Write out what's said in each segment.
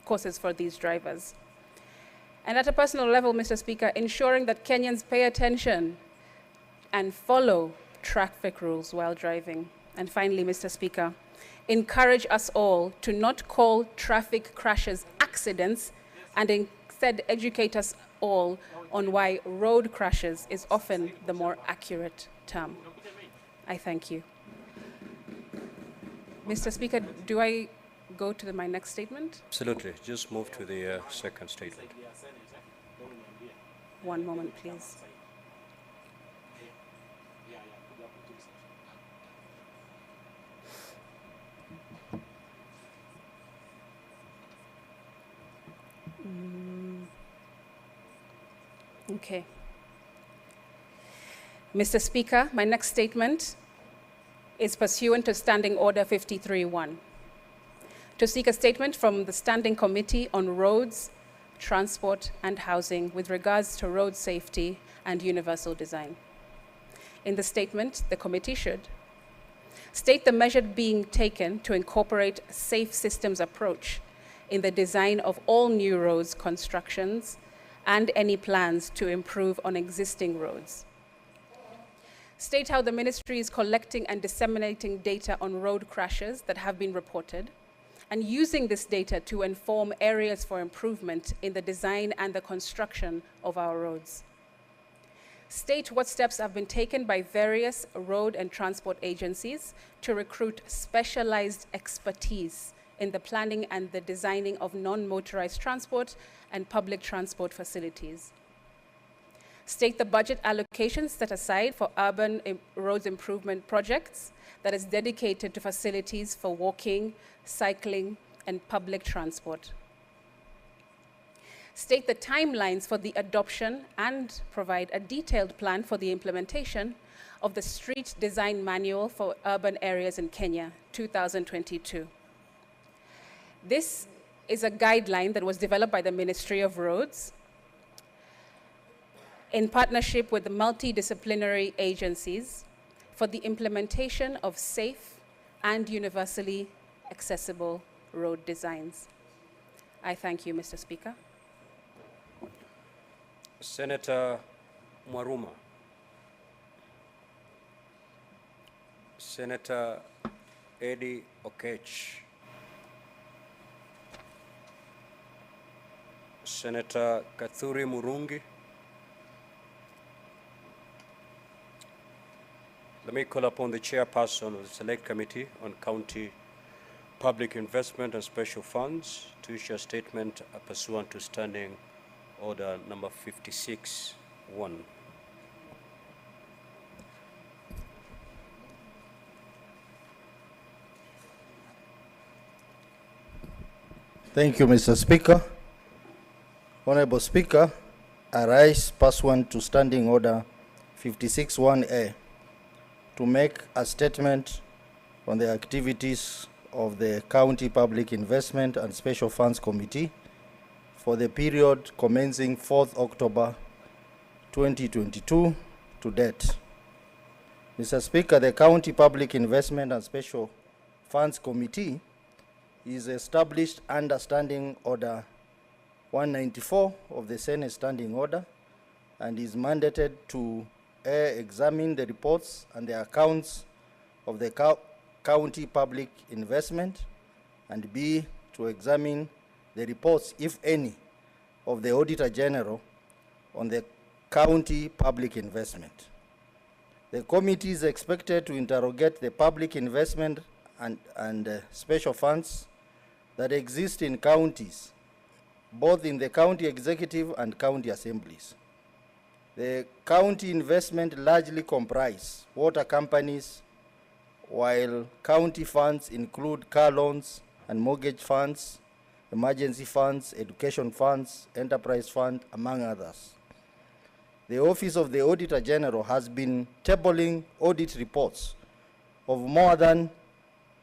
courses for these drivers. And at a personal level, Mr. Speaker, ensuring that Kenyans pay attention and follow traffic rules while driving. And finally, Mr. Speaker, encourage us all to not call traffic crashes accidents and instead educate us all on why road crashes is often the more accurate term. I thank you. Mr. Speaker, do I go to my next statement? Absolutely. Just move to the second statement. One moment, please. Okay. Mr. Speaker, my next statement is pursuant to Standing Order 53-1, to seek a statement from the Standing Committee on Roads, Transport and Housing with regards to road safety and universal design. In the statement, the committee should state the measure being taken to incorporate a safe systems approach in the design of all new roads constructions and any plans to improve on existing roads. State how the ministry is collecting and disseminating data on road crashes that have been reported, and using this data to inform areas for improvement in the design and the construction of our roads. State what steps have been taken by various road and transport agencies to recruit specialized expertise in the planning and the designing of non-motorized transport and public transport facilities. State the budget allocations set aside for urban roads improvement projects that is dedicated to facilities for walking, cycling, and public transport. State the timelines for the adoption and provide a detailed plan for the implementation of the Street Design Manual for Urban Areas in Kenya, 2022. This is a guideline that was developed by the Ministry of Roads in partnership with the multidisciplinary agencies for the implementation of safe and universally accessible road designs. I thank you, Mr. Speaker. Senator Mwaruma. Senator Eddie Okech. Senator Kathuri Murungi. Let me call upon the chairperson of the Select Committee on County Public Investment and Special Funds to issue a statement pursuant to Standing Order number 56-1. Thank you, Mr. Speaker. Honorable Speaker, I rise pursuant to Standing Order 56-1A to make a statement on the activities of the County Public Investment and Special Funds Committee for the period commencing 4th October 2022 to date. Mr. Speaker, the County Public Investment and Special Funds Committee is established under Standing Order 194 of the Senate Standing Order and is mandated to A, examine the reports and the accounts of the county public investment, and B, to examine the reports, if any, of the Auditor General on the county public investment. The committee is expected to interrogate the public investment and special funds that exist in counties, both in the county executive and county assemblies. The county investment largely comprise water companies, while county funds include car loans and mortgage funds, emergency funds, education funds, enterprise fund, among others. The Office of the Auditor General has been tabling audit reports of more than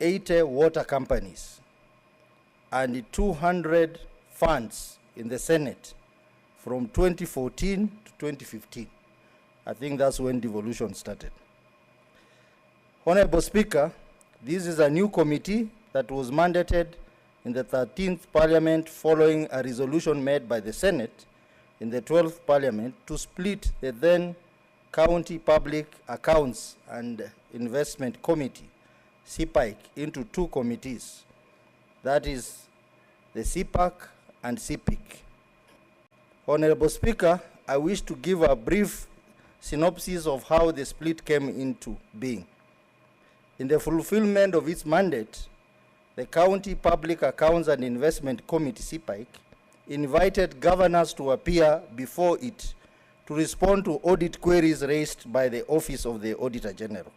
80 water companies and 200 funds in the Senate from 2014 to 2015. I think that's when devolution started. Honorable Speaker, this is a new committee that was mandated in the 13th Parliament following a resolution made by the Senate in the 12th Parliament to split the then County Public Accounts and Investment Committee, CPIC, into two committees, that is the CPAC and CPIC. Honorable Speaker, I wish to give a brief synopsis of how the split came into being. In the fulfillment of its mandate, the County Public Accounts and Investment Committee, CPIC, invited governors to appear before it to respond to audit queries raised by the Office of the Auditor General.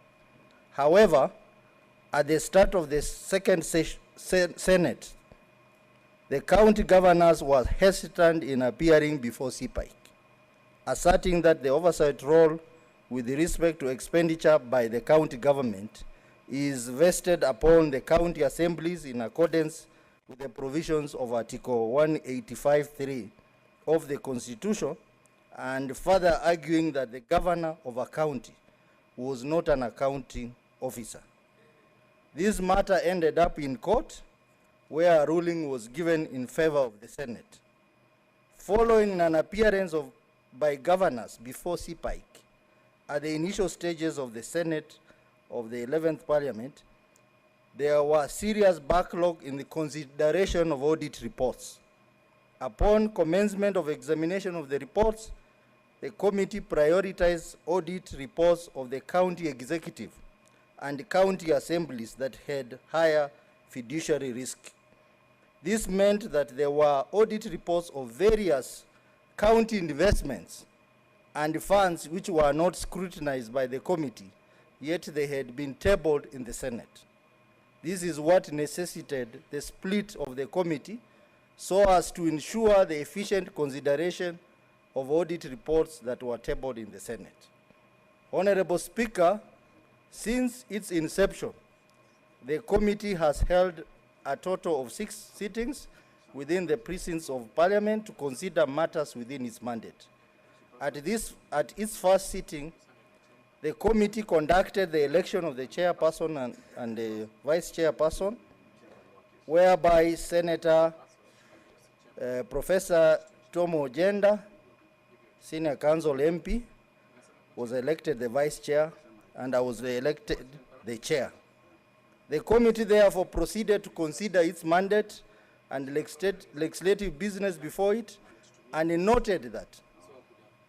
However, at the start of the second Senate, the county governors were hesitant in appearing before CPIC, asserting that the oversight role with respect to expenditure by the county government is vested upon the county assemblies in accordance with the provisions of Article 185(3) of the Constitution, and further arguing that the governor of a county was not an accounting officer. This matter ended up in court, where a ruling was given in favor of the Senate. Following an appearance by governors before CPIC at the initial stages of the Senate of the 11th Parliament, there was serious backlog in the consideration of audit reports. Upon commencement of examination of the reports, the committee prioritized audit reports of the county executive and county assemblies that had higher fiduciary risk. This meant that there were audit reports of various county investments and funds which were not scrutinized by the committee, yet they had been tabled in the Senate. This is what necessitated the split of the committee so as to ensure the efficient consideration of audit reports that were tabled in the Senate. Honorable Speaker, since its inception, the committee has held a total of 6 sittings within the precincts of Parliament to consider matters within its mandate. At its first sitting, the committee conducted the election of the chairperson and the vice chairperson, whereby Senator Professor Tom Ojenda, Senior Council MP, was elected the vice chair, and I was elected the chair. The committee therefore proceeded to consider its mandate and legislative business before it, and noted that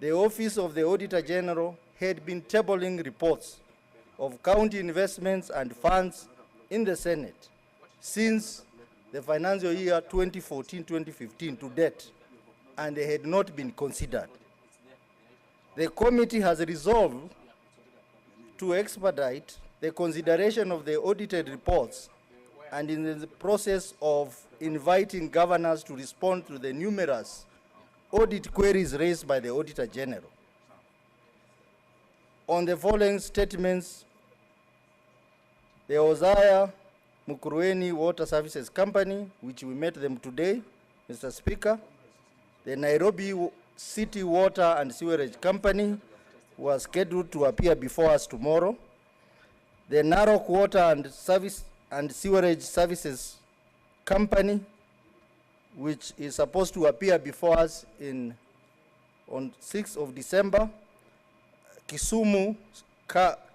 the Office of the Auditor General had been tabling reports of county investments and funds in the Senate since the financial year 2014-2015 to date, and they had not been considered. The committee has resolved to expedite the consideration of the audited reports, and in the process of inviting governors to respond to the numerous audit queries raised by the Auditor General. On the following statements, the Ozaya Mukurweni Water Services Company, which we met them today, Mr. Speaker, the Nairobi City Water and Sewerage Company was scheduled to appear before us tomorrow. The Narok Water and Sewerage Services Company, which is supposed to appear before us on 6th of December. Kisumu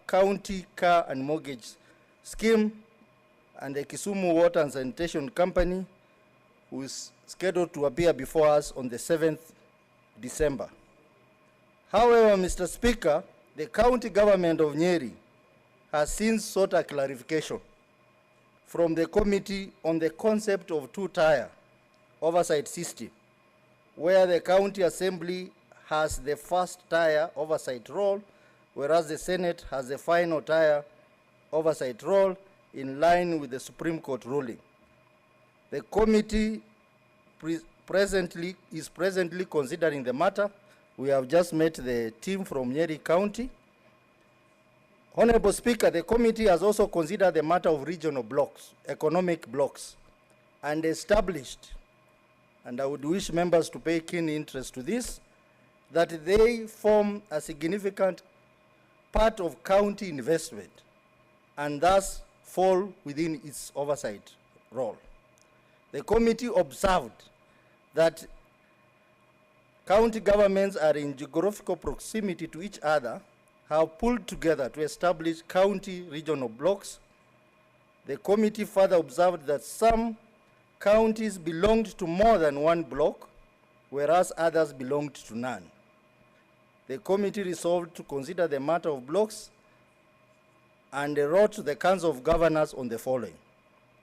County Car and Mortgage Scheme, and the Kisumu Water and Sanitation Company, who is scheduled to appear before us on the 7th December. However, Mr. Speaker, the county government of Nyeri has since sought a clarification from the committee on the concept of two-tier oversight system, where the county assembly has the first tier oversight role, whereas the Senate has the final tier oversight role in line with the Supreme Court ruling. The committee is presently considering the matter. We have just met the team from Nyeri County. Honorable Speaker, the committee has also considered the matter of regional blocks, economic blocks, and established, and I would wish members to pay keen interest to this, that they form a significant part of county investment and thus fall within its oversight role. the committee observed that county governments are in geographical proximity to each other, have pulled together to establish county regional blocks. The committee further observed that some counties belonged to more than one block, whereas others belonged to none. The committee resolved to consider the matter of blocks and wrote to the Council of Governors on the following.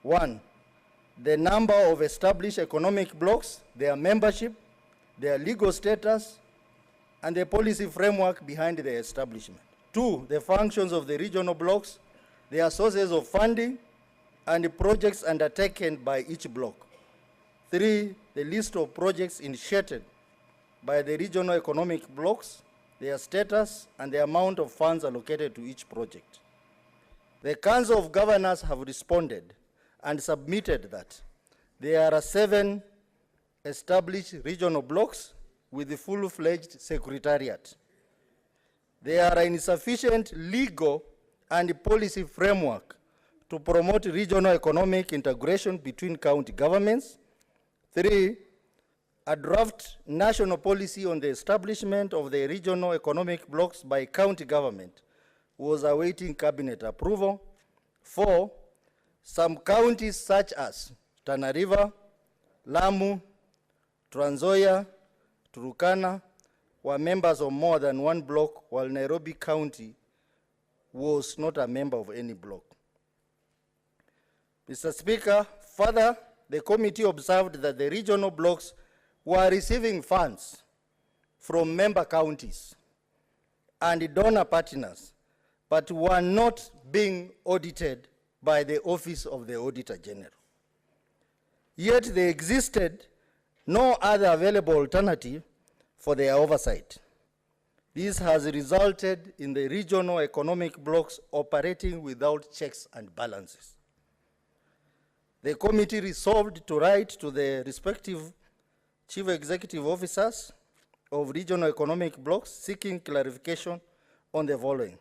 1, the number of established economic blocks, their membership, their legal status, and the policy framework behind their establishment. 2, the functions of the regional blocks, their sources of funding, and the projects undertaken by each block. 3, the list of projects initiated by the regional economic blocks, their status, and the amount of funds allocated to each project. The Council of Governors have responded and submitted that there are 7 established regional blocks with the full-fledged secretariat. There are insufficient legal and policy framework to promote regional economic integration between county governments. 3, a draft national policy on the establishment of the regional economic blocks by county government was awaiting cabinet approval. 4, some counties such as Tana River, Lamu, Trans Nzoia, Turkana were members of more than one block, while Nairobi County was not a member of any block. Mr. Speaker, further, the committee observed that the regional blocks were receiving funds from member counties and donor partners, but were not being audited by the Office of the Auditor General. Yet there existed no other available alternative for their oversight. This has resulted in the regional economic blocks operating without checks and balances. The committee resolved to write to the respective chief executive officers of regional economic blocks seeking clarification on the following: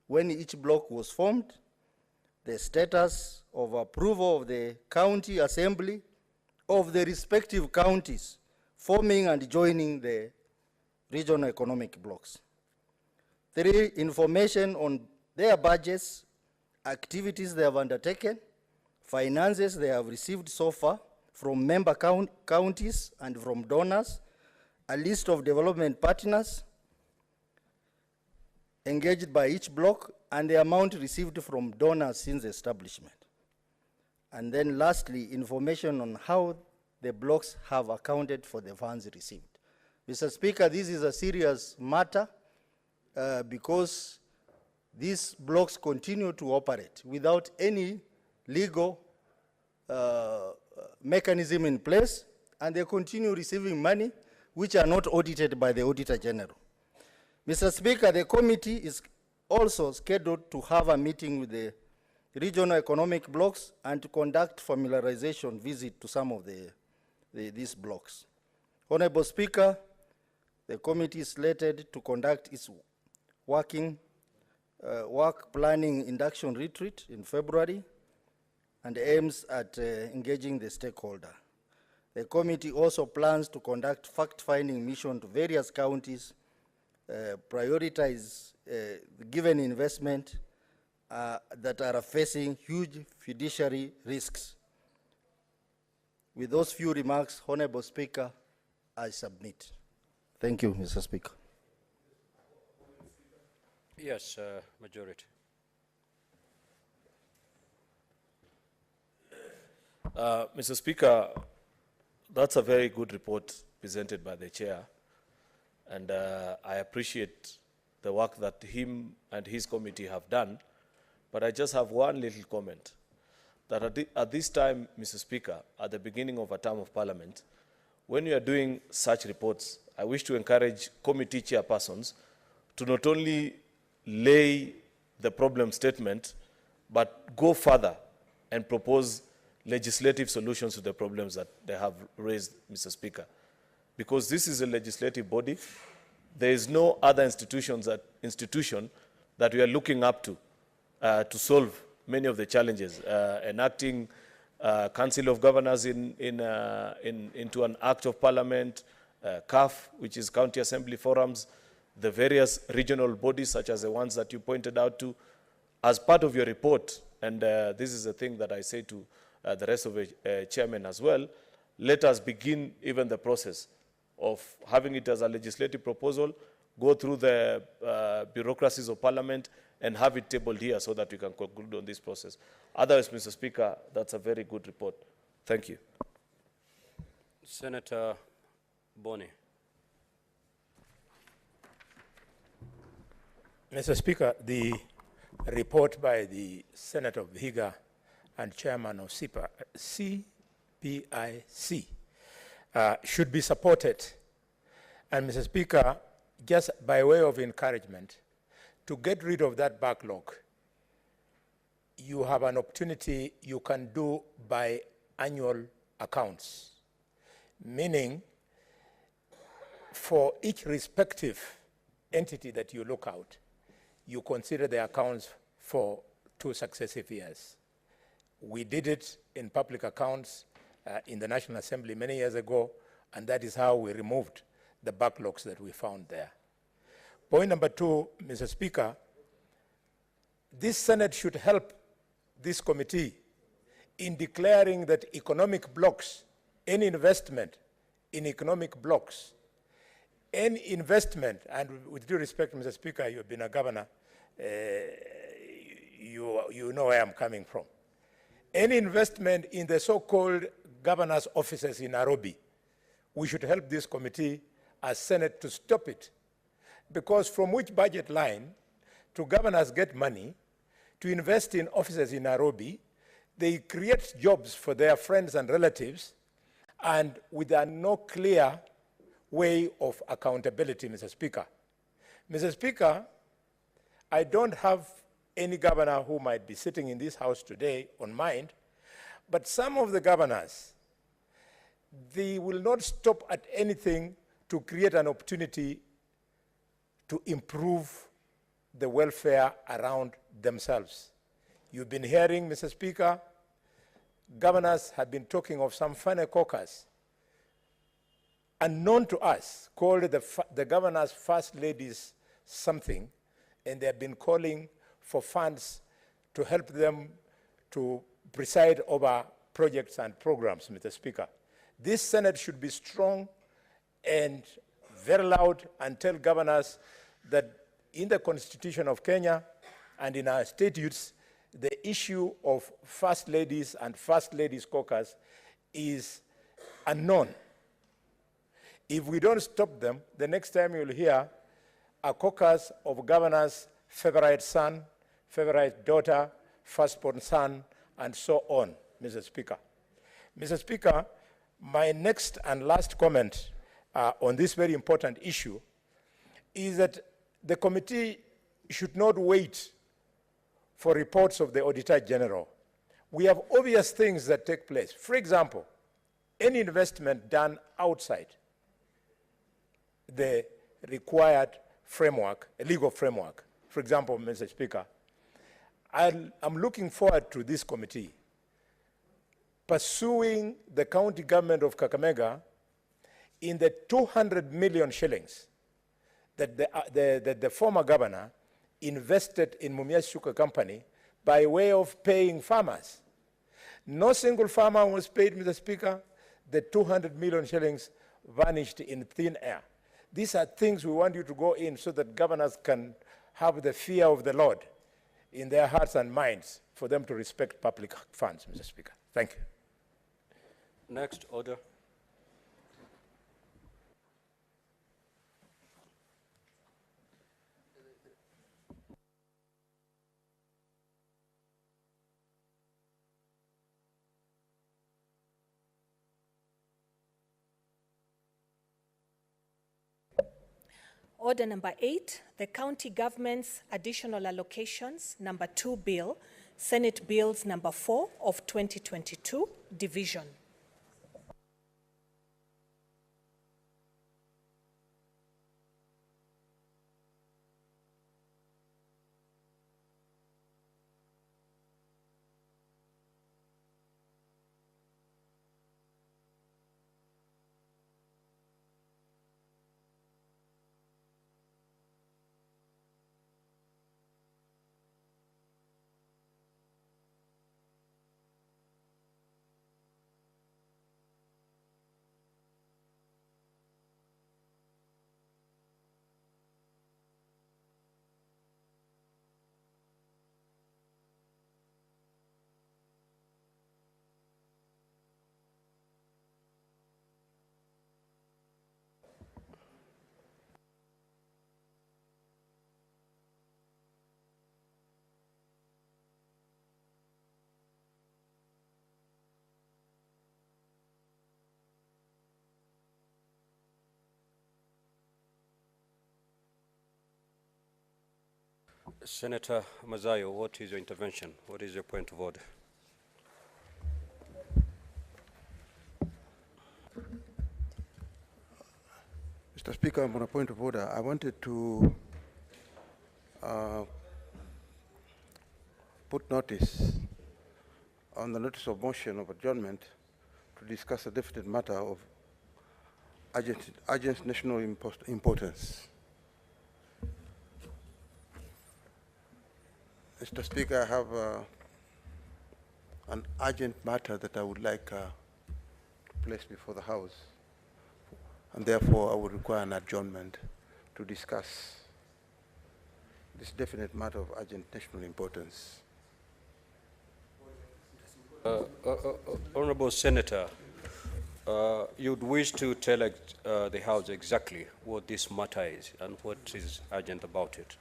when each block was formed, the status of approval of the county assembly of the respective counties forming and joining the regional economic blocks. 3, information on their budgets, activities they have undertaken, finances they have received so far from member counties and from donors, a list of development partners engaged by each block, and the amount received from donors since establishment. And then lastly, information on how the blocks have accounted for the funds received. Mr. Speaker, this is a serious matter because these blocks continue to operate without any legal mechanism in place, and they continue receiving money which are not audited by the Auditor General. Mr. Speaker, the committee is also scheduled to have a meeting with the regional economic blocks and to conduct familiarization visit to some of these blocks. Honorable Speaker, the committee is slated to conduct its work planning induction retreat in February and aims at engaging the stakeholder. The committee also plans to conduct fact-finding mission to various counties, prioritize given investment that are facing huge fiduciary risks. With those few remarks, Honorable Speaker, I submit. Thank you, Mr. Speaker. Yes, majority. Mr. Speaker, that's a very good report presented by the chair, and I appreciate the work that him and his committee have done, but I just have one little comment, that at this time, Mr. Speaker, at the beginning of a term of parliament, when you are doing such reports, I wish to encourage committee chairpersons to not only lay the problem statement, but go further and propose legislative solutions to the problems that they have raised, Mr. Speaker. Because this is a legislative body, there is no other institution that we are looking up to solve many of the challenges, enacting Council of Governors into an Act of Parliament, CAF, which is County Assembly Forums, the various regional bodies, such as the ones that you pointed out to, as part of your report. And this is a thing that I say to the rest of the chairmen as well. Let us begin even the process of having it as a legislative proposal, go through the bureaucracies of Parliament, and have it tabled here so that we can conclude on this process. Otherwise, Mr. Speaker, that's a very good report. Thank you. Senator Boni. Mr. Speaker, the report by the Senator of Vihiga and Chairman of CPIC should be supported. And Mr. Speaker, just by way of encouragement, to get rid of that backlog, you have an opportunity you can do by annual accounts, meaning for each respective entity that you look out, you consider the accounts for 2 successive years. We did it in public accounts in the National Assembly many years ago, and that is how we removed the backlogs that we found there. Point number 2, Mr. Speaker, this Senate should help this committee in declaring that economic blocks, any investment in economic blocks, any investment, and with due respect, Mr. Speaker, you've been a governor, you know where I'm coming from. Any investment in the so-called governor's offices in Nairobi, we should help this committee as Senate to stop it. Because from which budget line do governors get money to invest in offices in Nairobi? They create jobs for their friends and relatives, and with no clear way of accountability, Mr. Speaker. Mr. Speaker, I don't have any governor who might be sitting in this house today on mind, but some of the governors, they will not stop at anything to create an opportunity to improve the welfare around themselves. You've been hearing, Mr. Speaker, governors have been talking of some funny caucus unknown to us, called the governor's first ladies something, and they have been calling for funds to help them to preside over projects and programs, Mr. Speaker. This Senate should be strong and very loud and tell governors that in the Constitution of Kenya and in our statutes, the issue of first ladies and first ladies caucus is unknown. If we don't stop them, the next time you'll hear a caucus of governors' favorite son, favorite daughter, firstborn son, and so on, Mr. Speaker. Mr. Speaker, my next and last comment on this very important issue is that the committee should not wait for reports of the Auditor General. We have obvious things that take place. For example, any investment done outside the required framework, a legal framework. For example, Mr. Speaker, I'm looking forward to this committee pursuing the county government of Kakamega in the 200 million shillings that the former governor invested in Mumias Sugar Company by way of paying farmers. No single farmer was paid, Mr. Speaker. The 200 million shillings vanished in thin air. These are things we want you to go in so that governors can have the fear of the Lord in their hearts and minds for them to respect public funds, Mr. Speaker. Thank you. Next order. Order number 8, the County Government's Additional Allocations, number 2 Bill, Senate Bills number 4 of 2022, Division. Senator Mazayo, what is your intervention? What is your point of order? Mr. Speaker, I'm on a point of order. I wanted to put notice on the notice of motion of adjournment to discuss a definite matter of urgent national importance. Mr. Speaker, I have an urgent matter that I would like to place before the House, and therefore I would require an adjournment to discuss this definite matter of urgent national importance. Honorable Senator, you'd wish to tell the House exactly what this matter is and what is urgent about it.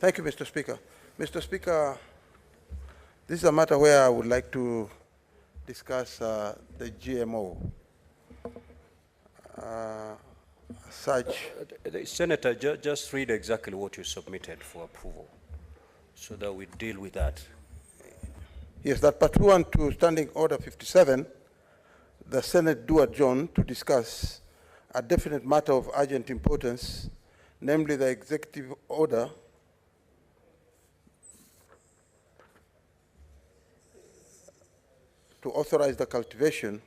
Thank you, Mr. Speaker. Mr. Speaker, this is a matter where I would like to discuss the GMO. Senator, just read exactly what you submitted for approval so that we deal with that. Yes, that pursuant to Standing Order 57, the Senate do adjourn to discuss a definite matter of urgent importance, namely the executive order to authorize the cultivation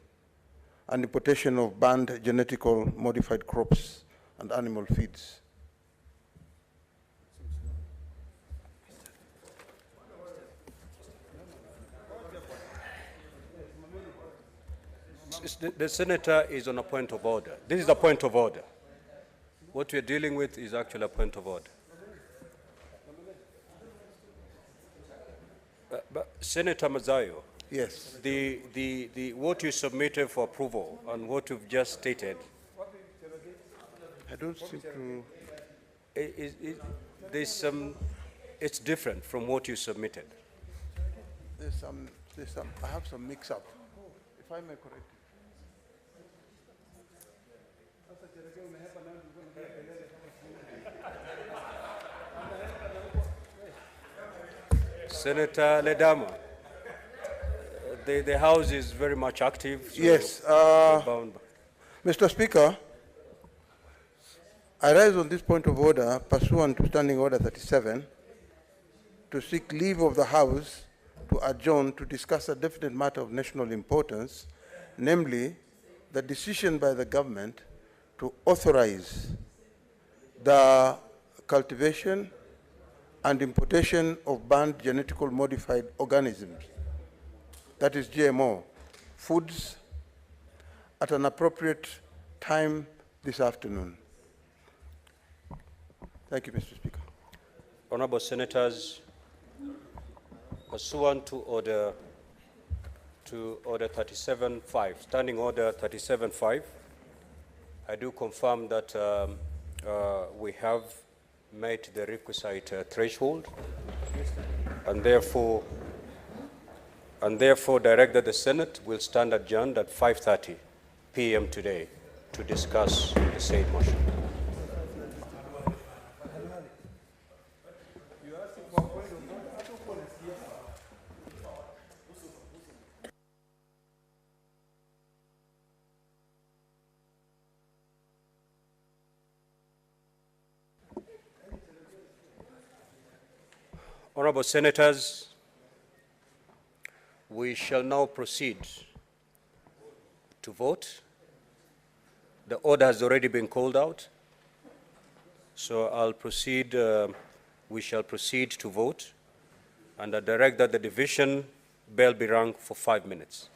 and importation of banned genetically modified crops and animal feeds. The Senator is on a point of order. This is a point of order. What we're dealing with is actually a point of order. But Senator Mazayo, Yes. what you submitted for approval and what you've just stated, I don't seem to. it's different from what you submitted. I have some mix-up, if I may correct you. Senator Ledama, the House is very much active. So Yes. Mr. Speaker, I rise on this point of order pursuant to Standing Order 37 to seek leave of the House to adjourn to discuss a definite matter of national importance, namely the decision by the government to authorize the cultivation and importation of banned genetically modified organisms, that is GMO, foods at an appropriate time this afternoon. Thank you, Mr. Speaker. Honorable Senators, pursuant to Order 37.5, Standing Order 37.5, I do confirm that we have met the requisite threshold, and therefore direct that the Senate will stand adjourned at 5:30 p.m. today to discuss the said motion. Honorable Senators, we shall now proceed to vote. The order has already been called out, so I'll proceed. We shall proceed to vote, and I direct that the division bell be rung for 5 minutes.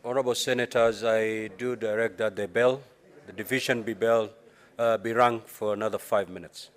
Honorable Senators, I do direct that the bell, the division be rung for another 5 minutes.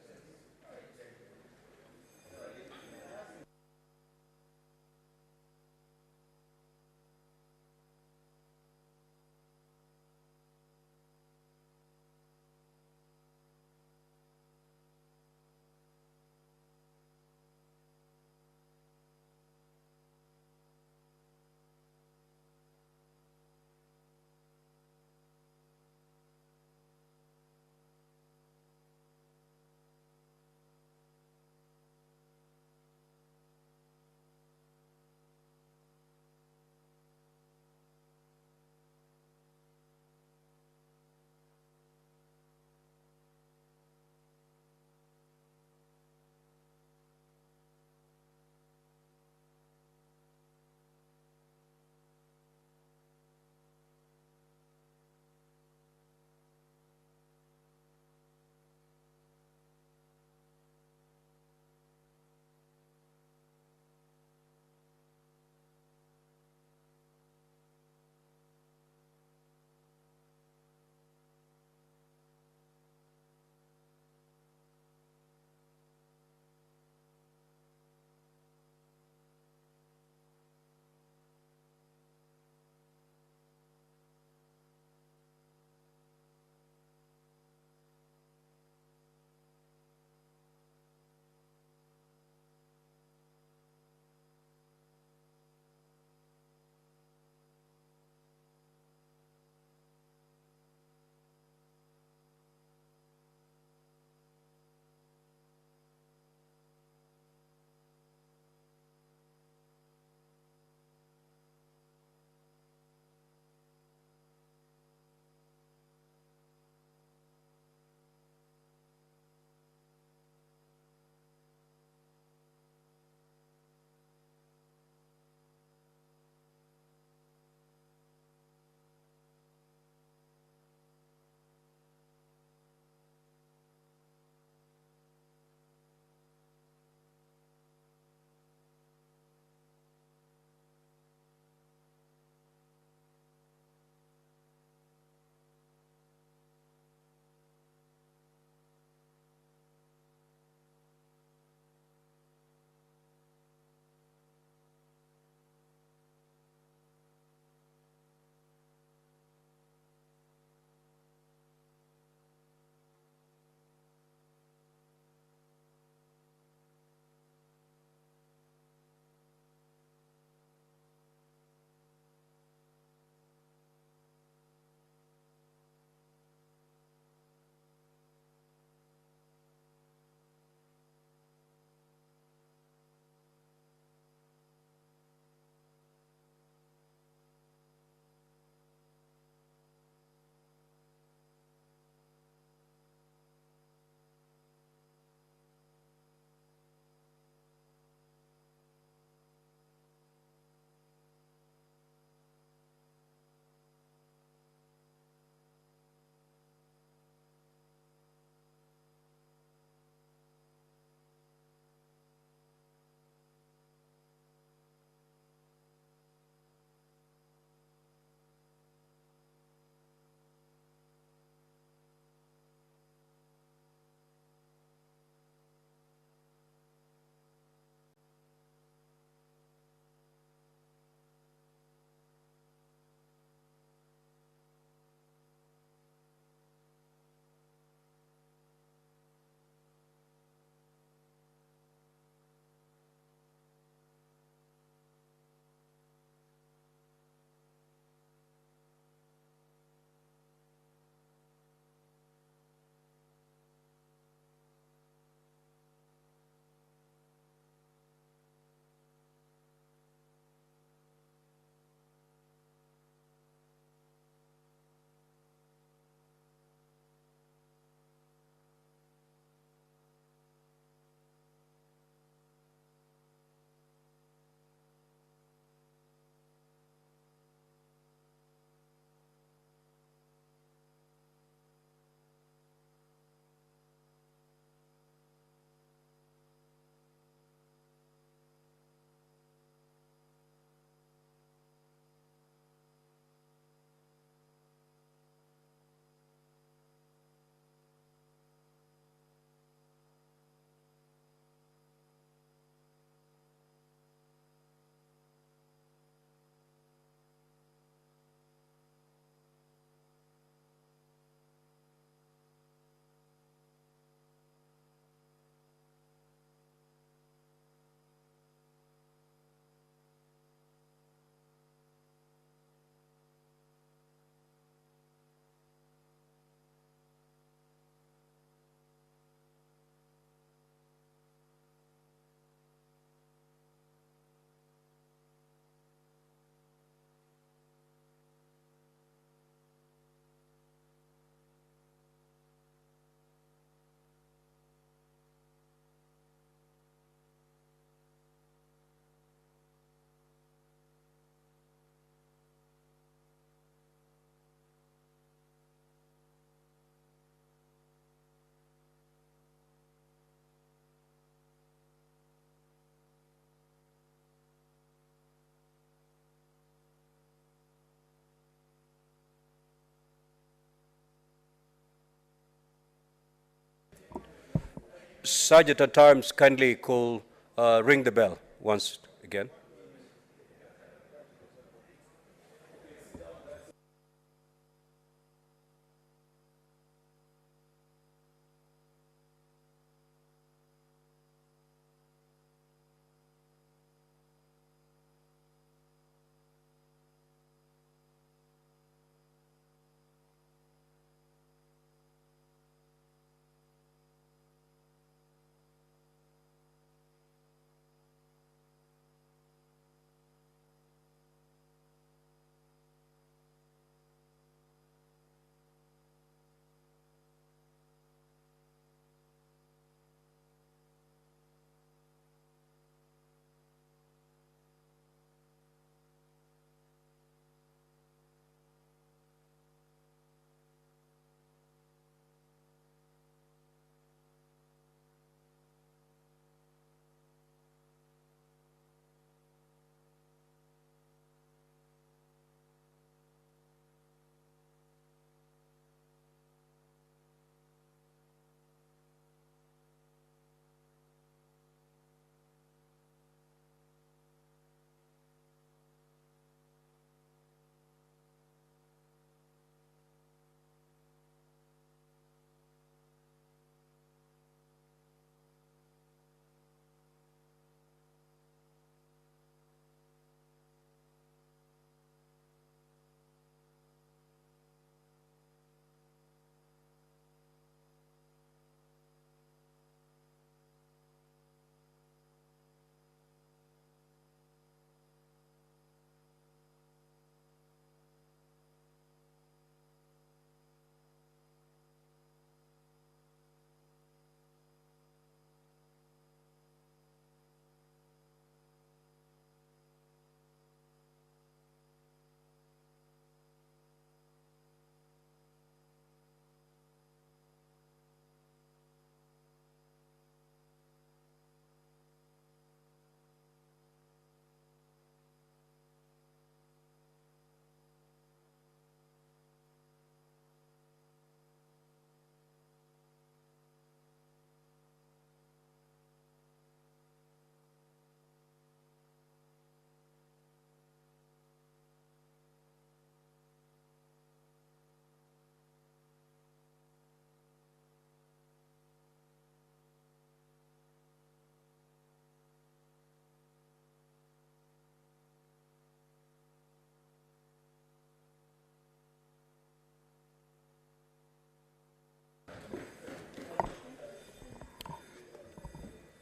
Sergeant at times kindly call, ring the bell once again.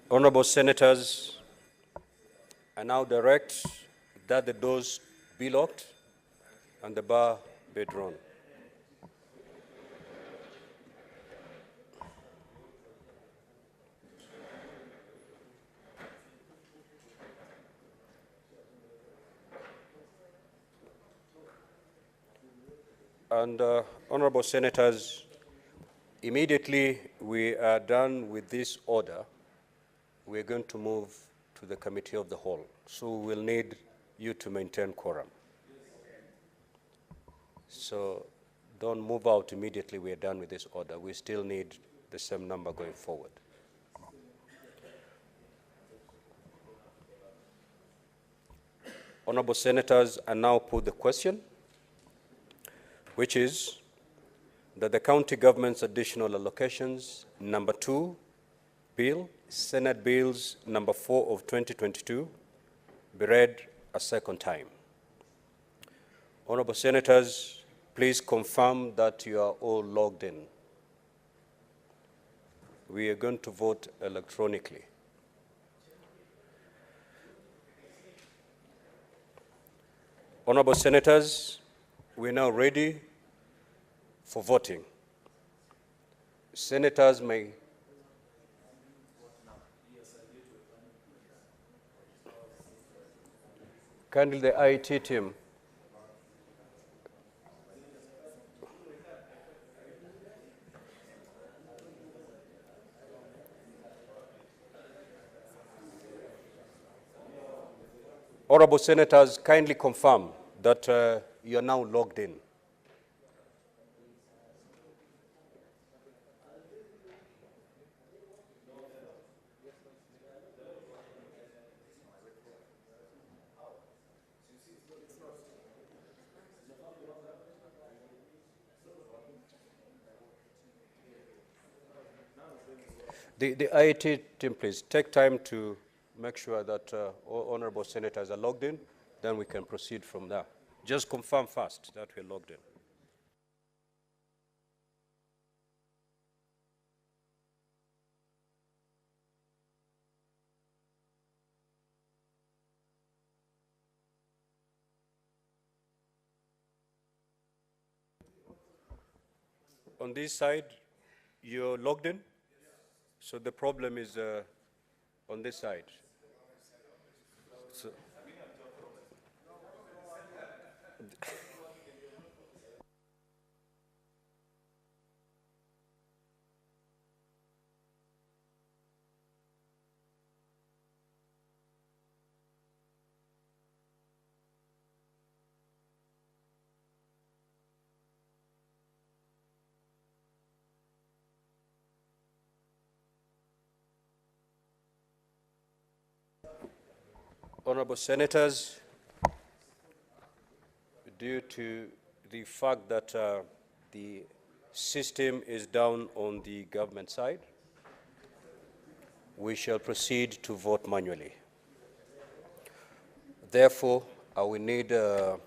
Honorable Senators, I now direct that the doors be locked and the bar be drawn. And Honorable Senators, immediately we are done with this order, we're going to move to the Committee of the Whole. So we'll need you to maintain quorum. So don't move out immediately we're done with this order. We still need the same number going forward. Honorable Senators, I now put the question, which is that the county government's additional allocations, number 2 bill, Senate Bills number 4 of 2022, be read a second time. Honorable Senators, please confirm that you are all logged in. We are going to vote electronically. Honorable Senators, we are now ready for voting. Senators may kindly the IT team. Honorable Senators, kindly confirm that you are now logged in. The IET team, please take time to make sure that all honorable senators are logged in, then we can proceed from there. Just confirm first that we're logged in. On this side, you're logged in? So the problem is on this side. So honorable senators, due to the fact that the system is down on the government side, we shall proceed to vote manually. Therefore, I will need to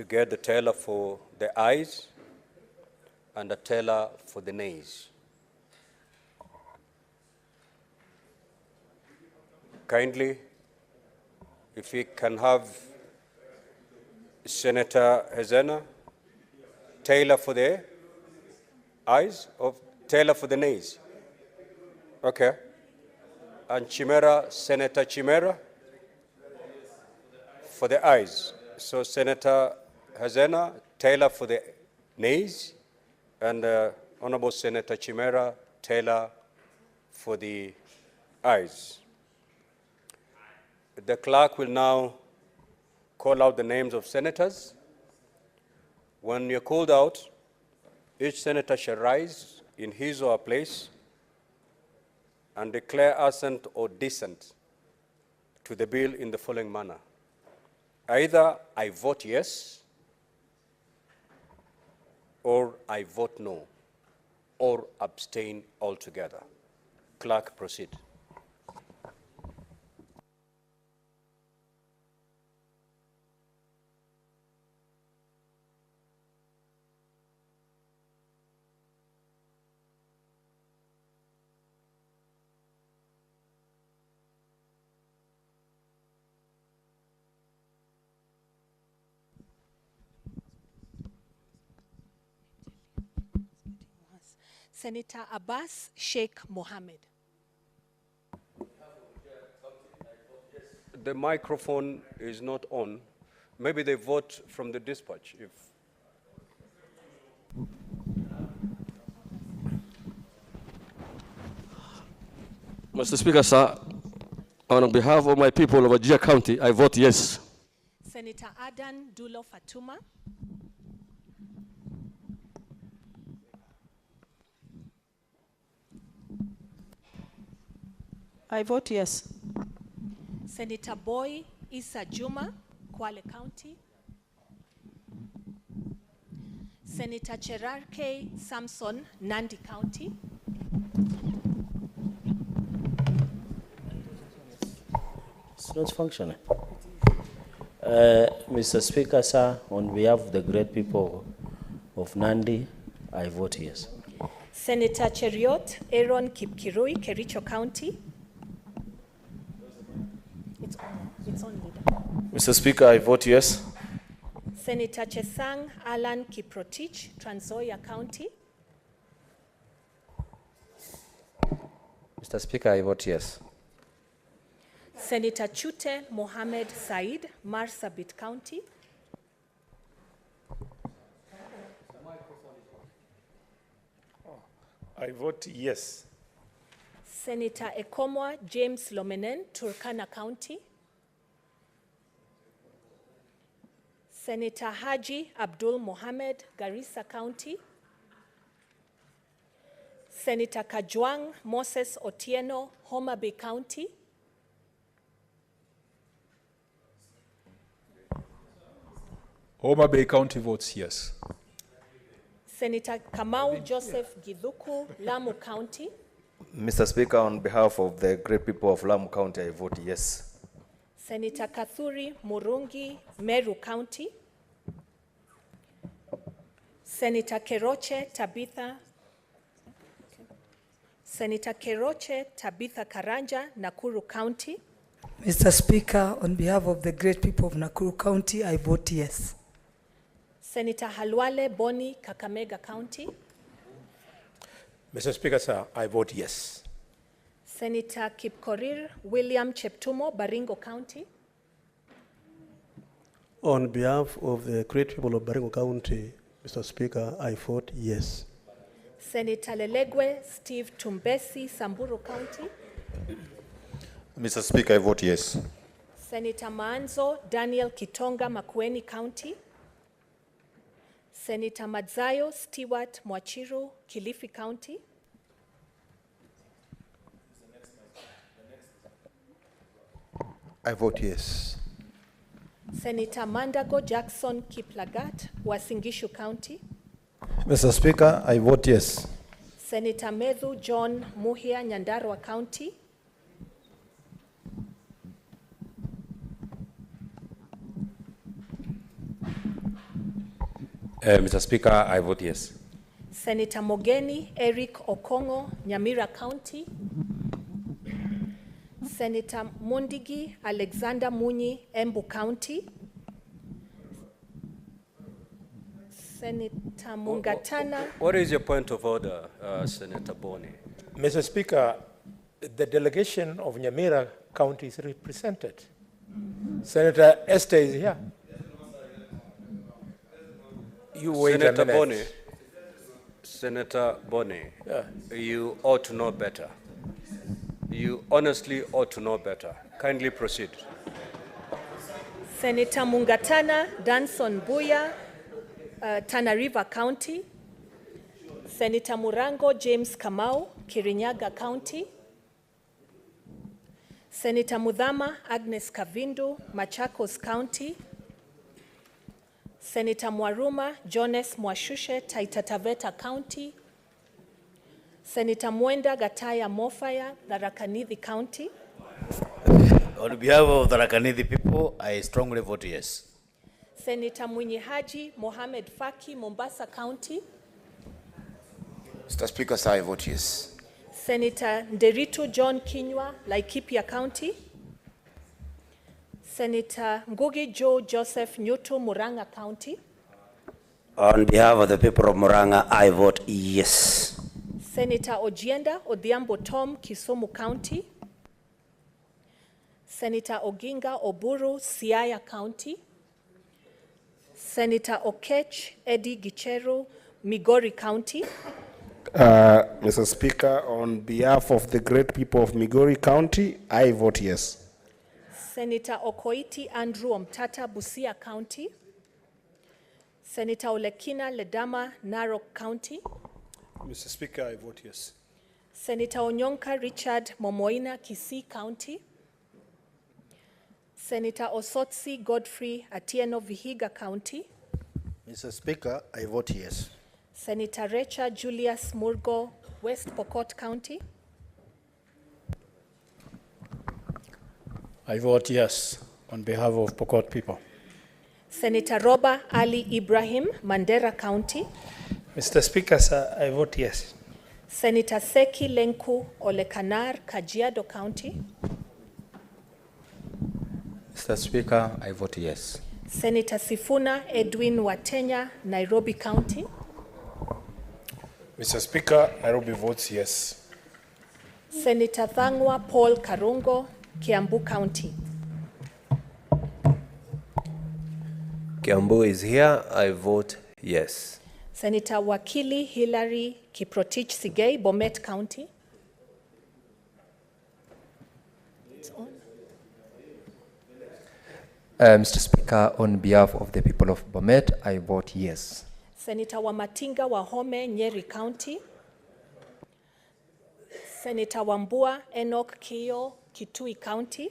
get the teller for the ayes and the teller for the nays. Kindly, if we can have Senator Hezena, Taylor for the ayes, or Taylor for the nays? Okay. And Chimera, Senator Chimera for the ayes. So Senator Hezena, Taylor for the nays, and Honorable Senator Chimera, Taylor for the ayes. The clerk will now call out the names of senators. When you're called out, each senator shall rise in his or her place and declare assent or dissent to the bill in the following manner. Either I vote yes, or I vote no, or abstain altogether. Clerk, proceed. Senator Abbas Sheikh Mohammed. The microphone is not on. Maybe they vote from the dispatch. If Mr. Speaker, sir, on behalf of my people of Wajir County, I vote yes. Senator Adan Dulo Fatuma. I vote yes. Senator Boy Issa Juma, Kwale County. Senator Cherarke Samson, Nandi County. It's not functioning. Mr. Speaker, sir, on behalf of the great people of Nandi, I vote yes. Senator Cheriot Aaron Kipkirui, Kericho County. It's on, leader. Mr. Speaker, I vote yes. Senator Chesang Alan Kiprotich, Trans Nzoia County. Mr. Speaker, I vote yes. Senator Chute Mohammed Said, Marsabit County. I vote yes. Senator Ekomwa James Lomenen, Turkana County. Senator Haji Abdul Mohammed, Garissa County. Senator Kajwang Moses Otieno, Homa Bay County. Homa Bay County votes yes. Senator Kamau Joseph Githuku, Lamu County. Mr. Speaker, on behalf of the great people of Lamu County, I vote yes. Senator Kathuri Murungi, Meru County. Senator Keroche Tabitha. Senator Keroche Tabitha Karanja, Nakuru County. Mr. Speaker, on behalf of the great people of Nakuru County, I vote yes. Senator Halwale Boni, Kakamega County. Mr. Speaker, sir, I vote yes. Senator Kipkorir William Cheptumo, Baringo County. On behalf of the great people of Baringo County, Mr. Speaker, I vote yes. Senator Lelegwe Steve Tumbesi, Samburu County. Mr. Speaker, I vote yes. Senator Maanzo Daniel Kitonga, Makueni County. Senator Madzayo Stewart Mwachiru, Kilifi County. I vote yes. Senator Mandago Jackson Kiplagat, Wasingishu County. Mr. Speaker, I vote yes. Senator Medhu John Muhia, Nyandarua County. Mr. Speaker, I vote yes. Senator Mogeni Eric Okongo, Nyamira County. Senator Mundigi Alexander Munyi, Embu County. Senator Mungatana. What is your point of order, Senator Boni? Mr. Speaker, the delegation of Nyamira County is represented. Senator Esther is here. You wait Senator a minute. Boni, Senator Boni, Yeah. you ought to know better. You honestly ought to know better. Kindly proceed. Senator Mungatana Danson Buya, Tana River County. Senator Murango James Kamau, Kirinyaga County. Senator Mudhama Agnes Kavindu, Machakos County. Senator Mwaruma Jones Mwashushe, Taita Taveta County. Senator Mwenda Gataya Mofaya, Tharaka-Nithi County. On behalf of the Tharaka-Nithi people, I strongly vote yes. Senator Mwinyi Haji Mohamed Faki, Mombasa County. Mr. Speaker, sir, I vote yes. Senator Nderitu John Kinywa, Laikipia County. Senator Ngugi Joe Joseph Nyutu, Murang'a County. On behalf of the people of Murang'a, I vote yes. Senator Ojienda Odhiambo Tom, Kisumu County. Senator Oginga Oburu, Siaya County. Senator Okech Eddie Gicheru, Migori County. Mr. Speaker, on behalf of the great people of Migori County, I vote yes. Senator Okoiti Andrew Omtata, Busia County. Senator Olekina Ledama, Narok County. Mr. Speaker, I vote yes. Senator Onyonka Richard Momoina, Kisii County. Senator Osotsi Godfrey Atieno, Vihiga County. Mr. Speaker, I vote yes. Senator Recha Julius Murgo, West Pokot County. I vote yes on behalf of Pokot people. Senator Roba Ali Ibrahim, Mandera County. Mr. Speaker, sir, I vote yes. Senator Seki Lenku Olekanar, Kajiado County. Mr. Speaker, I vote yes. Senator Sifuna Edwin Watenya, Nairobi County. Mr. Speaker, Nairobi votes yes. Senator Thangwa Paul Karungo, Kiambu County. Kiambu is here. I vote yes. Senator Wakili Hilary Kiprotich Sigei, Bomet County. It's on. Mr. Speaker, on behalf of the people of Bomet, I vote yes. Senator Wamatinga Wahome, Nyeri County. Senator Wambua Enoch Kio, Kitui County.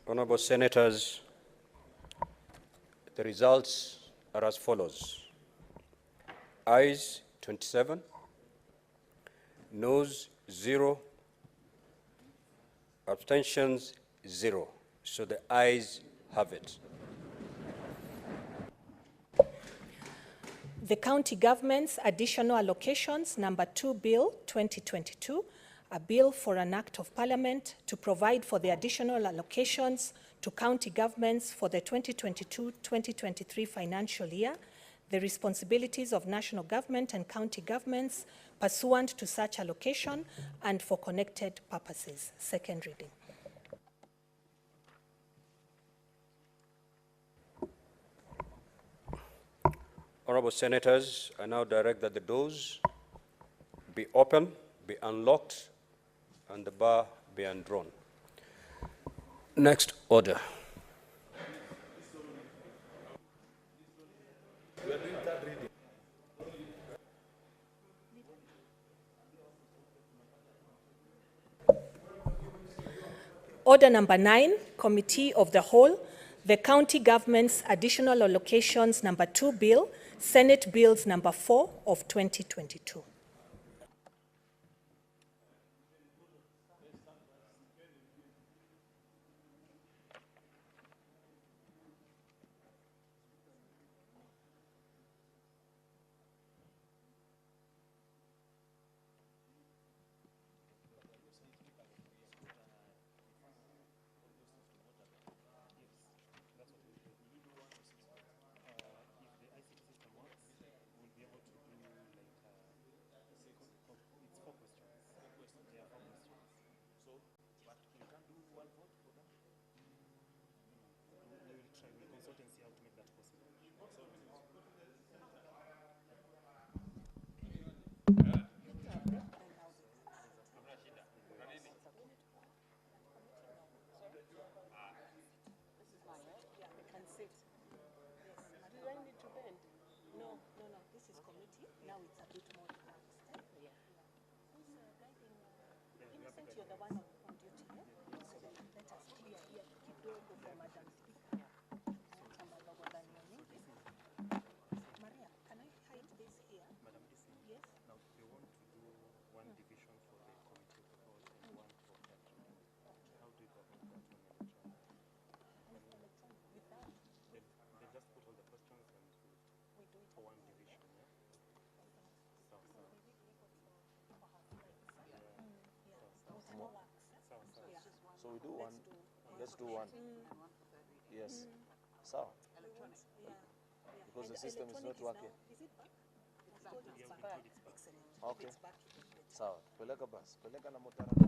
Honorable Senators, the results are as follows. Ayes 27, noes 0, abstentions 0. So the ayes have it. The County Government's Additional Allocations Number 2 Bill 2022, a bill for an Act of Parliament to provide for the additional allocations to county governments for the 2022-2023 financial year, the responsibilities of national government and county governments pursuant to such allocation and for connected purposes. Second reading. Honorable Senators, I now direct that the doors be open, be unlocked, and the bar be undrawn. Next order. Order number 9, Committee of the Whole, the County Government's Additional Allocations Number 2 Bill, Senate Bills Number 4 of 2022. So we do one, let's do one. Yes. So, because the system is not working. Okay. Sawa. Peleka basi. Peleka na motaraka.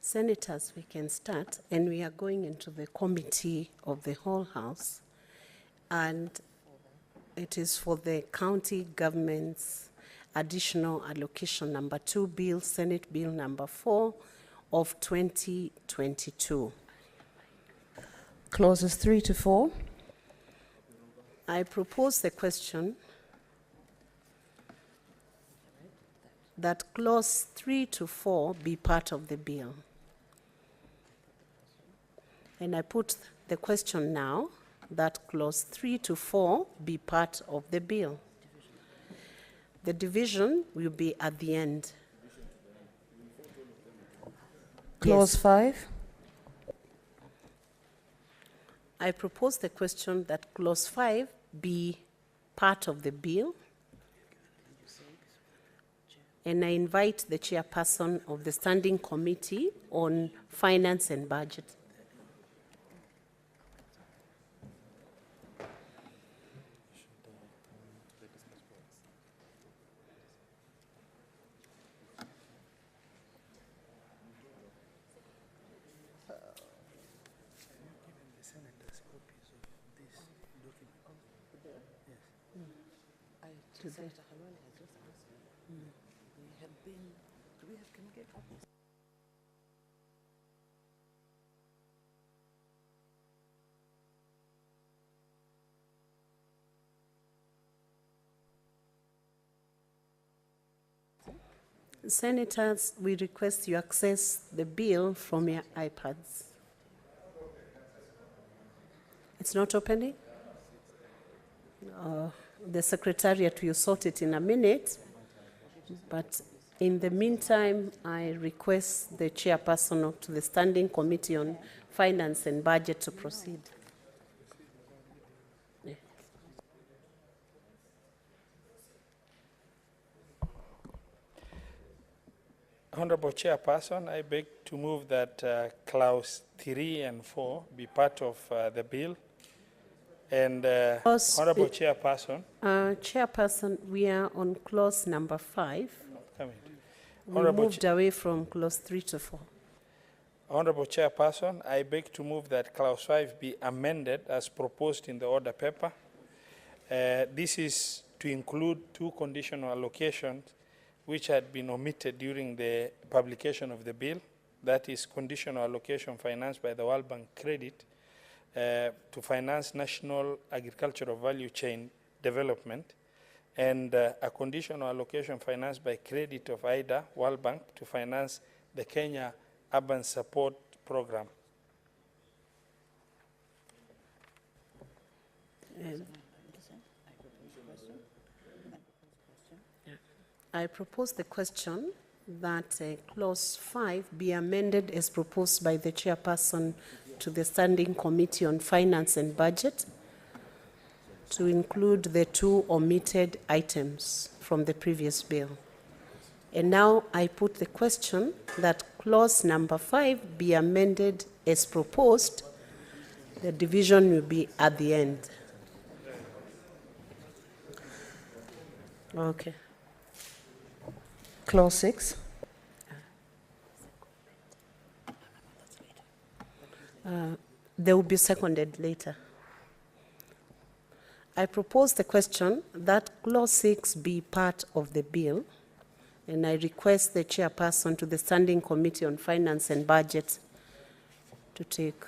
Senators, we can start, and we are going into the committee of the whole House, and it is for the county government's additional allocation number 2 bill, Senate Bill number 4 of 2022. Clauses 3 to 4. I propose the question that clause 3 to 4 be part of the bill. And I put the question now that clause 3 to 4 be part of the bill. The division will be at the end. Clause 5. I propose the question that clause 5 be part of the bill. And I invite the chairperson of the Standing Committee on Finance and Budget. Senators, we request you access the bill from your iPads. It's not opening? The Secretariat will sort it in a minute, but in the meantime, I request the chairperson of the Standing Committee on Finance and Budget to proceed. Honorable Chairperson, I beg to move that clause 3 and 4 be part of the bill. And Honorable Chairperson. Chairperson, we are on clause number 5. We Honorable moved away from clause 3 to 4. Honorable Chairperson, I beg to move that clause 5 be amended as proposed in the order paper. This is to include 2 conditional allocations which had been omitted during the publication of the bill. That is conditional allocation financed by the World Bank credit to finance national agricultural value chain development, and a conditional allocation financed by credit of IDA, World Bank, to finance the Kenya Urban Support Program. I propose the question that clause 5 be amended as proposed by the chairperson to the Standing Committee on Finance and Budget to include the 2 omitted items from the previous bill. And now I put the question that clause number 5 be amended as proposed. The division will be at the end. Okay. Clause 6. They will be seconded later. I propose the question that clause 6 be part of the bill, and I request the chairperson to the Standing Committee on Finance and Budget to take.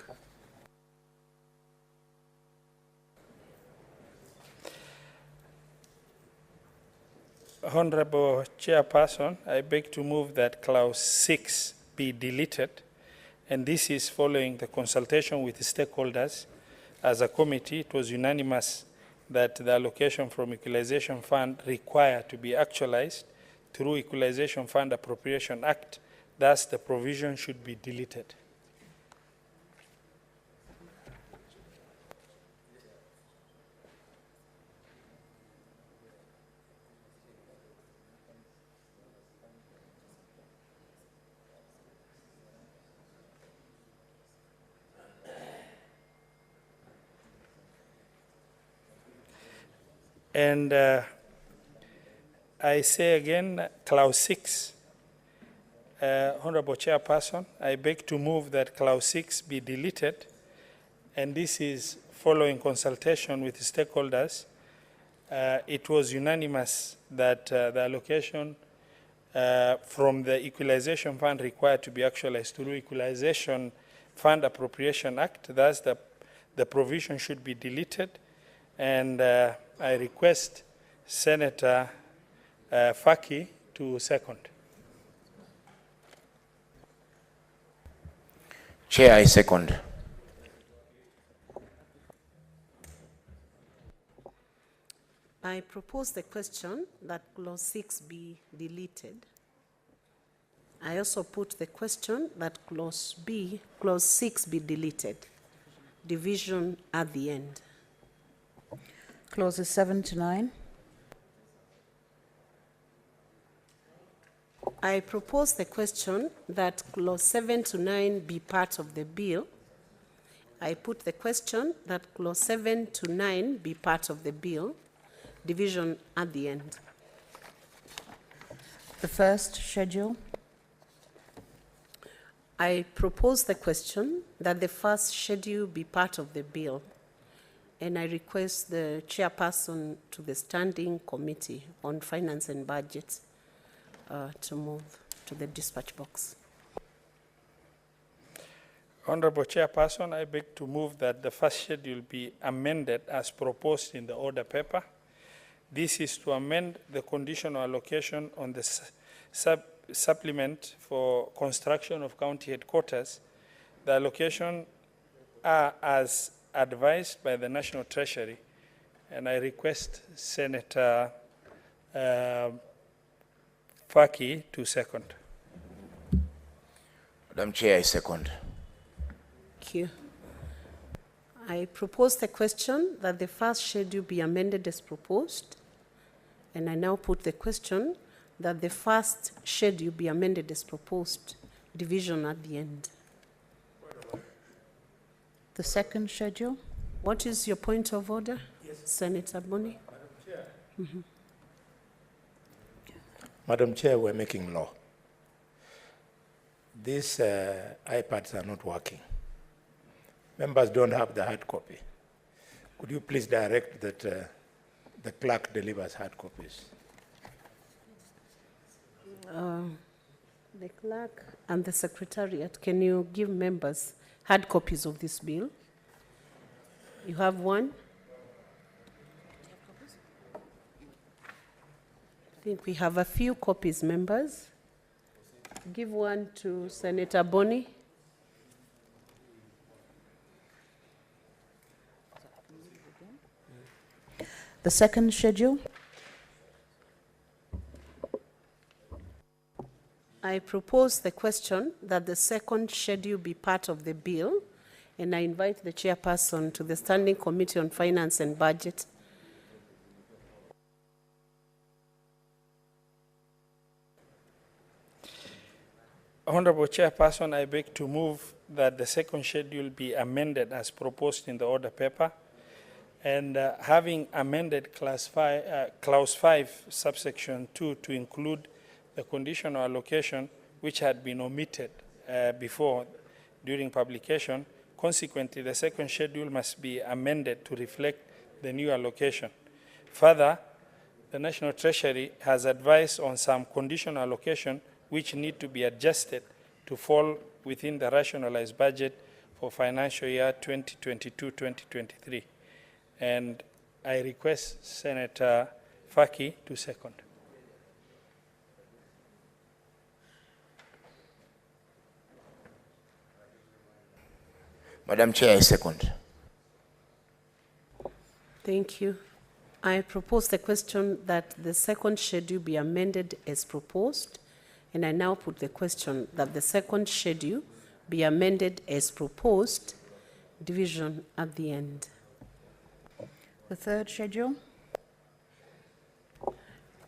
Honorable Chairperson, I beg to move that clause 6 be deleted, and this is following the consultation with the stakeholders. As a committee, it was unanimous that the allocation from Equalization Fund require to be actualized through Equalization Fund Appropriation Act. Thus, the provision should be deleted. And I say again, clause 6 Honorable Chairperson, I beg to move that clause 6 be deleted, and this is following consultation with stakeholders. It was unanimous that the allocation from the Equalization Fund required to be actualized through Equalization Fund Appropriation Act. Thus, the provision should be deleted, and I request Senator Faki to second. Chair, I second. I propose the question that clause 6 be deleted. I also put the question that clause 6 be deleted. Division at the end. Clauses 7 to 9. I propose the question that clause 7 to 9 be part of the bill. I put the question that clause 7 to 9 be part of the bill. Division at the end. The first schedule. I propose the question that the first schedule be part of the bill, and I request the chairperson to the Standing Committee on Finance and Budget to move to the dispatch box. Honorable Chairperson, I beg to move that the first schedule be amended as proposed in the order paper. This is to amend the conditional allocation on the supplement for construction of county headquarters. The allocation are as advised by the National Treasury, and I request Senator Faki to second. Madam Chair, I second. Thank you. I propose the question that the first schedule be amended as proposed, and I now put the question that the first schedule be amended as proposed. Division at the end. The second schedule. What is your point of order, yes, Senator Boni? Madam Chair. Madam Chair, we're making law. These iPads are not working. Members don't have the hard copy. Could you please direct that the clerk delivers hard copies? The clerk and the secretariat, can you give members hard copies of this bill? You have one? I think we have a few copies, members. Give one to Senator Boni. The second schedule. I propose the question that the second schedule be part of the bill, and I invite the chairperson to the Standing Committee on Finance and Budget. Honorable Chairperson, I beg to move that the second schedule be amended as proposed in the order paper, and having amended clause 5, subsection 2 to include the conditional allocation which had been omitted before during publication. Consequently, the second schedule must be amended to reflect the new allocation. Further, the National Treasury has advised on some conditional allocation which need to be adjusted to fall within the rationalized budget for financial year 2022-2023. And I request Senator Faki to second. Madam Chair, I second. Thank you. I propose the question that the second schedule be amended as proposed, and I now put the question that the second schedule be amended as proposed. Division at the end. The third schedule.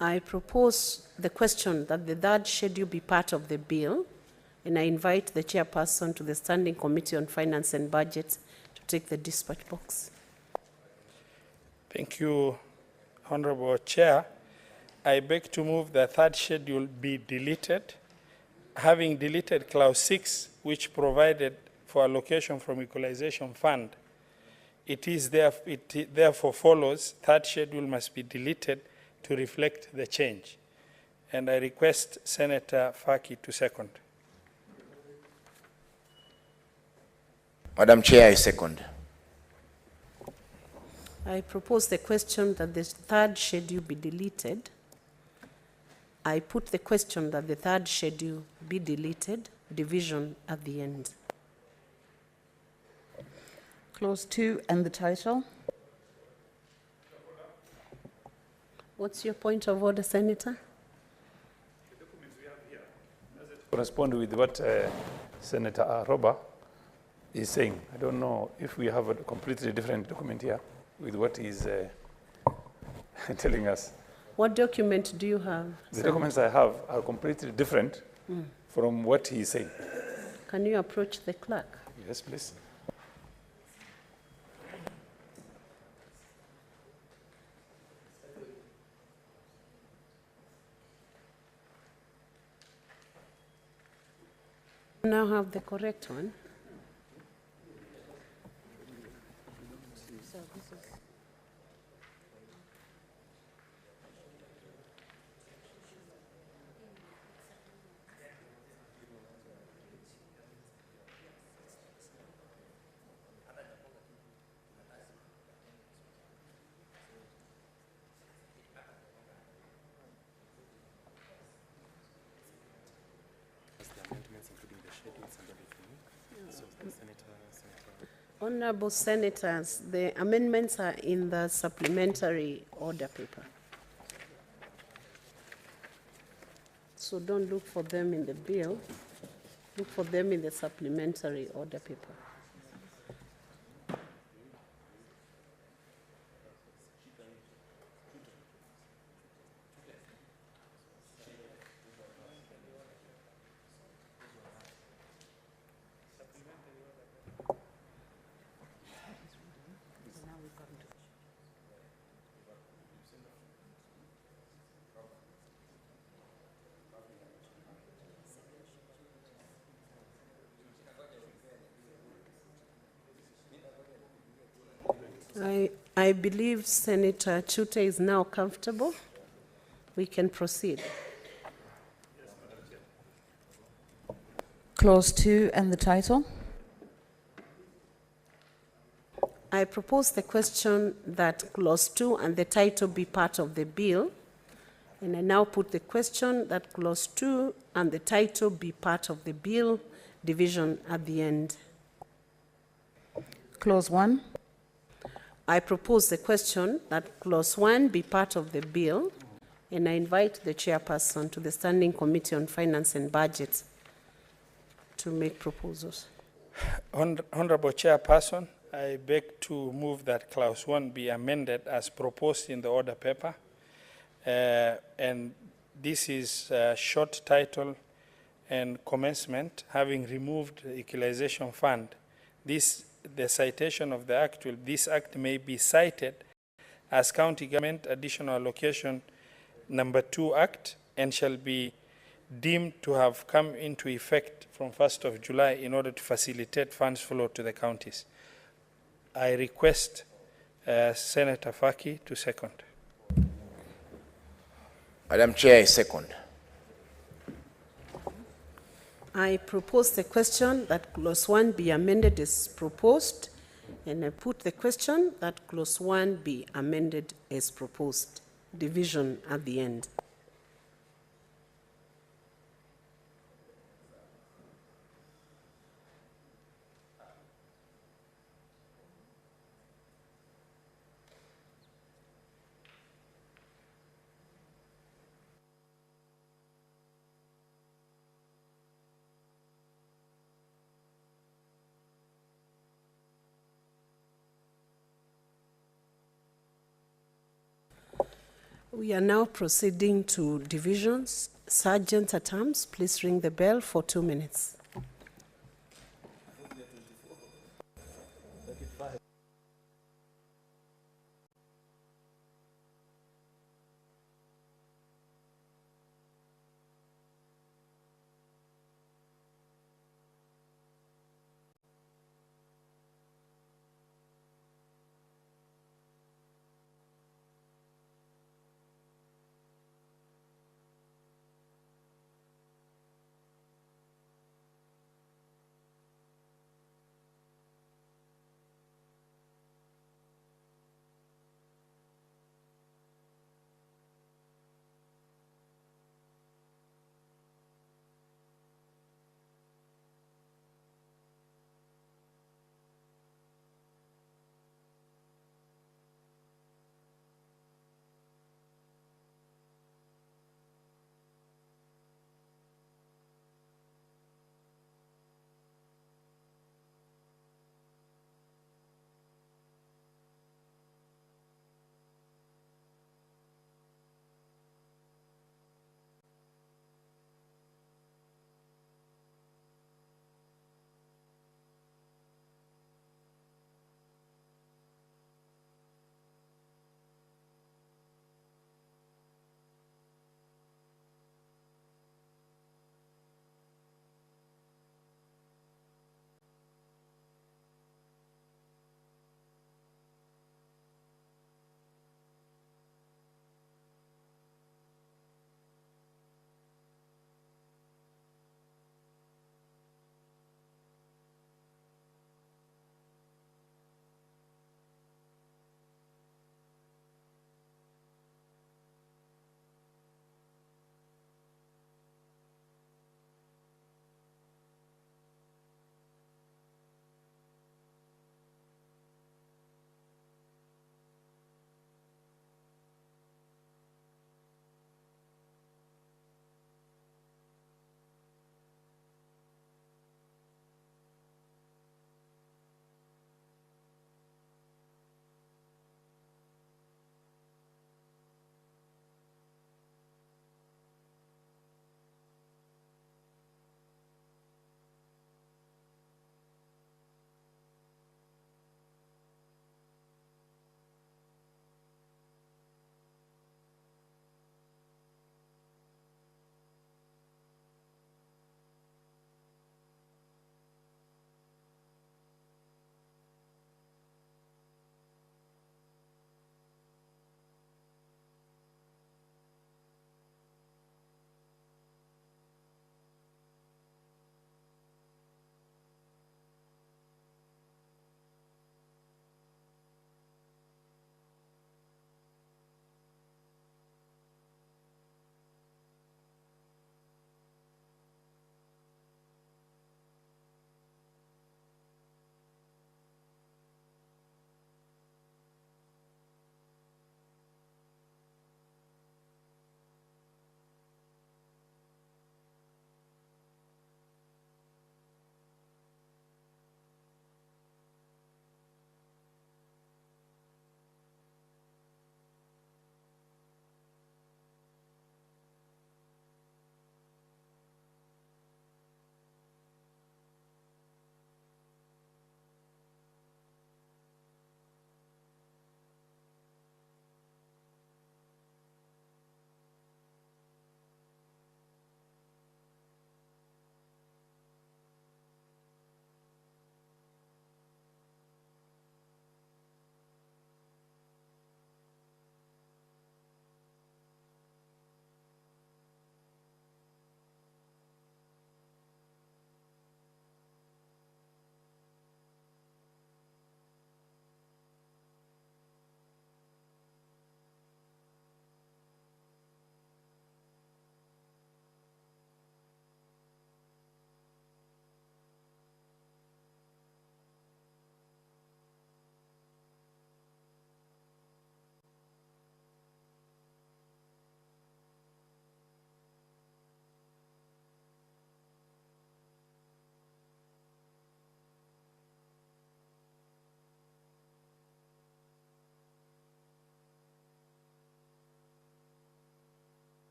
I propose the question that the third schedule be part of the bill, and I invite the chairperson to the Standing Committee on Finance and Budget to take the dispatch box. Thank you, Honorable Chair. I beg to move the third schedule be deleted, having deleted clause 6, which provided for allocation from equalization fund, it therefore follows third schedule must be deleted to reflect the change. And I request Senator Faki to second. Madam Chair, I second. I propose the question that the third schedule be deleted. I put the question that the third schedule be deleted, division at the end. Clause 2 and the title. What's your point of order, Senator? Correspond with what Senator Aroba is saying. I don't know if we have a completely different document here with what he's telling us. What document do you have? The documents I have are completely different from what he's saying. Can you approach the clerk? Yes, please. Now have the correct one. Honorable Senators, the amendments are in the supplementary order paper. So don't look for them in the bill, look for them in the supplementary order paper. I believe Senator Chute is now comfortable. We can proceed. Clause 2 and the title. I propose the question that clause 2 and the title be part of the bill. And I now put the question that clause 2 and the title be part of the bill, division at the end. Clause 1. I propose the question that clause 1 be part of the bill, and I invite the chairperson to the Standing Committee on Finance and Budget to make proposals. Honorable Chairperson, I beg to move that clause 1 be amended as proposed in the order paper. And this is a short title and commencement, having removed the equalization fund. The citation of the act this act may be cited as county government additional allocation number 2 act and shall be deemed to have come into effect from 1st of July in order to facilitate funds flow to the counties. I request Senator Faki to second. Madam Chair, I second. I propose the question that clause 1 be amended as proposed, and I put the question that clause 1 be amended as proposed, division at the end. We are now proceeding to divisions. Sergeant at arms, please ring the bell for 2 minutes.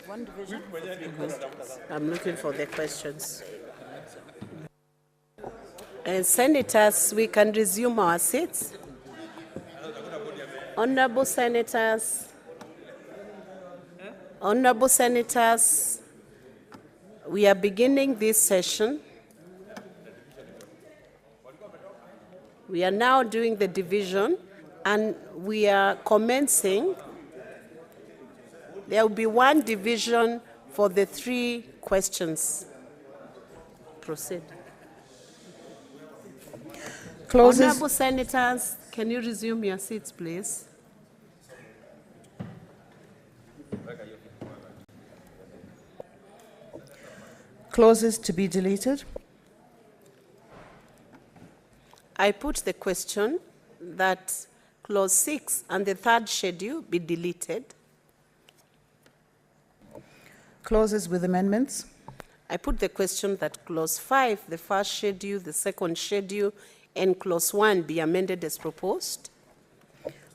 One division. I'm looking for the questions. Senators, we can resume our seats. Honorable senators, we are beginning this session. We are now doing the division, and we are commencing. There will be one division for the 3 questions. Proceed. Clauses. Honorable senators, can you resume your seats, please? Clauses to be deleted. I put the question that clause 6 and the 3rd schedule be deleted. Clauses with amendments. I put the question that clause 5, the 1st schedule, the 2nd schedule, and clause 1 be amended as proposed.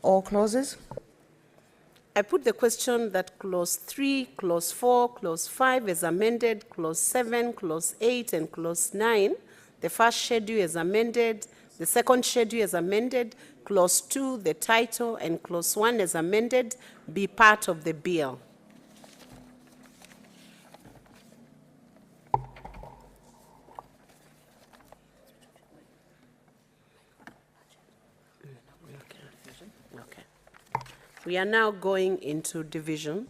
All clauses. I put the question that clause 3, clause 4, clause 5 is amended, clause 7, clause 8, and clause 9. The 1st schedule is amended, the 2nd schedule is amended, clause 2, the title, and clause 1 is amended, be part of the bill. We are now going into division.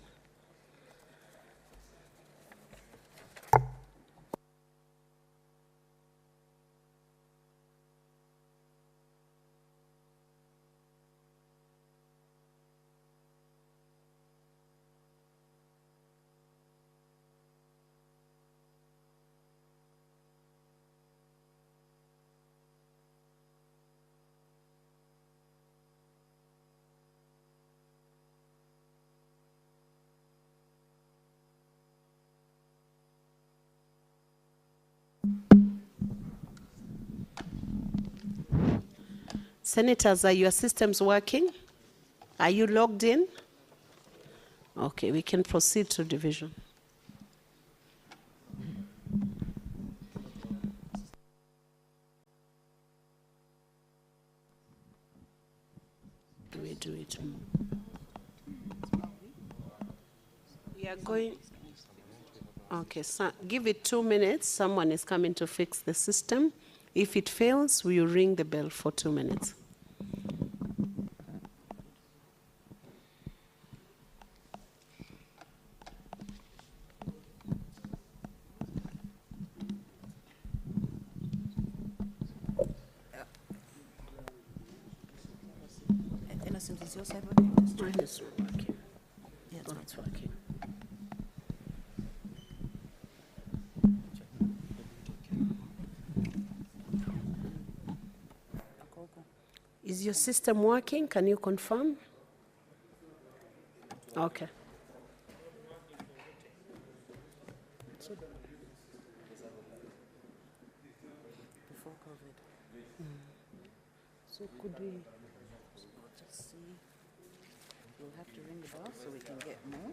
Senators, are your systems working? Are you logged in? Okay, we can proceed to division. Do we do it more? We are going. Okay, so give it 2 minutes. Someone is coming to fix the system. If it fails, we will ring the bell for 2 minutes. Innocent, is your side working? Mine is working. Yeah, It's working. Is your system working? Can you confirm? Okay. Before COVID. So could we? Just see. We'll have to ring the bell so we can get more.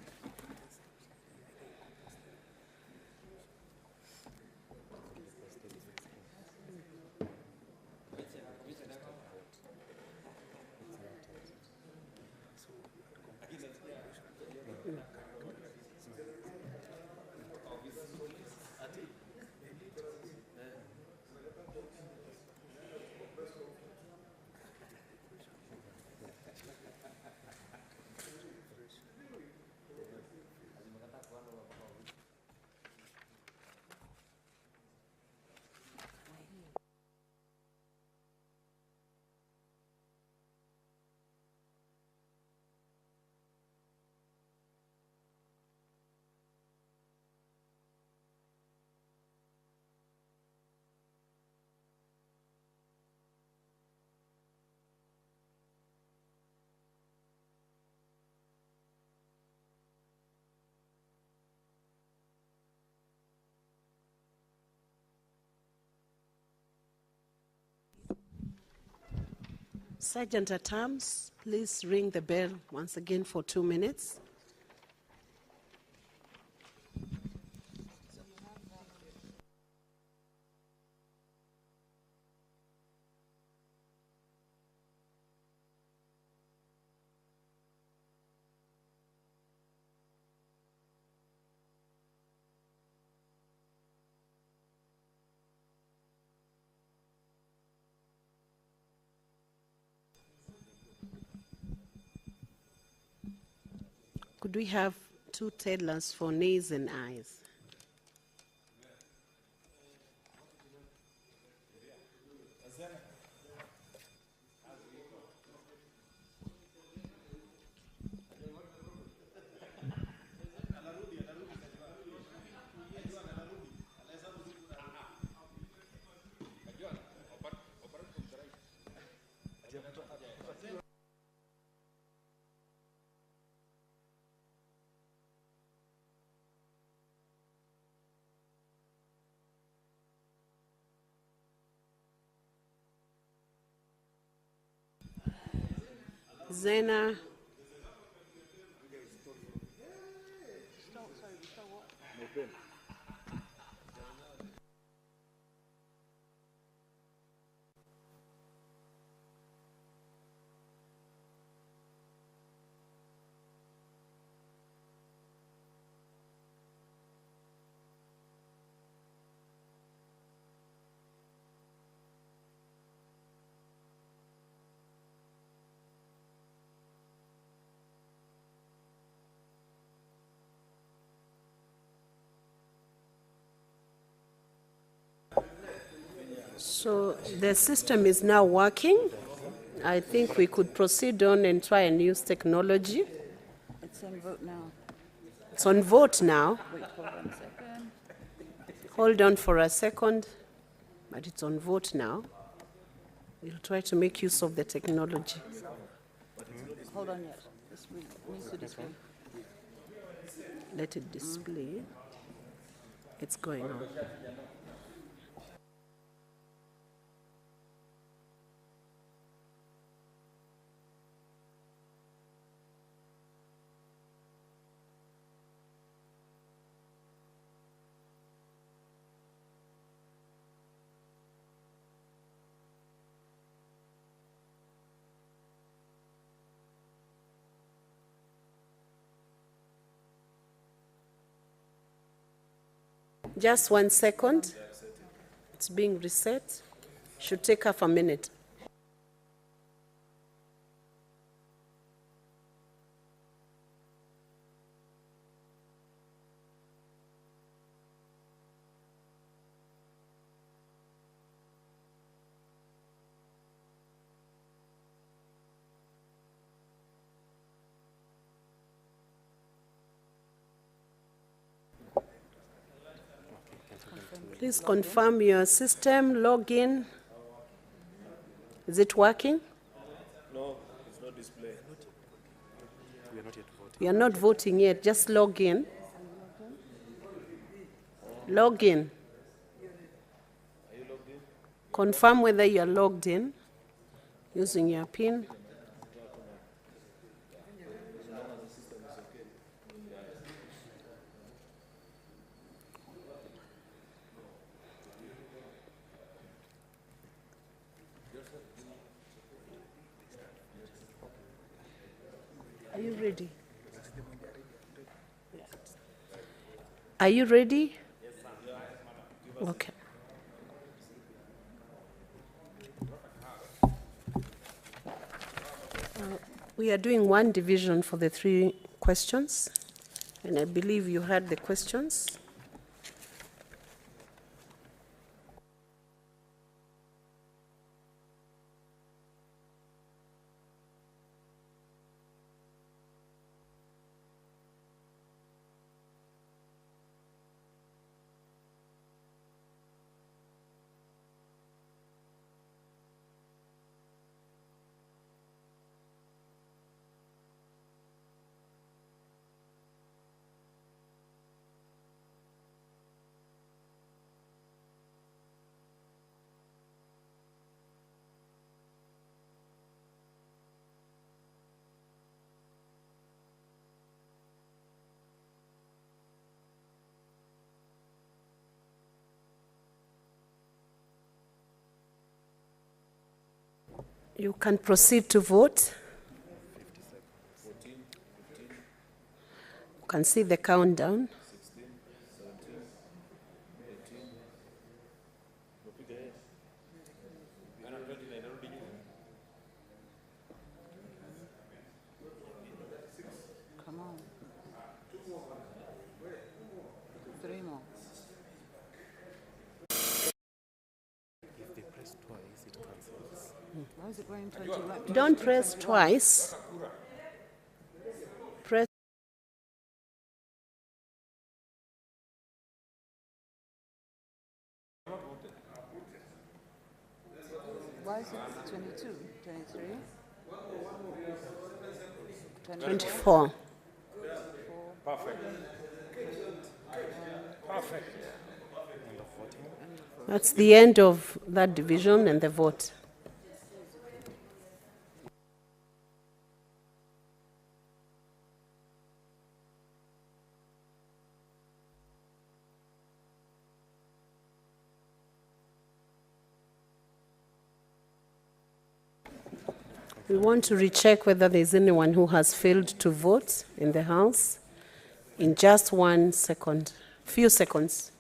Sergeant at Arms, please ring the bell once again for 2 minutes. Could we have two tellers for nays and ayes? Zena. So the system is now working. I think we could proceed on and try and use technology. It's on vote now. It's on vote now. Wait, hold on a second. Hold on for a second, but it's on vote now. We'll try to make use of the technology. Hold on yet. Needs to display. Let it display. It's going on. Just 1 second. It's being reset. Should take half a minute. Please confirm your system, log in. Is it working? No, it's not displaying. We are not yet voting. You are not voting yet, just log in. Log in. Are you logged in? Confirm whether you are logged in using your PIN. Are you ready? Are you ready? Okay. We are doing one division for the 3 questions, and I believe you heard the questions. You can proceed to vote. You can see the countdown. Come on. is it going 21? Don't press twice. Press. Why is it 22, 23? 24. Perfect. Perfect. That's the end of that division and the vote. We want to recheck whether there's anyone who has failed to vote in the House in just 1 second, few seconds.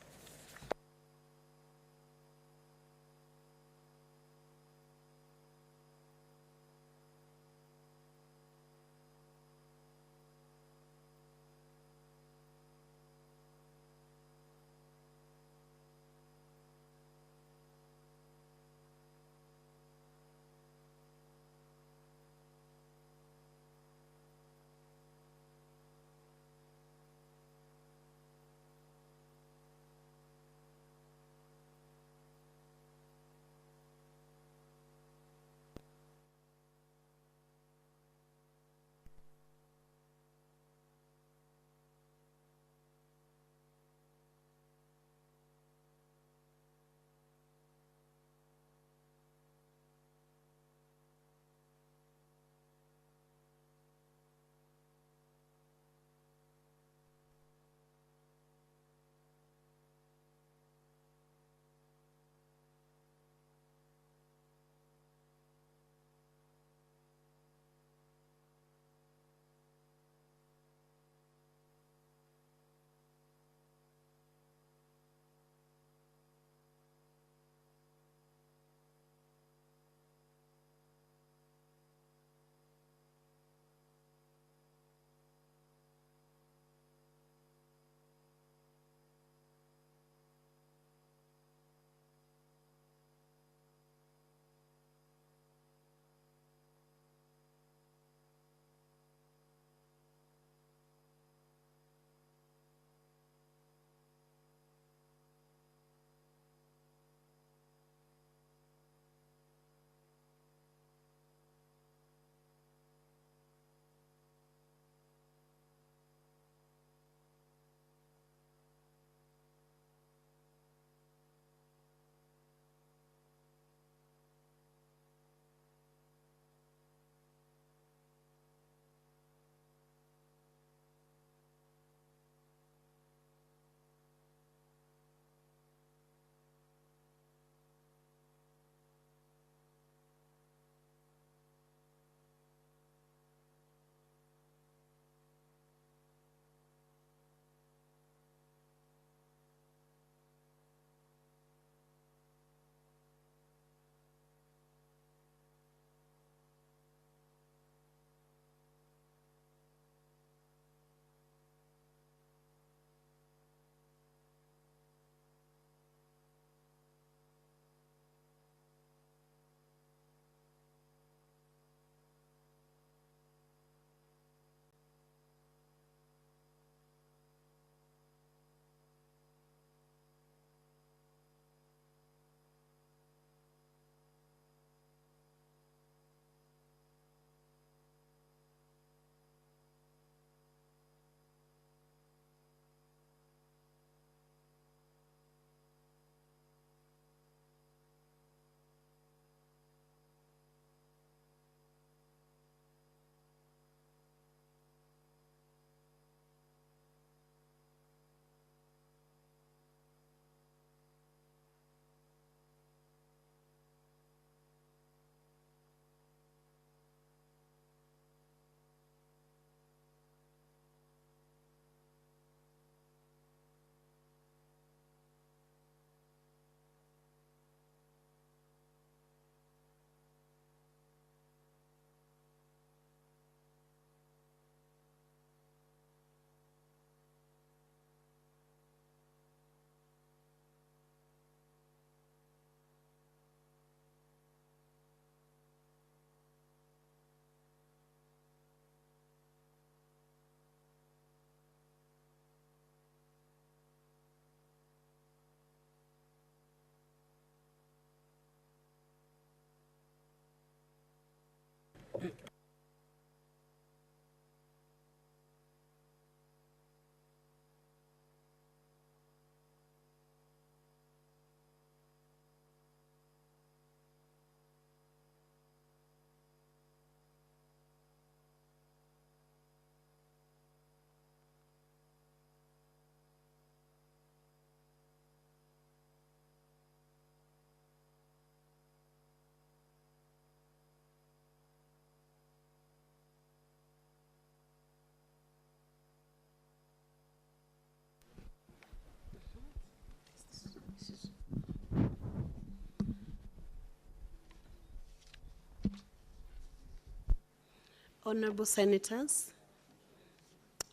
Honorable Senators,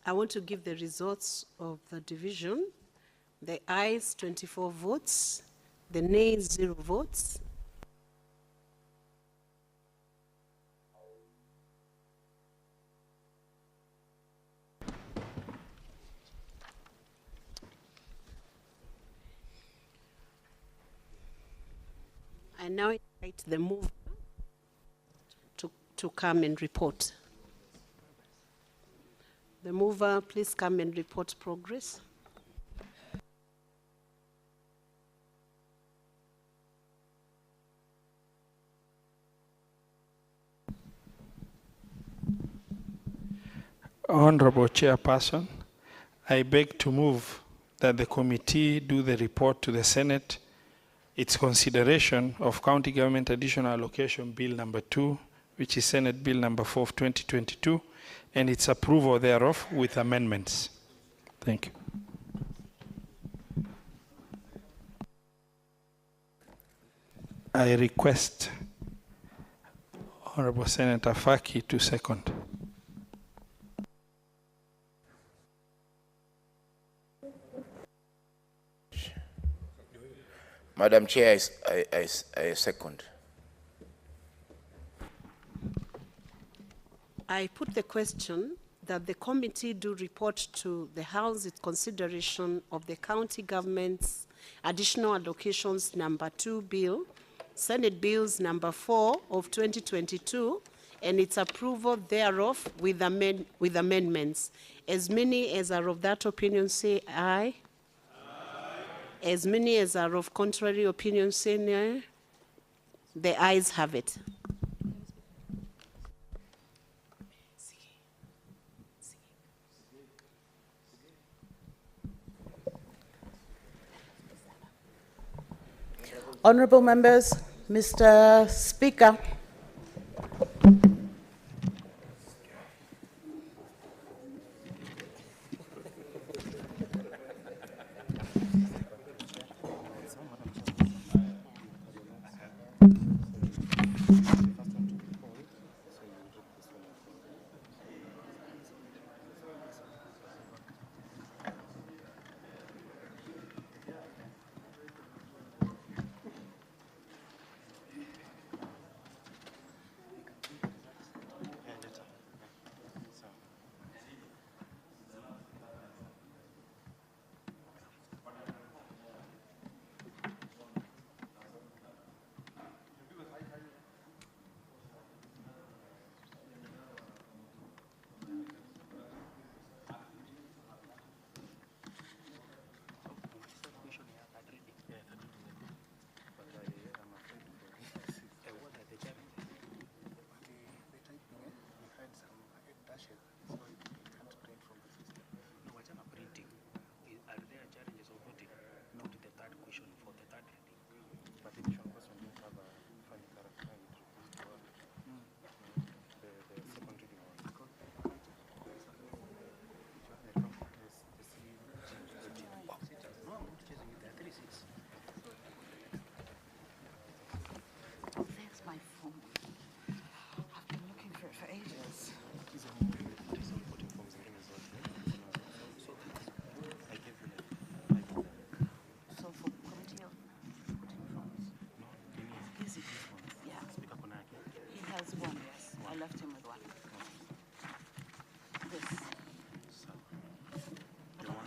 I want to give the results of the division. The ayes, 24 votes. The nays, 0 votes. I now invite the mover to come and report. The mover, please come and report progress. Honorable Chairperson, I beg to move that the committee do the report to the Senate, its consideration of County Government Additional Allocation Bill number 2, which is Senate Bill number 4 of 2022, and its approval thereof with amendments. Thank you. I request Honorable Senator Faki to second. Madam Chair, I second. I put the question that the committee do report to the House its consideration of the county government's additional allocations number 2 bill, Senate Bills number 4 of 2022, and its approval thereof with amendments. As many as are of that opinion say aye. As many as are of contrary opinion say nay. The ayes have it. Honorable members, Mr. Speaker,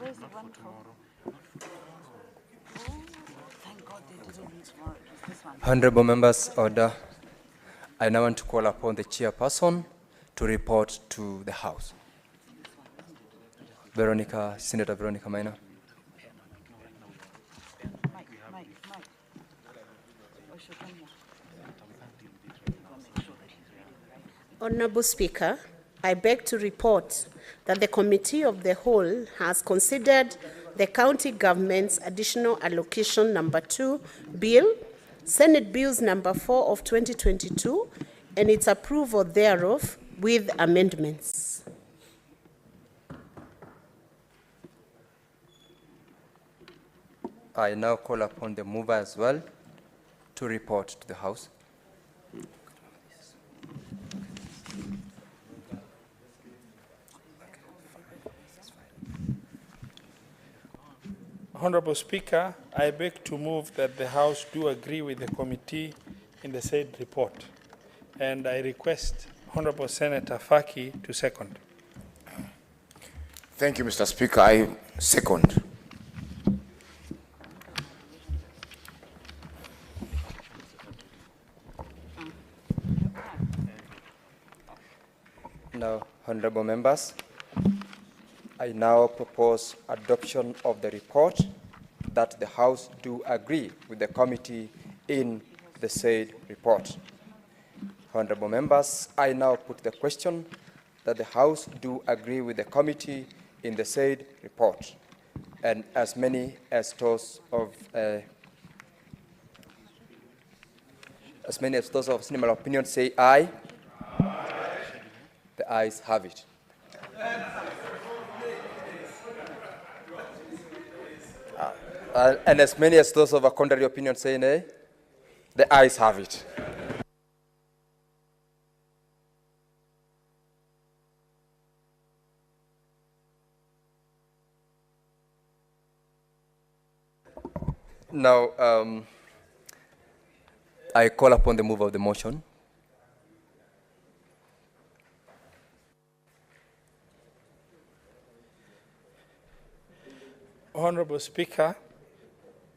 where's the one for? Oh, thank God they didn't meet tomorrow. It was this one. Honorable members, order. I now want to call upon the chairperson to report to the House. Senator Veronica Maina. Mike. Honorable Speaker, I beg to report that the Committee of the Whole has considered the County Government's Additional Allocation number 2 Bill, Senate Bills number 4 of 2022, and its approval thereof with amendments. I now call upon the mover as well to report to the House. Honorable Speaker, I beg to move that the House do agree with the committee in the said report. And I request Honorable Senator Faki to second. Thank you, Mr. Speaker. I second. Now, honorable members, I now propose adoption of the report that the House do agree with the committee in the said report. Honorable members, I now put the question that the House do agree with the committee in the said report. And as many as those of similar opinion say aye. The ayes have it. And as many as those of a contrary opinion say nay, the ayes have it. Now, I call upon the mover of the motion. Honorable Speaker,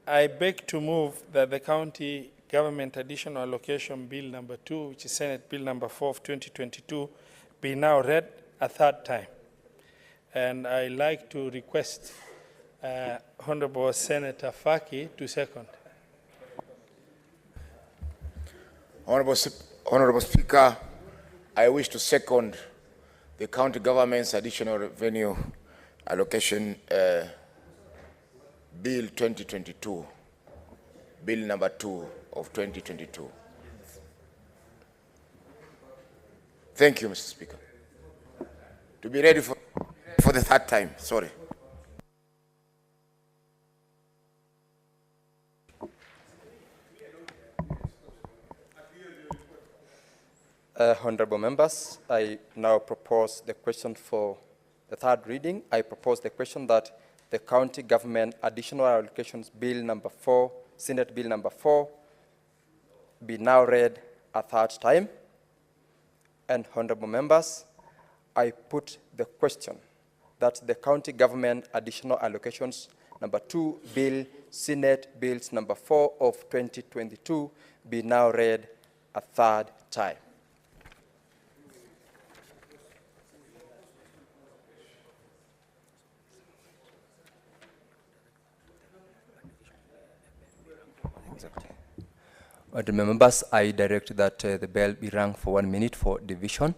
I beg to move that the County Government Additional Allocation Bill number 2, which is Senate Bill number 4 of 2022, be now read a third time. And I like to request Honorable Senator Faki to second. Honorable Speaker, I wish to second the county government's additional revenue allocation Bill 2022, Bill number 2 of 2022. Thank you, Mr. Speaker. To be ready for the third time, sorry. Honorable members, I now propose the question for the third reading. I propose the question that the County Government Additional Allocations Bill number 4, Senate Bill number 4, be now read a third time. And honorable members, I put the question that the County Government Additional Allocations number 2 Bill, Senate Bills number 4 of 2022, be now read a third time. Honorable members, I direct that the bell be rung for 1 minute for division.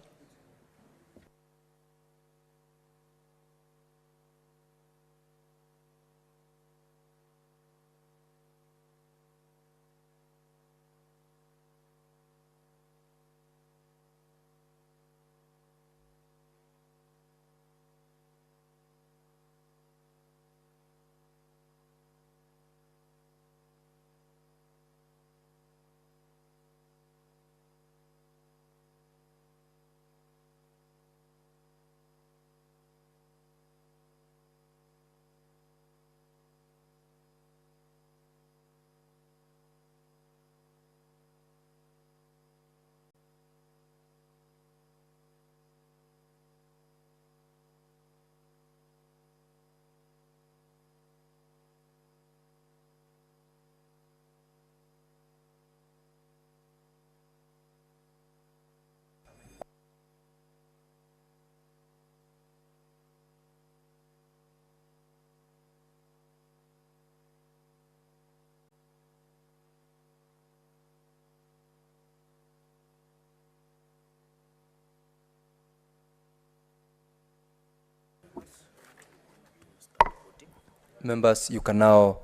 Members, you can now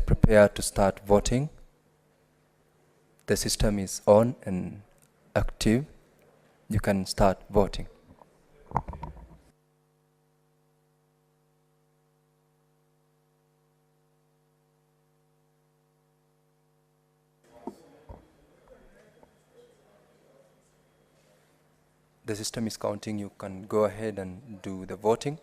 prepare to start voting. The system is on and active. You can start voting. The system is counting. You can go ahead and do the voting.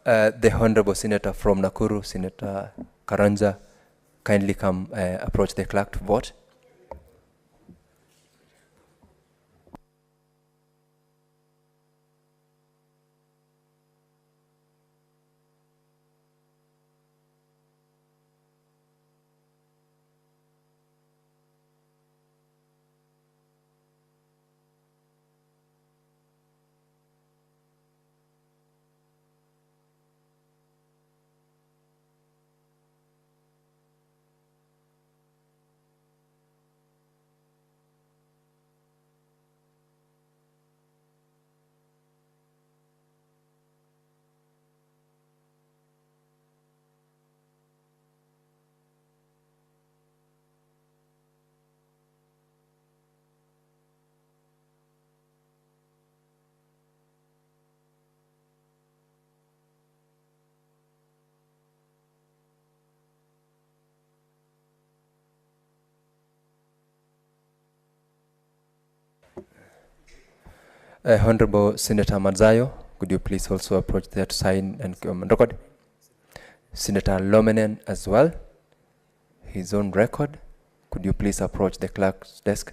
The Honorable Senator from Nakuru, Senator Karanja, kindly come approach the clerk to vote. Honorable Senator Mazayo, could you please also approach there to sign and record? Senator Lomenen as well, his own record. Could you please approach the clerk's desk?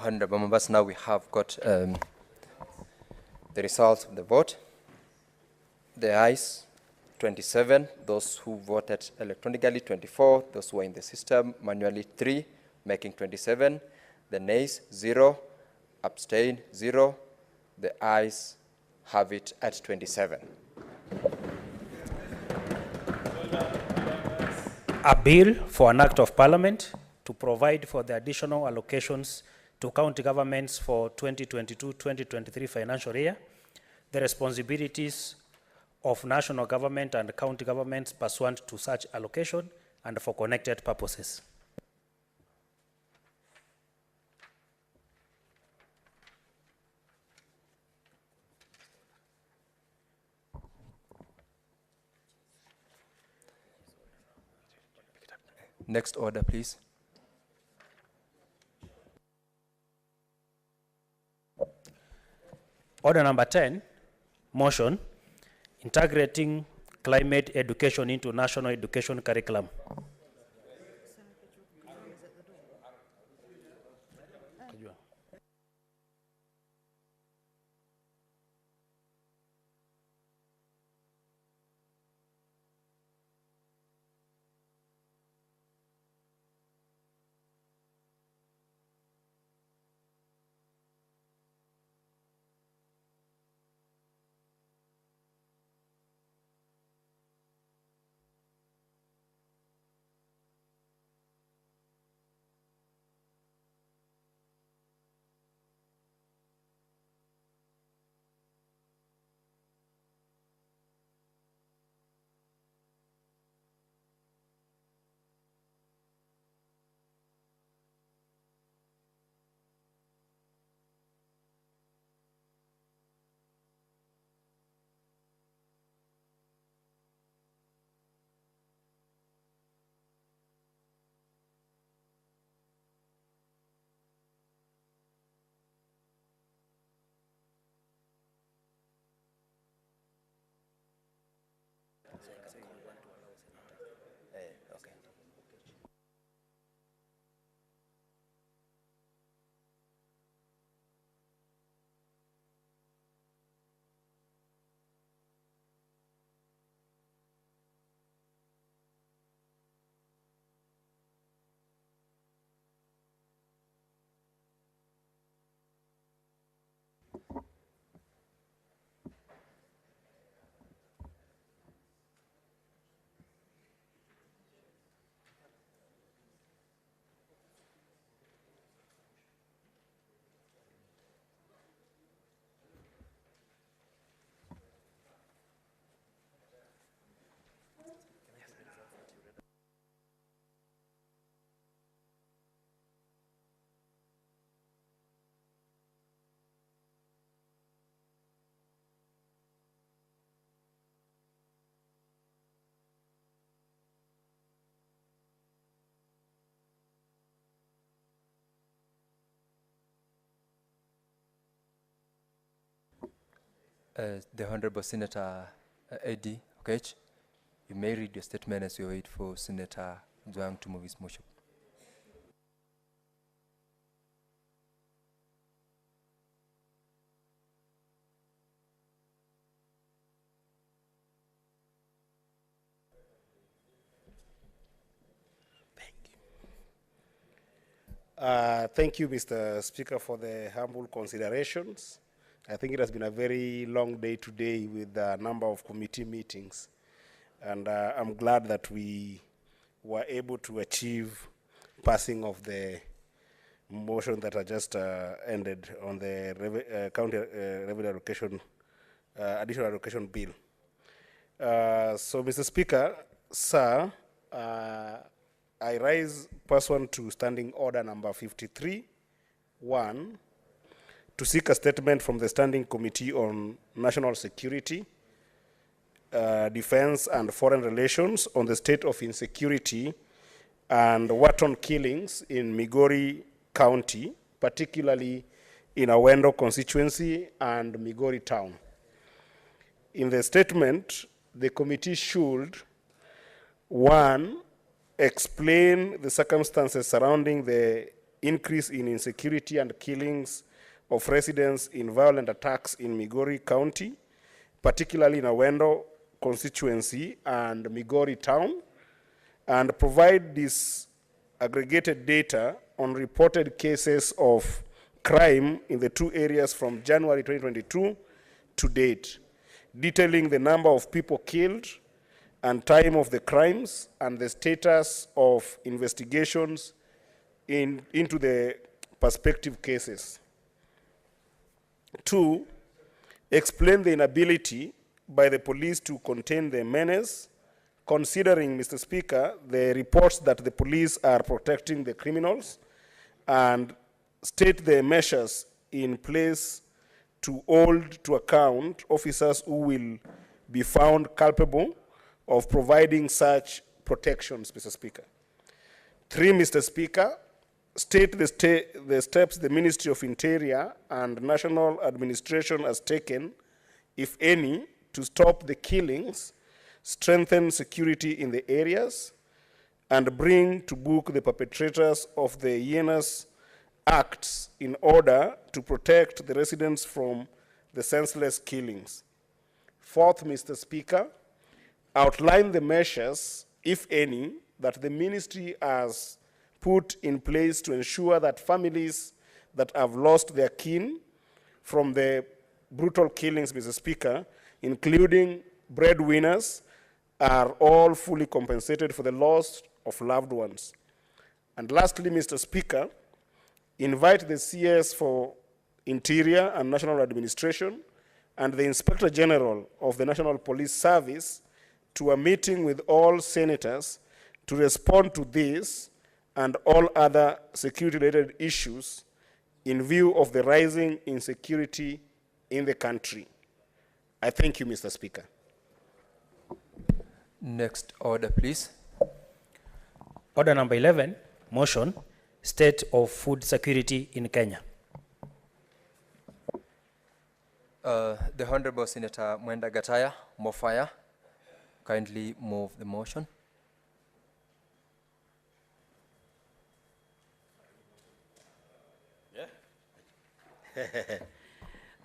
Honorable members, now we have got the results of the vote. The ayes, 27, those who voted electronically, 24, those who were in the system, manually 3, making 27, the nays, 0, abstain, 0, the ayes have it at 27. A bill for an act of parliament to provide for the additional allocations to county governments for 2022-2023 financial year, the responsibilities of national government and county governments pursuant to such allocation and for connected purposes. Next order, please. Order number 10, motion, integrating climate education into national education curriculum. The Honorable Senator Eddie Okech, you may read your statement as we wait for Senator Zhang to move his motion. Thank you, Mr. Speaker, for the humble considerations. I think it has been a very long day today with a number of committee meetings. And I'm glad that we were able to achieve passing of the motion that I just ended on the county revenue allocation, additional allocation bill. So, Mr. Speaker, sir, I rise pursuant to standing order number 53, 1, to seek a statement from the Standing Committee on National Security, Defense and Foreign Relations on the state of insecurity and wanton killings in Migori County, particularly in Awendo constituency and Migori town. In the statement, the committee should, 1, explain the circumstances surrounding the increase in insecurity and killings of residents in violent attacks in Migori County, particularly in Awendo constituency and Migori town, and provide this aggregated data on reported cases of crime in the two areas from January 2022 to date, detailing the number of people killed and time of the crimes and the status of investigations into the prospective cases. 2, explain the inability by the police to contain the menace, considering, Mr. Speaker, the reports that the police are protecting the criminals, and state the measures in place to hold to account officers who will be found culpable of providing such protections, Mr. Speaker. 3, Mr. Speaker, state the steps the Ministry of Interior and National Administration has taken, if any, to stop the killings, strengthen security in the areas, and bring to book the perpetrators of the heinous acts in order to protect the residents from the senseless killings. 4th, Mr. Speaker, outline the measures, if any, that the ministry has put in place to ensure that families that have lost their kin from the brutal killings, Mr. Speaker, including breadwinners, are all fully compensated for the loss of loved ones. And lastly, Mr. Speaker, invite the CS for Interior and National Administration and the Inspector General of the National Police Service to a meeting with all senators to respond to this and all other security-related issues in view of the rising insecurity in the country. I thank you, Mr. Speaker. Next order, please. Order number 11, motion, state of food security in Kenya. The Honorable Senator Mwenda Gataya, Mofaya, kindly move the motion.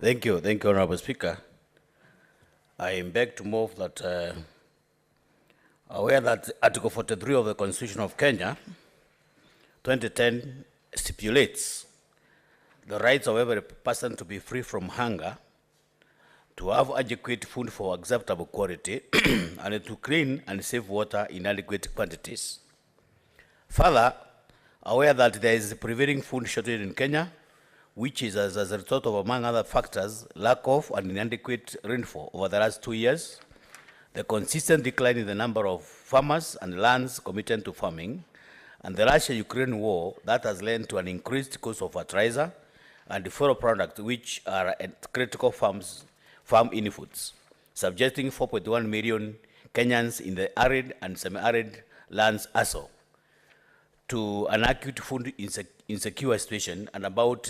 Thank you, Honorable Speaker. I beg to move that, aware that Article 43 of the Constitution of Kenya, 2010, stipulates the rights of every person to be free from hunger, to have adequate food for acceptable quality, and to clean and safe water in adequate quantities. Further, aware that there is a prevailing food shortage in Kenya, which is as a result of, among other factors, lack of and inadequate rainfall over the last 2 years, the consistent decline in the number of farmers and lands committed to farming, and the Russia-Ukraine war that has led to an increased cost of fertilizer and fellow products, which are critical farm inputs, subjecting 4.1 million Kenyans in the arid and semi-arid lands also to an acute food insecure situation, and about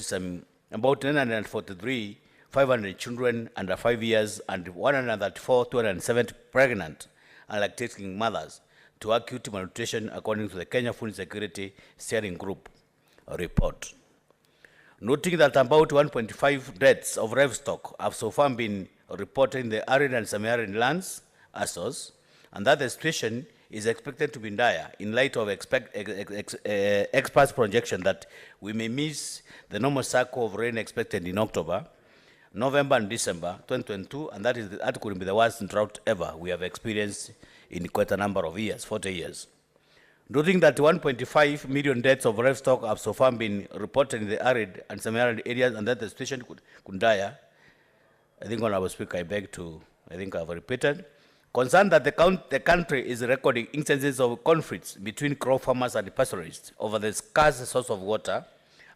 943 500 children under 5 years, and 270 pregnant and lactating mothers to acute malnutrition, according to the Kenya Food Security Steering Group report. Noting that about 1.5 deaths of livestock have so far been reported in the arid and semi-arid lands, ASOS, and that the situation is expected to be dire in light of experts' projection that we may miss the normal cycle of rain expected in October, November and December 2022, and that could be the worst drought ever we have experienced in quite a number of years, 40 years. Noting that 1.5 million deaths of livestock have so far been reported in the arid and semi-arid areas, and that the situation could dire, I think, Honorable Speaker, I've repeated, concerned that the country is recording instances of conflicts between crop farmers and pastoralists over the scarce source of water,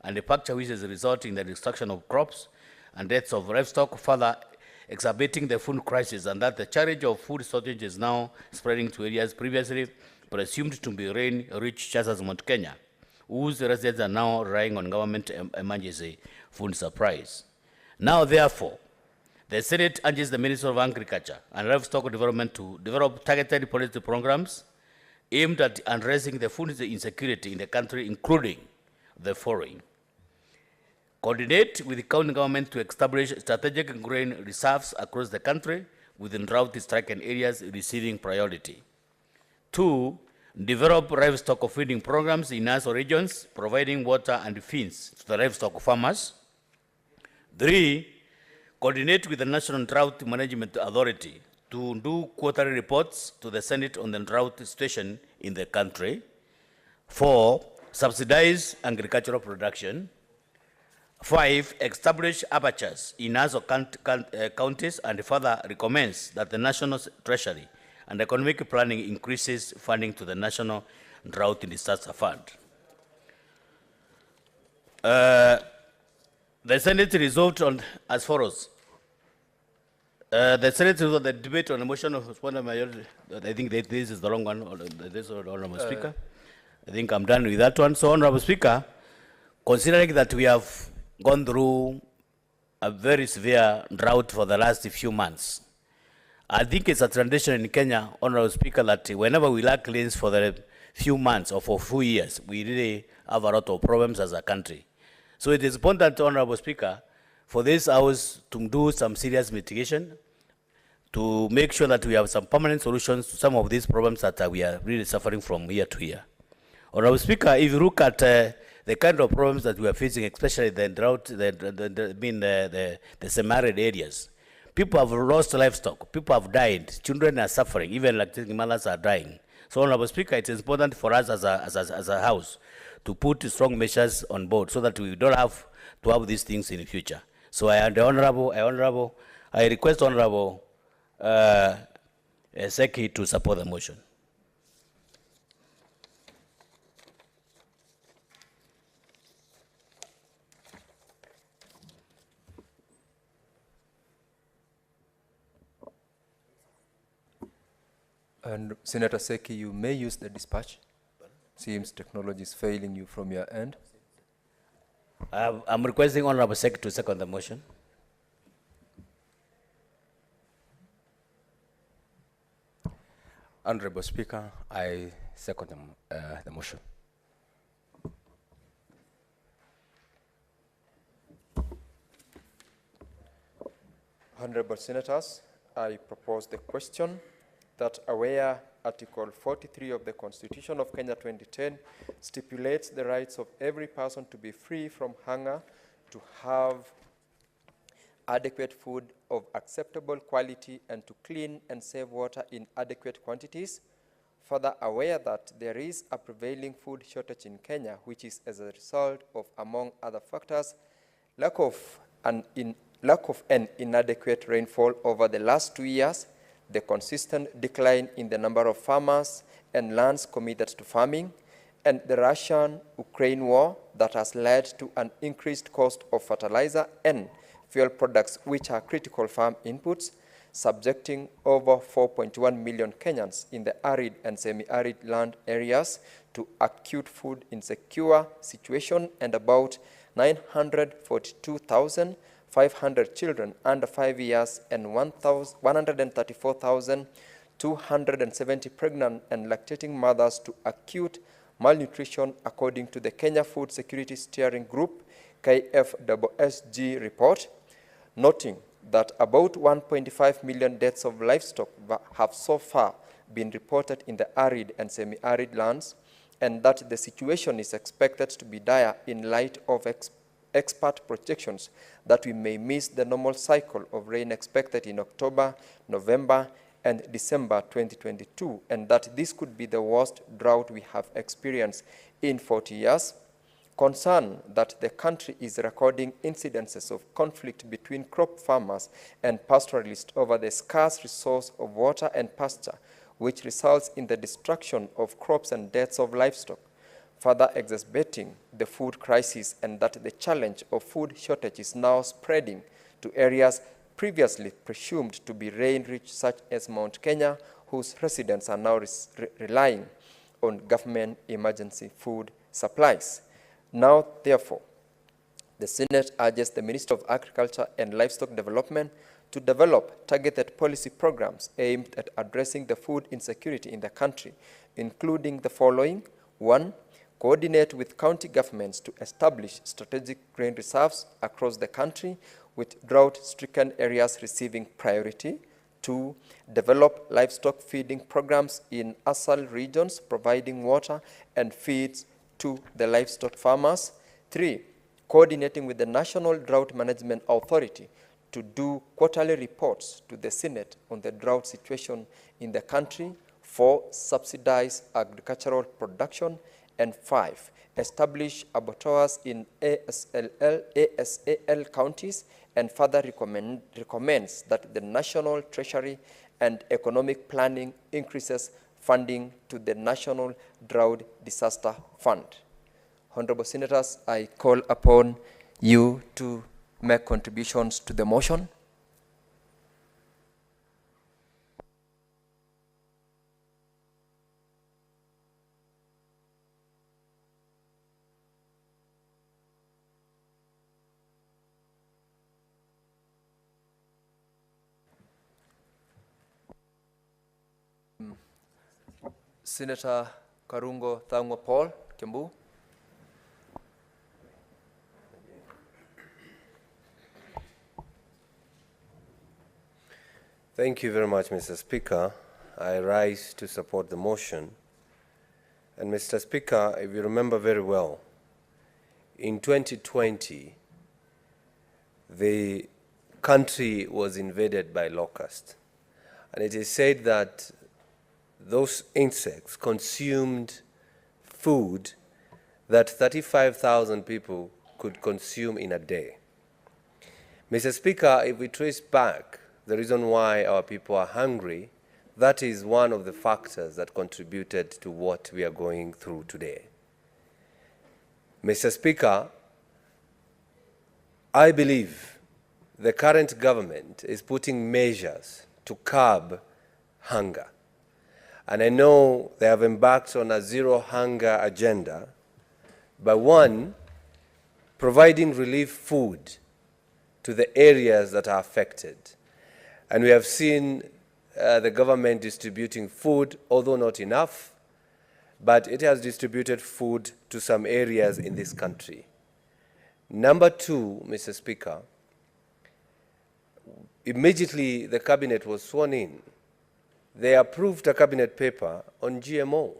and the factor which is resulting in the destruction of crops and deaths of livestock, further exacerbating the food crisis, and that the challenge of food shortage is now spreading to areas previously presumed to be rain-rich, such as Mount Kenya, whose residents are now relying on government emergency food supplies. Now, therefore, the Senate urges the Minister of Agriculture and Livestock Development to develop targeted policy programs aimed at addressing the food insecurity in the country, including the following: coordinate with the county government to establish strategic grain reserves across the country within drought-stricken areas receiving priority. 2, develop livestock feeding programs in ASO regions, providing water and feeds to the livestock farmers. 3, coordinate with the National Drought Management Authority to do quarterly reports to the Senate on the drought situation in the country. 4, subsidize agricultural production. 5, establish apertures in ASO counties, and further recommends that the National Treasury and Economic Planning increases funding to the National Drought Disaster Fund. The Senate resolved on as follows. The Senate resolved the debate on the motion of respondent majority. I think that this is the wrong one, Honorable Speaker. I think I'm done with that one. So, Honorable Speaker, considering that we have gone through a very severe drought for the last few months, I think it's a tradition in Kenya, Honorable Speaker, that whenever we lack rains for the few months or for a few years, we really have a lot of problems as a country. So it is important, Honorable Speaker, for this House to do some serious mitigation to make sure that we have some permanent solutions to some of these problems that we are really suffering from year to year. Honorable Speaker, if you look at the kind of problems that we are facing, especially the drought, the semi-arid areas, people have lost livestock, people have died, children are suffering, even lactating mothers are dying. So, Honorable Speaker, it is important for us as a House to put strong measures on board so that we don't have to have these things in the future. So I request Honorable Seki to support the motion. And Senator Seki, you may use the dispatch. Seems technology is failing you from your end. I'm requesting Honorable Seki to second the motion. Honorable Speaker, I second the motion. Honorable Senators, I propose the question that aware Article 43 of the Constitution of Kenya 2010 stipulates the rights of every person to be free from hunger, to have adequate food of acceptable quality, and to clean and save water in adequate quantities. Further aware that there is a prevailing food shortage in Kenya, which is as a result of, among other factors, lack of an inadequate rainfall over the last 2 years, the consistent decline in the number of farmers and lands committed to farming, and the Russian-Ukraine war that has led to an increased cost of fertilizer and fuel products, which are critical farm inputs, subjecting over 4.1 million Kenyans in the arid and semi-arid land areas to acute food insecure situation, and about 942,000 500 children under 5 years and 134,270 pregnant and lactating mothers to acute malnutrition, according to the Kenya Food Security Steering Group KFSSG report, noting that about 1.5 million deaths of livestock have so far been reported in the arid and semi-arid lands, and that the situation is expected to be dire in light of expert projections that we may miss the normal cycle of rain expected in October, November, and December 2022, and that this could be the worst drought we have experienced in 40 years. Concern that the country is recording incidences of conflict between crop farmers and pastoralists over the scarce resource of water and pasture, which results in the destruction of crops and deaths of livestock, further exacerbating the food crisis, and that the challenge of food shortage is now spreading to areas previously presumed to be rain-rich, such as Mount Kenya, whose residents are now relying on government emergency food supplies. Now, therefore, the Senate urges the Minister of Agriculture and Livestock Development to develop targeted policy programs aimed at addressing the food insecurity in the country, including the following. 1, coordinate with county governments to establish strategic grain reserves across the country, with drought-stricken areas receiving priority. 2, develop livestock feeding programs in ASAL regions, providing water and feeds to the livestock farmers. 3, coordinating with the National Drought Management Authority to do quarterly reports to the Senate on the drought situation in the country. 4, subsidize agricultural production. And 5, establish abattoirs in ASAL counties, and further recommends that the National Treasury and Economic Planning increases funding to the National Drought Disaster Fund. Honorable Senators, I call upon you to make contributions to the motion. Senator Karungo Thangwa Paul, Kiambu. Thank you very much, Mr. Speaker. I rise to support the motion. And Mr. Speaker, if you remember very well, in 2020, the country was invaded by locusts. And it is said that those insects consumed food that 35,000 people could consume in a day. Mr. Speaker, if we trace back the reason why our people are hungry, that is one of the factors that contributed to what we are going through today. Mr. Speaker, I believe the current government is putting measures to curb hunger. And I know they have embarked on a zero hunger agenda by, 1, providing relief food to the areas that are affected. And we have seen the government distributing food, although not enough, but it has distributed food to some areas in this country. Number 2, Mr. Speaker, immediately the cabinet was sworn in, they approved a cabinet paper on GMO.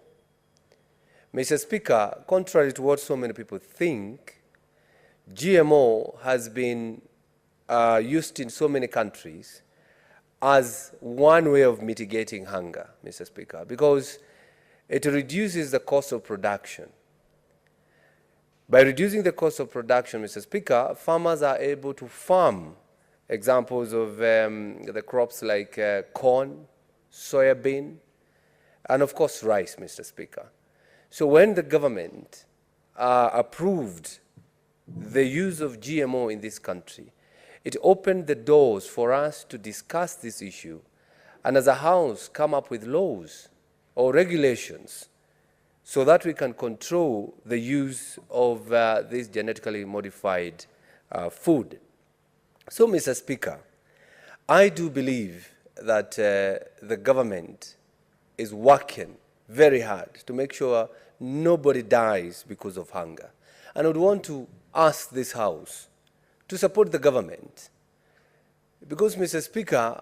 Mr. Speaker, contrary to what so many people think, GMO has been used in so many countries as one way of mitigating hunger, Mr. Speaker, because it reduces the cost of production. By reducing the cost of production, Mr. Speaker, farmers are able to farm examples of the crops like corn, soybean, and of course rice, Mr. Speaker. So when the government approved the use of GMO in this country, it opened the doors for us to discuss this issue and as a House come up with laws or regulations so that we can control the use of this genetically modified food. So, Mr. Speaker, I do believe that the government is working very hard to make sure nobody dies because of hunger. And I would want to ask this House to support the government. Because, Mr. Speaker,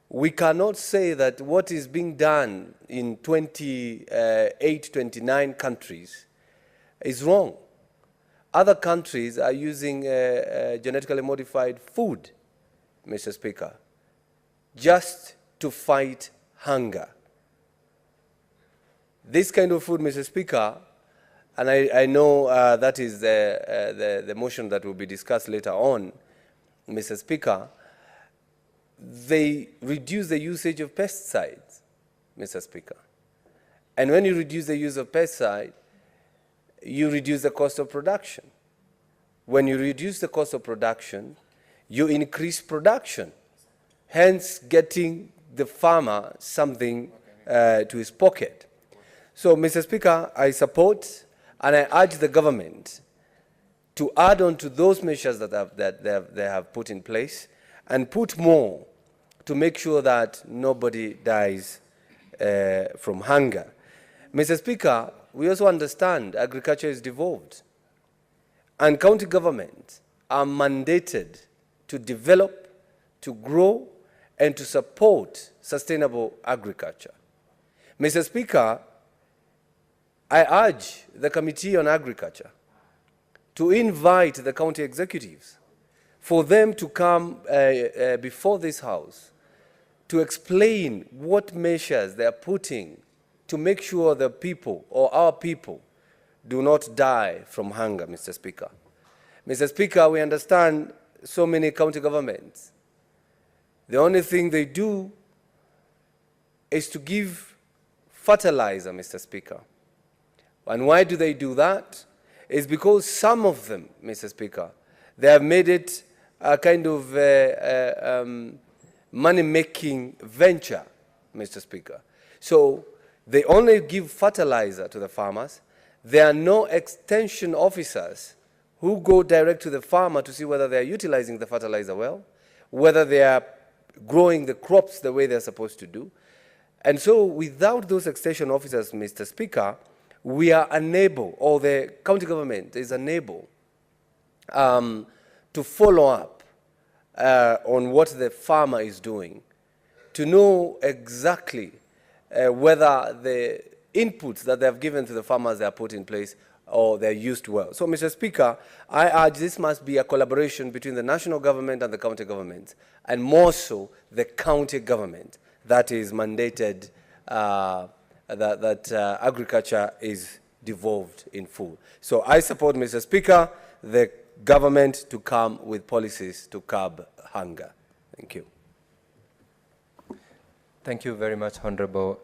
we cannot say that what is being done in 28, 29 countries is wrong. Other countries are using genetically modified food, Mr. Speaker, just to fight hunger. This kind of food, Mr. Speaker, and I know that is the motion that will be discussed later on, Mr. Speaker, they reduce the usage of pesticides, Mr. Speaker. And when you reduce the use of pesticides, you reduce the cost of production. When you reduce the cost of production, you increase production, hence getting the farmer something to his pocket. So, Mr. Speaker, I support and I urge the government to add on to those measures that they have put in place and put more to make sure that nobody dies from hunger. Mr. Speaker, we also understand agriculture is devolved, and county governments are mandated to develop, to grow, and to support sustainable agriculture. Mr. Speaker, I urge the Committee on Agriculture to invite the county executives for them to come before this House to explain what measures they are putting to make sure the people or our people do not die from hunger, Mr. Speaker. Mr. Speaker, we understand so many county governments, the only thing they do is to give fertilizer, Mr. Speaker. And why do they do that? It's because some of them, Mr. Speaker, they have made it a kind of money-making venture, Mr. Speaker. So they only give fertilizer to the farmers. There are no extension officers who go direct to the farmer to see whether they are utilizing the fertilizer well, whether they are growing the crops the way they're supposed to do. And so without those extension officers, Mr. Speaker, we are unable, or the county government is unable to follow up on what the farmer is doing, to know exactly whether the inputs that they have given to the farmers they are put in place or they're used well. So, Mr. Speaker, I urge this must be a collaboration between the national government and the county government, and more so the county government that is mandated that agriculture is devolved in full. So I support, Mr. Speaker, the government to come with policies to curb hunger. Thank you. Thank you very much, Honorable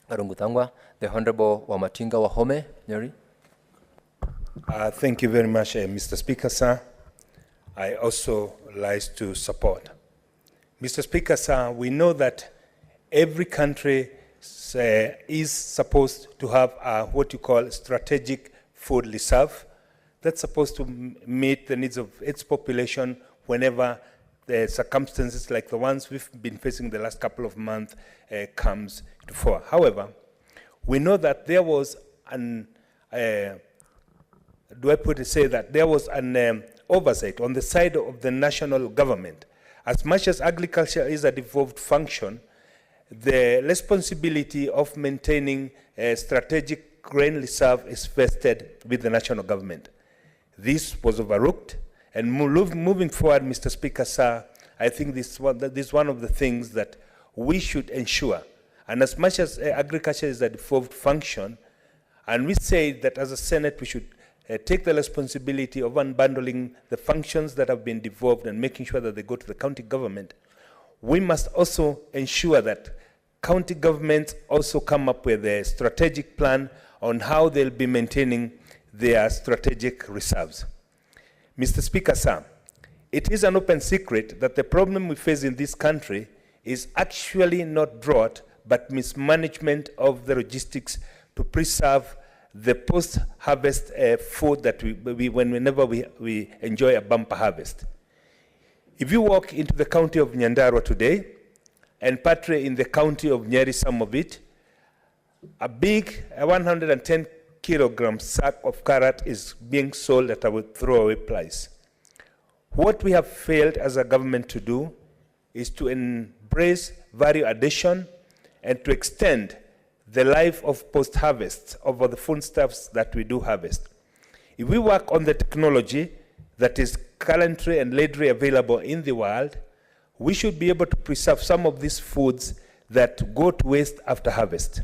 Arungutangwa. The Honorable Wamatinga Wahome, Nyeri. Thank you very much, Mr. Speaker, sir. I also like to support. Mr. Speaker, sir, we know that every country is supposed to have what you call strategic food reserve that's supposed to meet the needs of its population whenever the circumstances like the ones we've been facing the last couple of months comes to fore. However, we know that there was an, there was an oversight on the side of the national government. As much as agriculture is a devolved function, the responsibility of maintaining a strategic grain reserve is vested with the national government. This was overlooked, and moving forward, Mr. Speaker, sir, I think this is one of the things that we should ensure. And as much as agriculture is a devolved function, and we say that as a Senate we should take the responsibility of unbundling the functions that have been devolved and making sure that they go to the county government, we must also ensure that county governments also come up with a strategic plan on how they'll be maintaining their strategic reserves. Mr. Speaker, sir, it is an open secret that the problem we face in this country is actually not drought, but mismanagement of the logistics to preserve the post-harvest food that whenever we enjoy a bumper harvest. If you walk into the county of Nyandarua today, and partly in the county of Nyeri, some of it, a big 110 kilogram sack of carrot is being sold at a throwaway price. What we have failed as a government to do is to embrace value addition and to extend the life of post-harvest over the foodstuffs that we do harvest. If we work on the technology that is currently and readily available in the world, we should be able to preserve some of these foods that go to waste after harvest.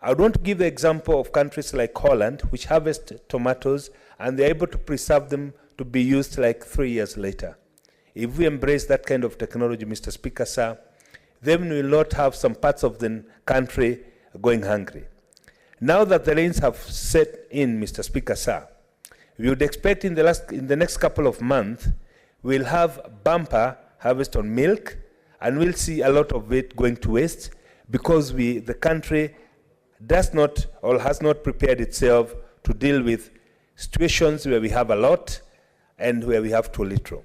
I would want to give the example of countries like Holland, which harvest tomatoes, and they're able to preserve them to be used like 3 years later. If we embrace that kind of technology, Mr. Speaker, sir, then we will not have some parts of the country going hungry. Now that the rains have set in, Mr. Speaker, sir, we would expect in the next couple of months, we'll have bumper harvest on milk, and we'll see a lot of it going to waste because the country does not or has not prepared itself to deal with situations where we have a lot and where we have too little.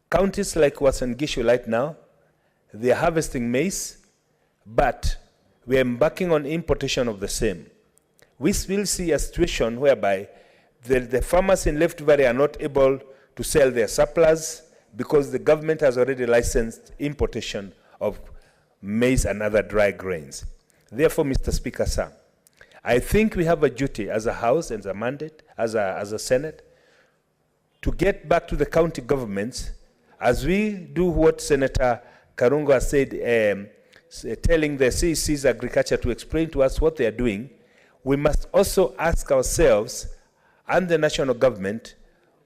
Counties like Uasin Gishu right now, they are harvesting maize, but we are embarking on importation of the same. We will see a situation whereby the farmers in Rift Valley are not able to sell their surplus because the government has already licensed importation of maize and other dry grains. Therefore, Mr. Speaker, sir, I think we have a duty as a House and a mandate, as a Senate, to get back to the county governments as we do what Senator Karungo has said, telling the CEC's agriculture to explain to us what they are doing. We must also ask ourselves and the national government,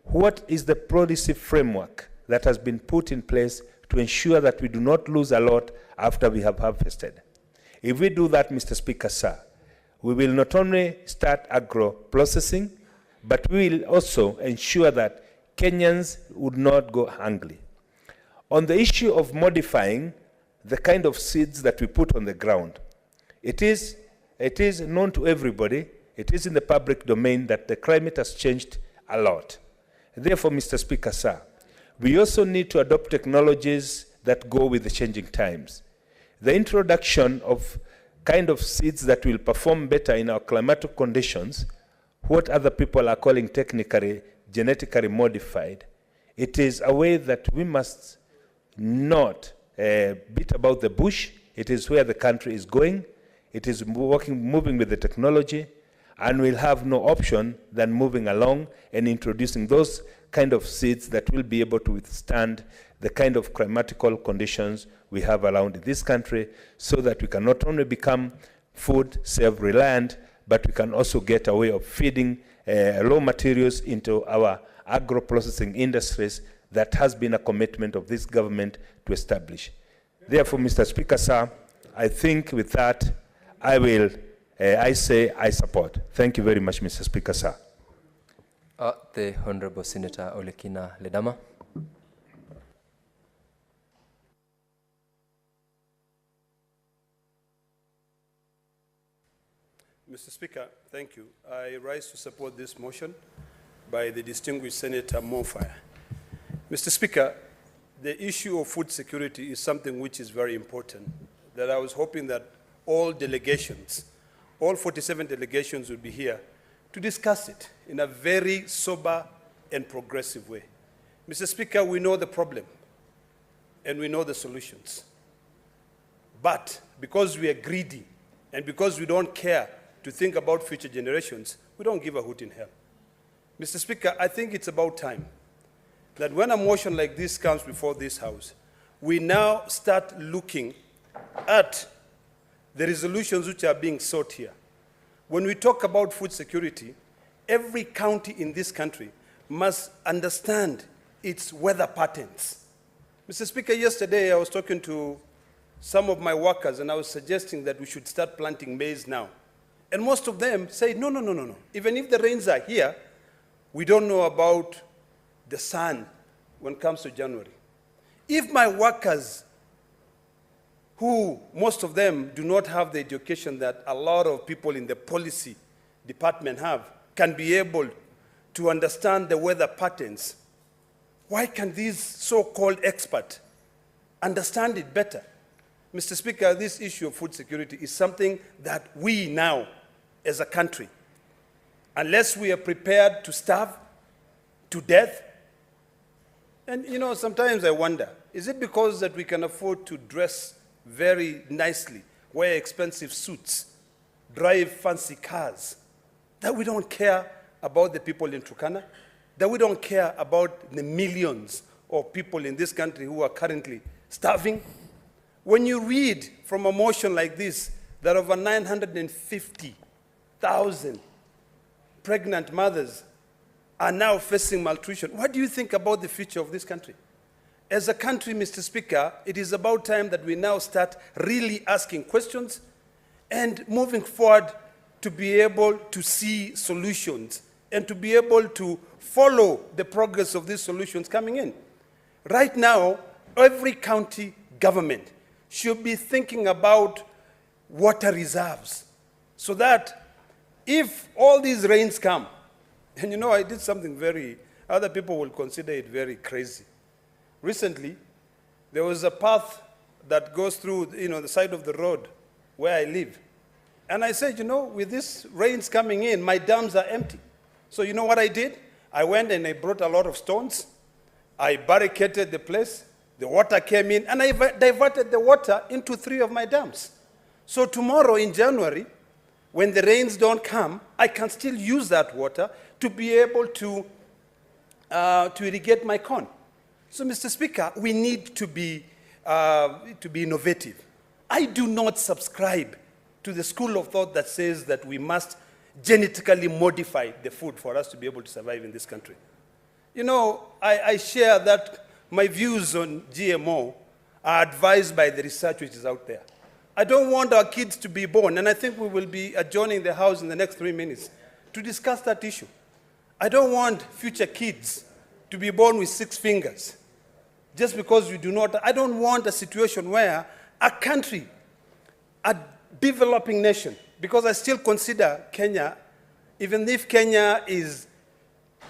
what is the policy framework that has been put in place to ensure that we do not lose a lot after we have harvested? If we do that, Mr. Speaker, sir, we will not only start agro-processing, but we will also ensure that Kenyans would not go hungry. On the issue of modifying the kind of seeds that we put on the ground, it is known to everybody, it is in the public domain that the climate has changed a lot. Therefore, Mr. Speaker, sir, we also need to adopt technologies that go with the changing times. The introduction of kind of seeds that will perform better in our climatic conditions, what other people are calling technically genetically modified, it is a way that we must not beat about the bush. It is where the country is going. It is moving with the technology, and we'll have no option than moving along and introducing those kind of seeds that will be able to withstand the kind of climatical conditions we have around in this country, so that we can not only become food self-reliant, but we can also get a way of feeding raw materials into our agro-processing industries that has been a commitment of this government to establish. Therefore, Mr. Speaker, sir, I think with that, I say I support. Thank you very much, Mr. Speaker, sir. The Honorable Senator Olekina Ledama. Mr. Speaker, thank you. I rise to support this motion by the distinguished Senator Monfire. Mr. Speaker, the issue of food security is something which is very important, that I was hoping that all delegations, all 47 delegations would be here to discuss it in a very sober and progressive way. Mr. Speaker, we know the problem and we know the solutions. But because we are greedy and because we don't care to think about future generations, we don't give a hoot in hell. Mr. Speaker, I think it's about time that when a motion like this comes before this House, we now start looking at the resolutions which are being sought here. When we talk about food security, every county in this country must understand its weather patterns. Mr. Speaker, yesterday I was talking to some of my workers and I was suggesting that we should start planting maize now. And most of them say, no. Even if the rains are here, we don't know about the sun when it comes to January. If my workers, who most of them do not have the education that a lot of people in the policy department have, can be able to understand the weather patterns, Why can these so-called experts understand it better? Mr. Speaker, this issue of food security is something that we now, as a country, unless we are prepared to starve to death, and sometimes I wonder, is it because that we can afford to dress very nicely, wear expensive suits, drive fancy cars, that we don't care about the people in Turkana, that we don't care about the millions of people in this country who are currently starving? When you read from a motion like this, that over 950,000 pregnant mothers are now facing malnutrition, what do you think about the future of this country? As a country, Mr. Speaker, it is about time that we now start really asking questions and moving forward to be able to see solutions and to be able to follow the progress of these solutions coming in. Right now, every county government should be thinking about water reserves so that if all these rains come, and I did something other people will consider it very crazy. Recently, there was a path that goes through, the side of the road where I live. And I said, with these rains coming in, my dams are empty. So you know what I did? I went and I brought a lot of stones. I barricaded the place. The water came in, and I diverted the water into 3 of my dams. So tomorrow in January, when the rains don't come, I can still use that water to be able to irrigate my corn. So, Mr. Speaker, we need to be innovative. I do not subscribe to the school of thought that says that we must genetically modify the food for us to be able to survive in this country. I share that my views on GMO are advised by the research which is out there. I don't want our kids to be born, and I think we will be adjourning the House in the next 3 minutes to discuss that issue. I don't want future kids to be born with 6 fingers just because we do not. I don't want a situation where a country, a developing nation, because I still consider Kenya, even if Kenya is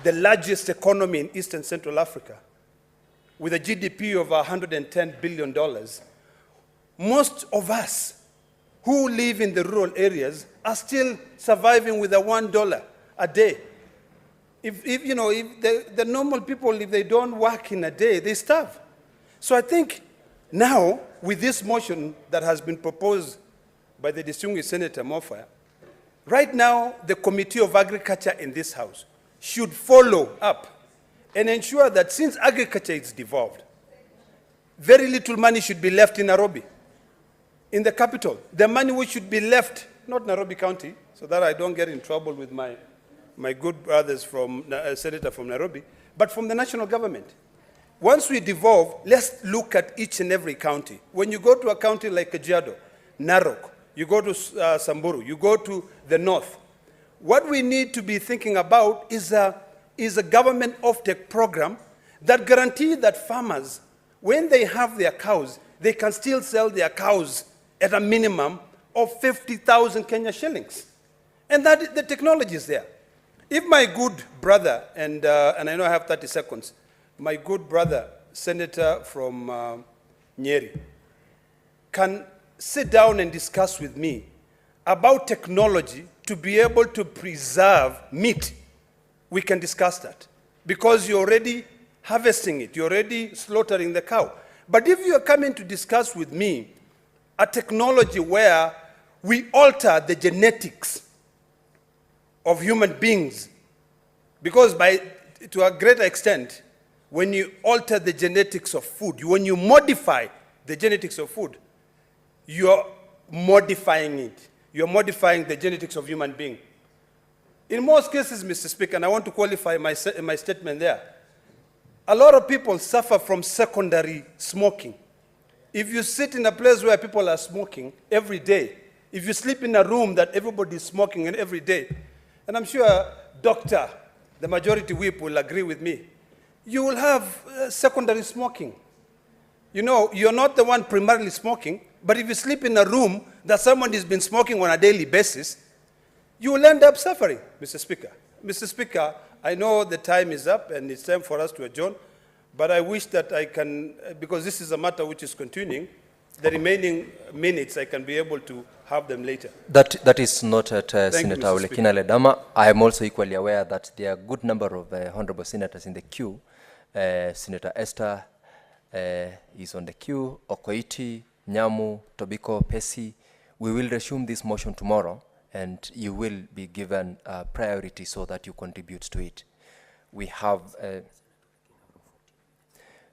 the largest economy in East and Central Africa, with a GDP of $110 billion, most of us who live in the rural areas are still surviving with a $1 a day. If the normal people, if they don't work in a day, they starve. So I think now, with this motion that has been proposed by the distinguished Senator Mofaya, right now, the Committee of Agriculture in this House should follow up and ensure that since agriculture is devolved, very little money should be left in Nairobi, in the capital. The money which should be left, not Nairobi County, so that I don't get in trouble with my good brothers from Senator from Nairobi, but from the national government. Once we devolve, let's look at each and every county. When you go to a county like Kajiado, Narok, you go to Samburu, you go to the north, what we need to be thinking about is a government offtake program that guarantees that farmers, when they have their cows, they can still sell their cows at a minimum of 50,000 Kenya shillings. And that the technology is there. If my good brother, and I know I have 30 seconds, my good brother, Senator from Nyeri, can sit down and discuss with me about technology to be able to preserve meat, we can discuss that. Because you're already harvesting it, you're already slaughtering the cow. But if you are coming to discuss with me a technology where we alter the genetics of human beings, because to a greater extent, when you alter the genetics of food, when you modify the genetics of food, you're modifying it. You're modifying the genetics of human being. In most cases, Mr. Speaker, and I want to qualify my statement there, a lot of people suffer from secondary smoking. If you sit in a place where people are smoking every day, if you sleep in a room that everybody is smoking in every day, and I'm sure Doctor, the majority whip will agree with me, you will have secondary smoking. You're not the one primarily smoking, but if you sleep in a room that someone has been smoking on a daily basis, you will end up suffering, Mr. Speaker. Mr. Speaker, I know the time is up and it's time for us to adjourn, But I wish that I can, because this is a matter which is continuing, the remaining minutes I can be able to have them later. That is noted, Senator Mr. Olekina Ledama. I am also equally aware that there are a good number of honorable senators in the queue. Senator Esther is on the queue, Okoiti, Nyamu, Tobiko, Pesi. We will resume this motion tomorrow, and you will be given priority so that you contribute to it. We have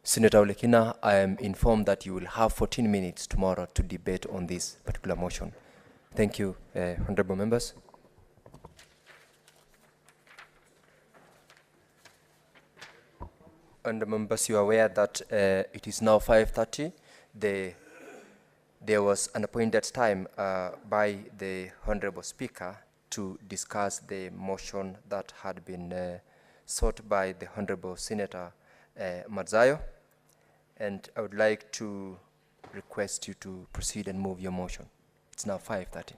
Senator Olekina, I am informed that you will have 14 minutes tomorrow to debate on this particular motion. Thank you, honorable members. And members, you are aware that it is now 5:30. There was an appointed time by the honorable speaker to discuss the motion that had been sought by the honorable Senator Madzayo. And I would like to request you to proceed and move your motion. It's now 5:30.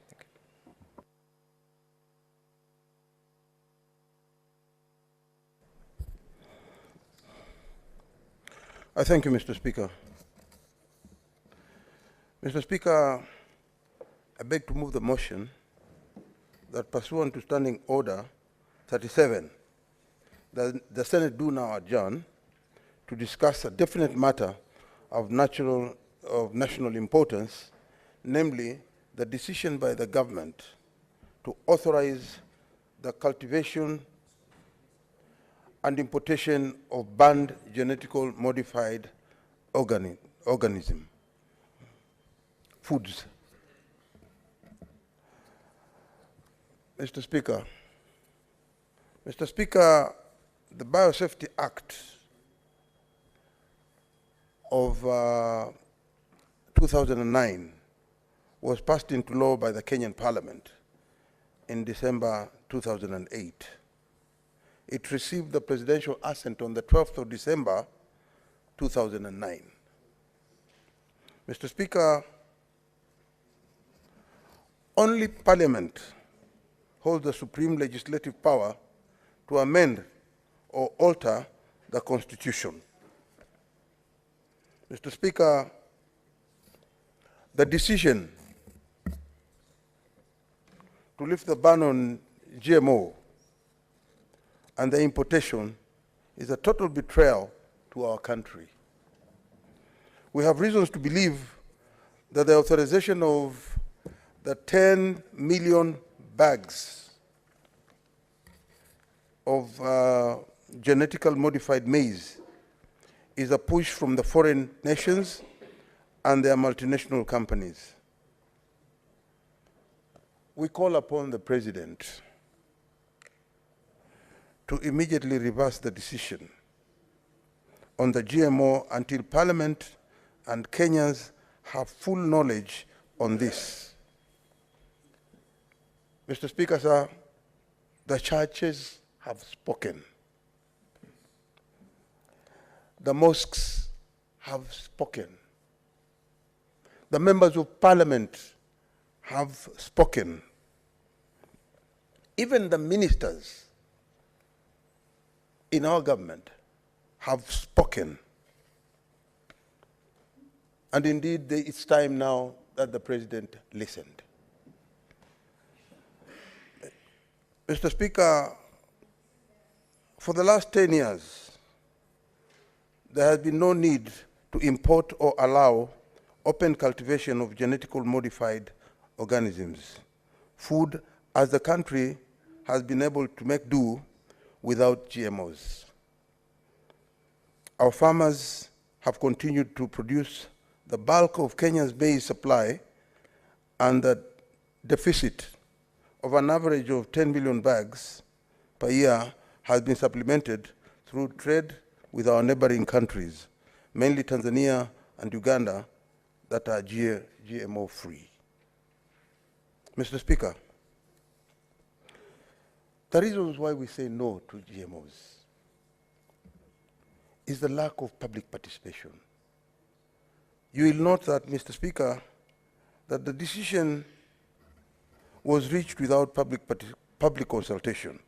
I thank you, Mr. Speaker. Mr. Speaker, I beg to move the motion that pursuant to Standing Order 37, the Senate do now adjourn to discuss a definite matter of national importance, namely the decision by the government to authorize the cultivation and importation of banned genetically modified organism foods. Mr. Speaker, the Biosafety Act of 2009 was passed into law by the Kenyan Parliament in December 2008. It received the presidential assent on the 12th of December 2009. Mr. Speaker, only Parliament holds the supreme legislative power to amend or alter the Constitution. Mr. Speaker, the decision to lift the ban on GMO and the importation is a total betrayal to our country. We have reasons to believe that the authorization of the 10 million bags of genetically modified maize is a push from the foreign nations and their multinational companies. We call upon the President to immediately reverse the decision on the GMO until Parliament and Kenyans have full knowledge on this. Mr. Speaker, sir, the churches have spoken. The mosques have spoken. The members of Parliament have spoken. Even the ministers in our government have spoken. And indeed, it's time now that the President listened. Mr. Speaker, for the last 10 years, there has been no need to import or allow open cultivation of genetically modified organisms, food, as the country has been able to make do without GMOs. Our farmers have continued to produce the bulk of Kenya's maize supply, and the deficit of an average of 10 million bags per year has been supplemented through trade with our neighboring countries, mainly Tanzania and Uganda, that are GMO-free. Mr. Speaker, the reasons why we say no to GMOs is the lack of public participation. You will note that, Mr. Speaker, that the decision was reached without public consultation.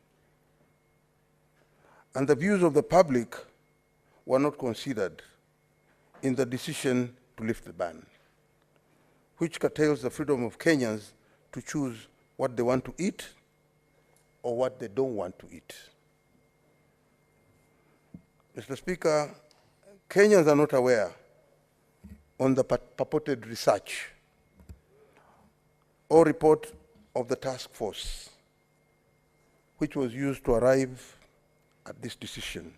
And the views of the public were not considered in the decision to lift the ban, which curtails the freedom of Kenyans to choose what they want to eat or what they don't want to eat. Mr. Speaker, Kenyans are not aware on the purported research or report of the task force which was used to arrive at this decision,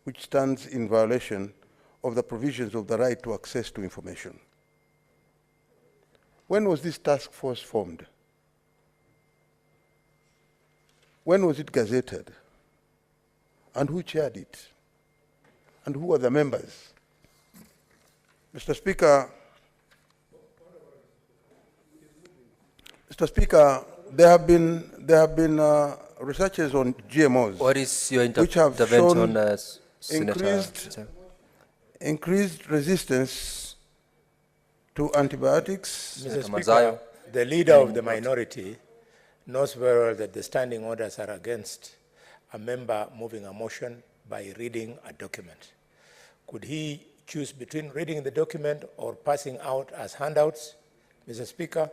which stands in violation of the provisions of the right to access to information. When was this task force formed? When was it gazetted? And who chaired it? And who are the members? Mr. Speaker, there have been researches on GMOs. What is your which have intervention, shown increased resistance to antibiotics. Mr. Speaker, the leader of the minority knows very well that the standing orders are against a member moving a motion by reading a document. Could he choose between reading the document or passing out as handouts? Mr. Speaker,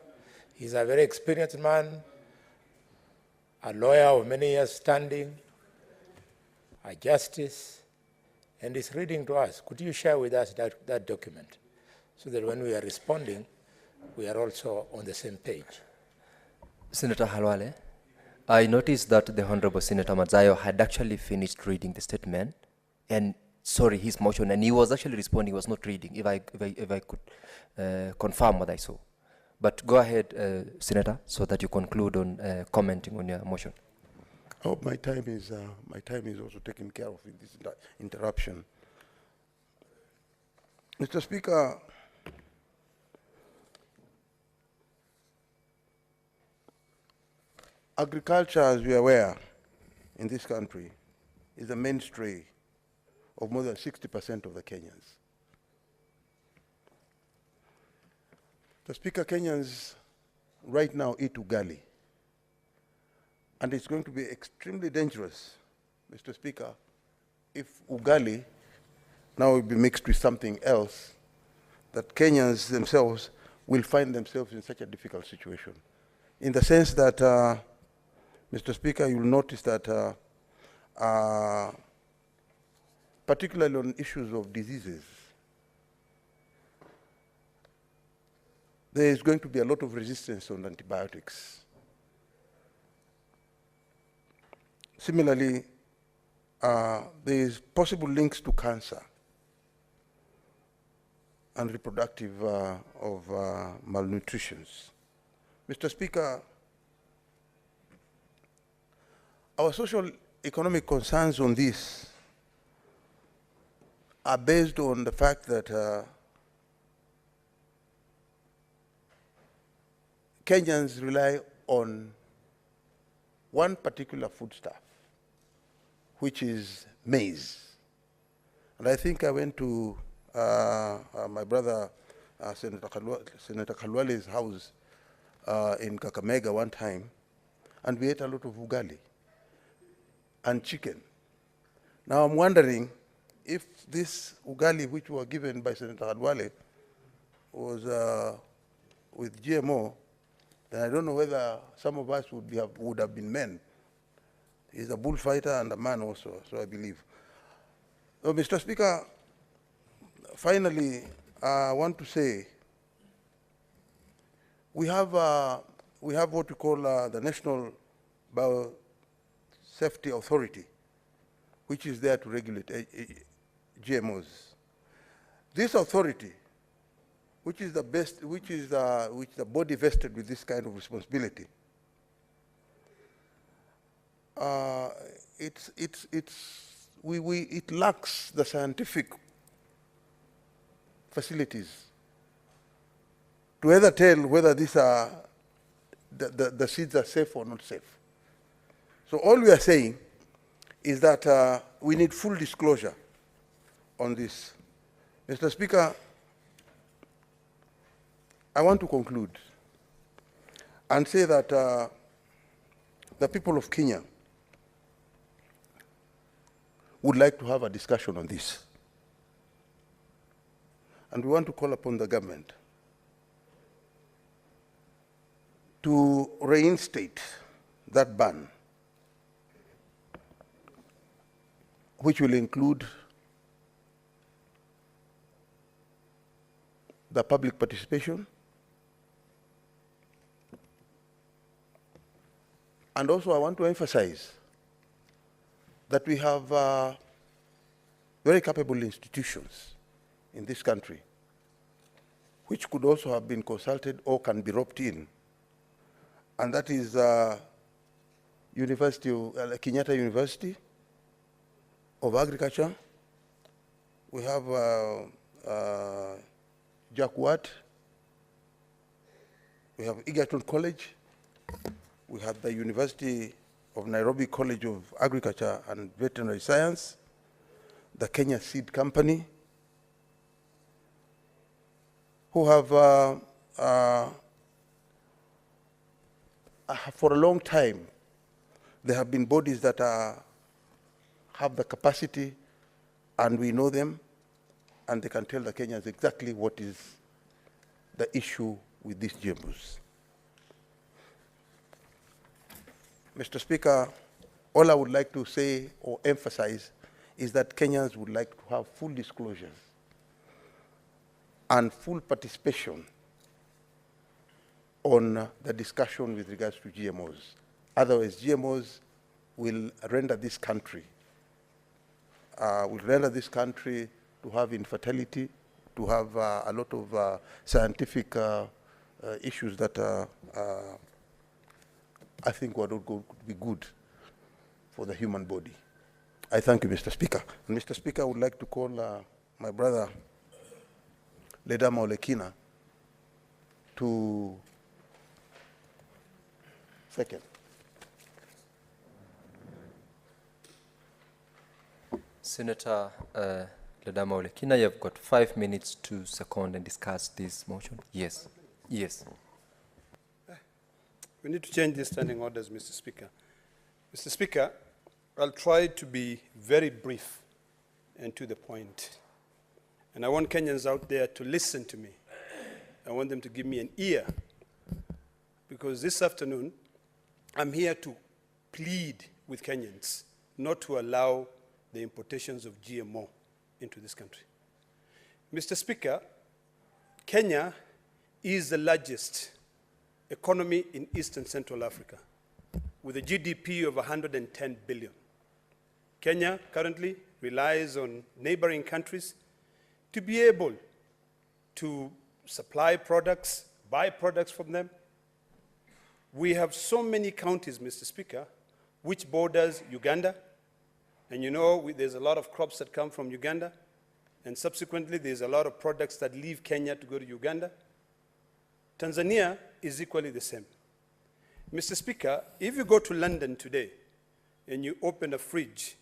he's a very experienced man, a lawyer of many years standing, a justice, and is reading to us. Could you share with us that document so that when we are responding, we are also on the same page? Senator Halwale, I noticed that the Honorable Senator Mazayo had actually finished reading the statement and his motion, and he was actually responding, he was not reading, if I could confirm what I saw. But go ahead, Senator, so that you conclude on commenting on your motion. Oh, my time is also taken care of in this interruption. Mr. Speaker, agriculture, as we are aware, in this country, is the mainstay of more than 60% of the Kenyans. The Speaker, Kenyans right now eat ugali. And it's going to be extremely dangerous, Mr. Speaker, if ugali now will be mixed with something else, that Kenyans themselves will find themselves in such a difficult situation. In the sense that, Mr. Speaker, you'll notice that particularly on issues of diseases, there is going to be a lot of resistance on antibiotics. Similarly, there is possible links to cancer and reproductive of malnutrition. Mr. Speaker, our social economic concerns on this are based on the fact that Kenyans rely on one particular foodstuff, which is maize. And I think I went to my brother, Senator Kalwale's house in Kakamega one time, and we ate a lot of ugali and chicken. Now I'm wondering if this ugali which were given by Senator Kalwale was with GMO, then I don't know whether some of us would have been men. He's a bullfighter and a man also, so I believe. So, Mr. Speaker, finally, I want to say we have what we call the National Biosafety Authority, which is there to regulate GMOs. This authority, which is the body vested with this kind of responsibility, it lacks the scientific facilities to either tell whether these are the seeds are safe or not safe. So all we are saying is that we need full disclosure on this. Mr. Speaker, I want to conclude and say that the people of Kenya would like to have a discussion on this. And we want to call upon the government to reinstate that ban, which will include the public participation, and also I want to emphasize that we have very capable institutions in this country which could also have been consulted or can be roped in, and that is Kenyatta University of Agriculture. We have Jack Watt. We have Egerton College. We have the University of Nairobi College of Agriculture and Veterinary Science, the Kenya Seed Company, who have for a long time, there have been bodies that have the capacity, and we know them, and they can tell the Kenyans exactly what is the issue with these GMOs. Mr. Speaker, all I would like to say or emphasize is that Kenyans would like to have full disclosures and full participation on the discussion with regards to GMOs. Otherwise, GMOs will render this country to have infertility, to have a lot of scientific issues that I think would be good for the human body. I thank you, Mr. Speaker. And Mr. Speaker, I would like to call my brother, Ledama Olekina, to second. Senator Ledama Olekina, you have got 5 minutes to second and discuss this motion. Yes. Yes. We need to change the standing orders, Mr. Speaker. Mr. Speaker, I'll try to be very brief and to the point. And I want Kenyans out there to listen to me. I want them to give me an ear. Because this afternoon, I'm here to plead with Kenyans not to allow the importations of GMO into this country. Mr. Speaker, Kenya is the largest economy in East and Central Africa, with a GDP of 110 billion. Kenya currently relies on neighboring countries to be able to supply products, buy products from them. We have so many counties, Mr. Speaker, which borders Uganda, and you know there's a lot of crops that come from Uganda, and subsequently there's a lot of products that leave Kenya to go to Uganda. Tanzania is equally the same. Mr. Speaker, if you go to London today and you open a fridge,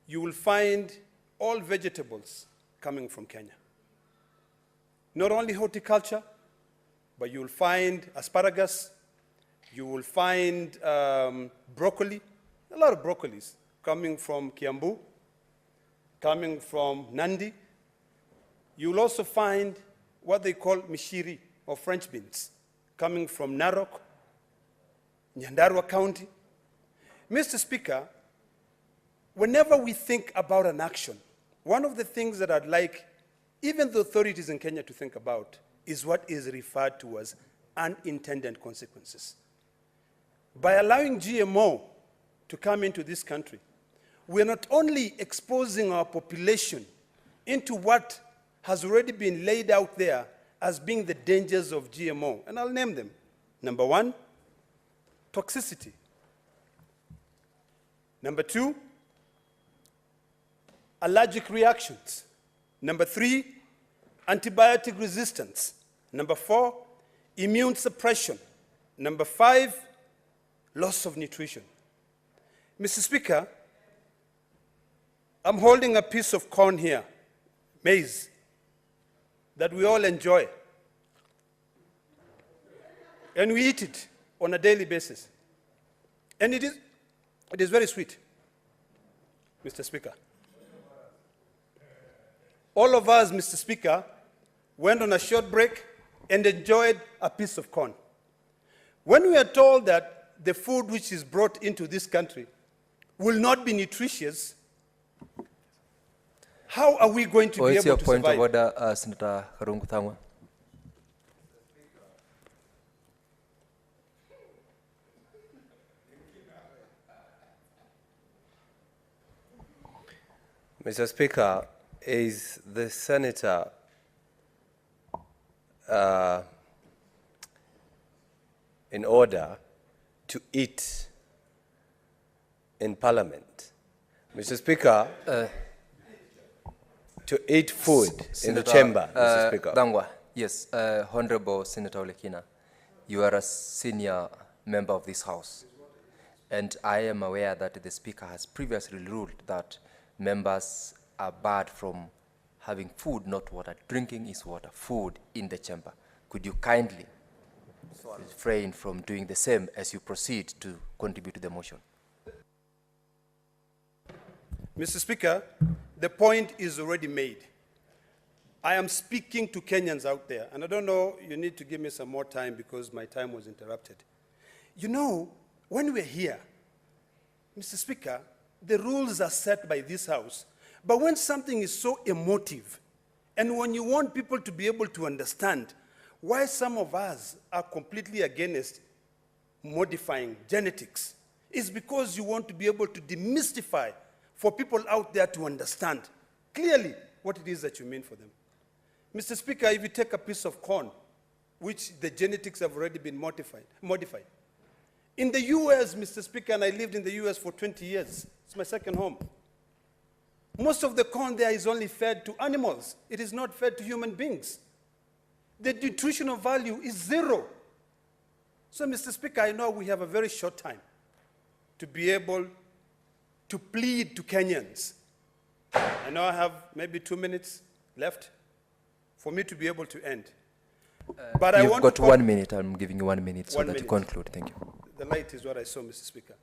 you will find all vegetables coming from Kenya. Not only horticulture, but you will find asparagus, you will find broccoli, a lot of broccolis coming from Kiambu, coming from Nandi. You will also find what they call mishiri, or French beans, coming from Narok, Nyandarua County. Mr. Speaker, whenever we think about an action, one of the things that I'd like even the authorities in Kenya to think about is what is referred to as unintended consequences. By allowing GMO to come into this country, we're not only exposing our population into what has already been laid out there as being the dangers of GMO, and I'll name them. Number one, toxicity. Number two, allergic reactions. Number three, antibiotic resistance. Number four, immune suppression. Number five, loss of nutrition. Mr. Speaker, I'm holding a piece of corn here, maize, that we all enjoy. And we eat it on a daily basis. And it is very sweet, Mr. Speaker. all of us, Mr. Speaker, went on a short break and enjoyed a piece of corn. When we are told that the food which is brought into this country will not be nutritious, how are we going to be able to survive? Point of order, Senator Karungu Thangwa. Mr. Speaker, is the senator in order to eat in Parliament? Mr. Speaker, to eat food in the chamber, Mr. Speaker. Dangwa, yes, Honorable Senator Olekina, you are a senior member of this House, and I am aware that the Speaker has previously ruled that members are barred from having food, not water. Drinking is water, food in the chamber. Could you kindly refrain from doing the same as you proceed to contribute to the motion? Mr. Speaker, the point is already made. I am speaking to Kenyans out there, and I don't know, you need to give me some more time because my time was interrupted. You know, when we're here, Mr. Speaker, the rules are set by this House, but when something is so emotive, and when you want people to be able to understand why some of us are completely against modifying genetics, is because you want to be able to demystify for people out there to understand clearly what it is that you mean for them. Mr. Speaker, if you take a piece of corn, which the genetics have already been modified. In the US, Mr. Speaker, and I lived in the US for 20 years, it's my second home. Most of the corn there is only fed to animals. It is not fed to human beings. The nutritional value is zero. So, Mr. Speaker, I know we have a very short time to be able to plead to Kenyans. I know I have maybe 2 minutes left for me to be able to end. But You've got 1 minute. I'm giving you 1 minute so that you conclude. Thank you. The light is what I saw, Mr. Speaker.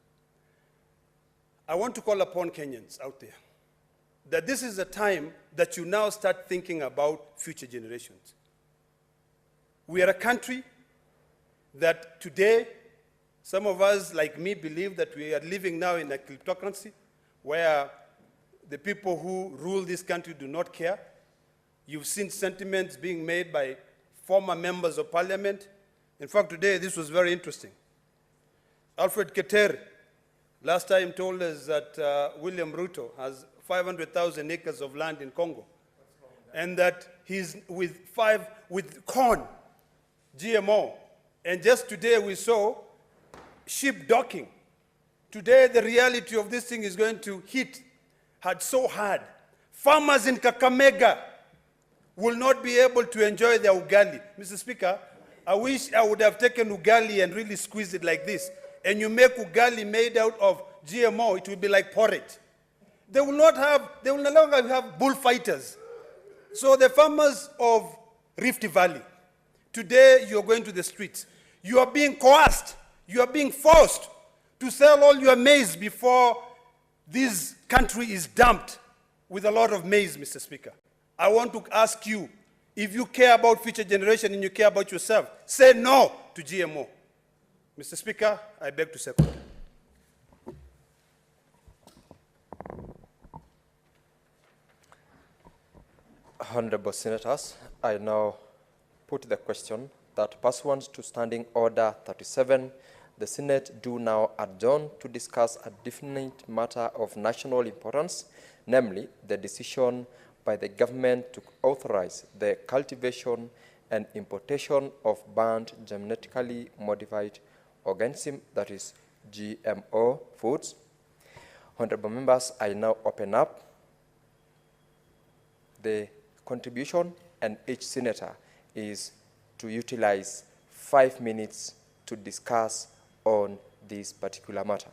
I want to call upon Kenyans out there that this is a time that you now start thinking about future generations. We are a country that today, some of us, like me, believe that we are living now in a kleptocracy where the people who rule this country do not care. You've seen sentiments being made by former members of parliament. In fact, today, this was very interesting. Alfred Keter last time told us that William Ruto has 500,000 acres of land in Congo, and that he's with corn, GMO. And just today we saw sheep docking. Today the reality of this thing is going to hit so hard. Farmers in Kakamega will not be able to enjoy their ugali. Mr. Speaker, I wish I would have taken ugali and really squeezed it like this. And you make ugali made out of GMO, it will be like porridge. They will no longer have bullfighters. So the farmers of Rift Valley, today you're going to the streets. You are being coerced. You are being forced to sell all your maize before this country is dumped with a lot of maize, Mr. Speaker. I want to ask you, if you care about future generation and you care about yourself, say no to GMO. Mr. Speaker, I beg to second. Honorable Senators, I now put the question that pursuant to Standing Order 37, the Senate do now adjourn to discuss a definite matter of national importance, namely the decision by the government to authorize the cultivation and importation of banned genetically modified organism, that is GMO foods. Honorable members, I now open up the contribution, and each senator is to utilize 5 minutes to discuss on this particular matter.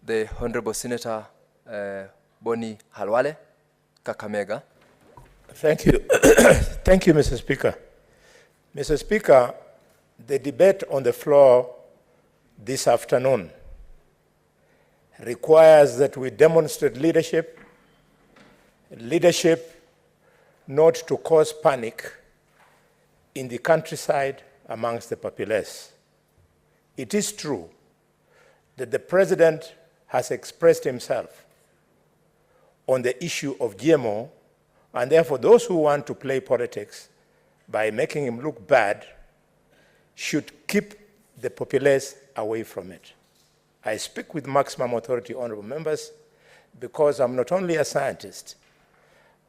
The Honorable Senator Boni Halwale, Kakamega. Thank you. Thank you, Mr. Speaker. Mr. Speaker, the debate on the floor this afternoon requires that we demonstrate leadership, not to cause panic in the countryside amongst the populace. It is true that the president has expressed himself on the issue of GMO, and therefore those who want to play politics by making him look bad should keep the populace away from it. I speak with maximum authority, honorable members, because I'm not only a scientist,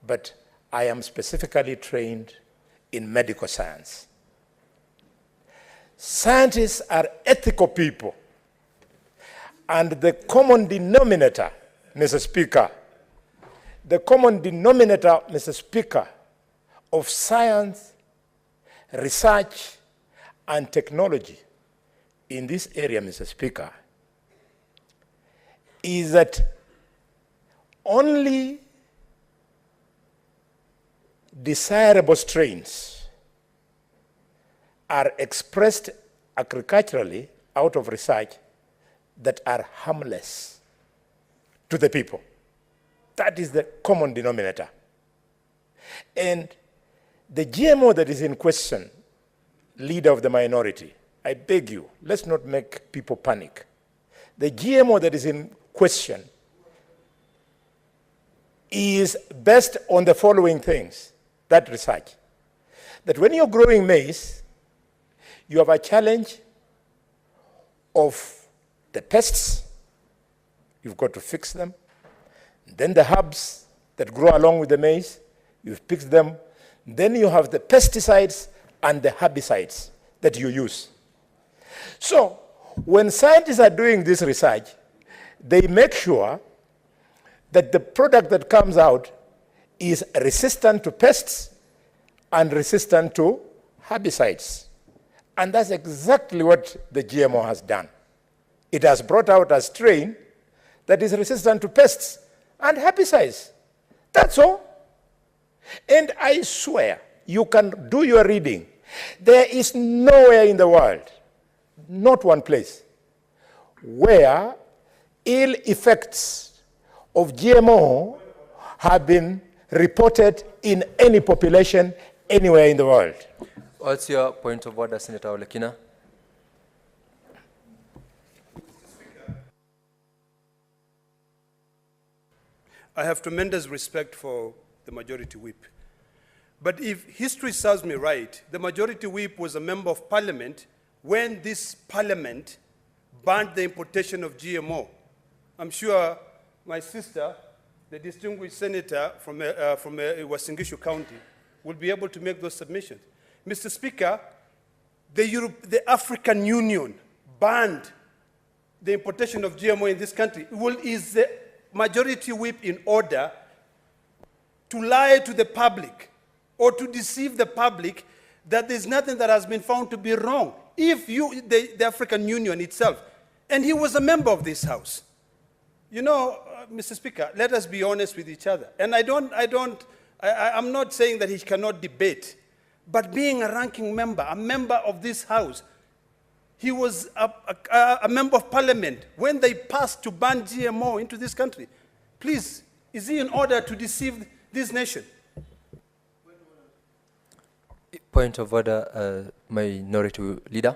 but I am specifically trained in medical science. Scientists are ethical people, and the common denominator, Mr. Speaker, of science, research, and technology in this area, Mr. Speaker, is that only desirable strains are expressed agriculturally out of research that are harmless to the people. That is the common denominator. And the GMO that is in question, leader of the minority, I beg you, let's not make people panic. The GMO that is in question is based on the following things, that research. That when you're growing maize, you have a challenge of the pests, you've got to fix them. Then the herbs that grow along with the maize, you fix them. Then you have the pesticides and the herbicides that you use. So when scientists are doing this research, they make sure that the product that comes out is resistant to pests and resistant to herbicides. And that's exactly what the GMO has done. It has brought out a strain that is resistant to pests and herbicides. That's all. And I swear, you can do your reading. There is nowhere in the world, not one place, where ill effects of GMO have been reported in any population anywhere in the world. What's your point of order, Senator Olekina? I have tremendous respect for the majority whip. But if history serves me right, the majority whip was a member of parliament when this parliament banned the importation of GMO. I'm sure my sister, the distinguished senator from Wasingishu County, will be able to make those submissions. Mr. Speaker, the African Union banned the importation of GMO in this country. Well, is the majority whip in order to lie to the public or to deceive the public that there's nothing that has been found to be wrong? If the African Union itself, and he was a member of this House. You know, Mr. Speaker, let us be honest with each other. And I'm not saying that he cannot debate, but being a ranking member, a member of this House, he was a member of parliament when they passed to ban GMO into this country. Please, is he in order to deceive this nation? Point of order, Minority Leader.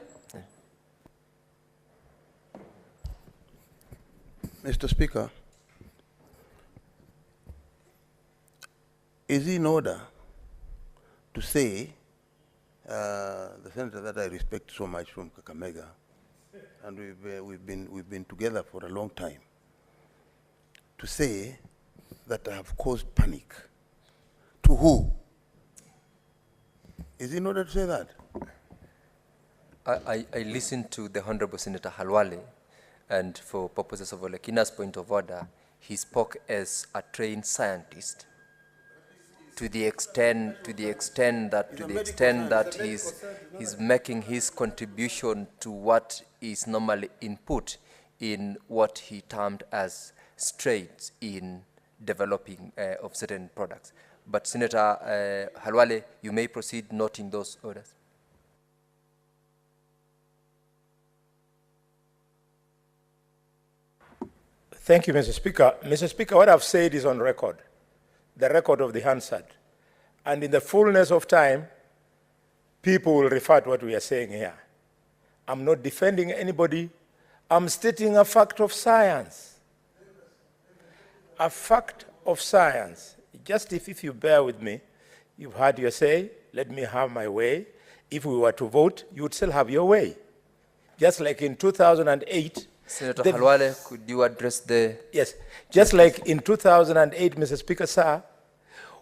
Mr. Speaker, is it in order to say, the senator that I respect so much from Kakamega, and we've been together for a long time, to say that I have caused panic? To who? Is it in order to say that? I listened to the Honorable Senator Halwale, and for purposes of Olekina's point of order, he spoke as a trained scientist. To the extent that he's making his contribution to what is normally input in what he termed as strains in developing of certain products. But Senator Halwale, you may proceed noting those orders. Thank you, Mr. Speaker. Mr. Speaker, what I've said is on record, the record of the Hansard. And in the fullness of time, people will refer to what we are saying here. I'm not defending anybody. I'm stating a fact of science. A fact of science. Just if you bear with me, you've had your say, let me have my way. If we were to vote, you would still have your way. Just like in 2008. Senator Halwale, could you address the... Yes, just like in 2008, Mr. Speaker, sir,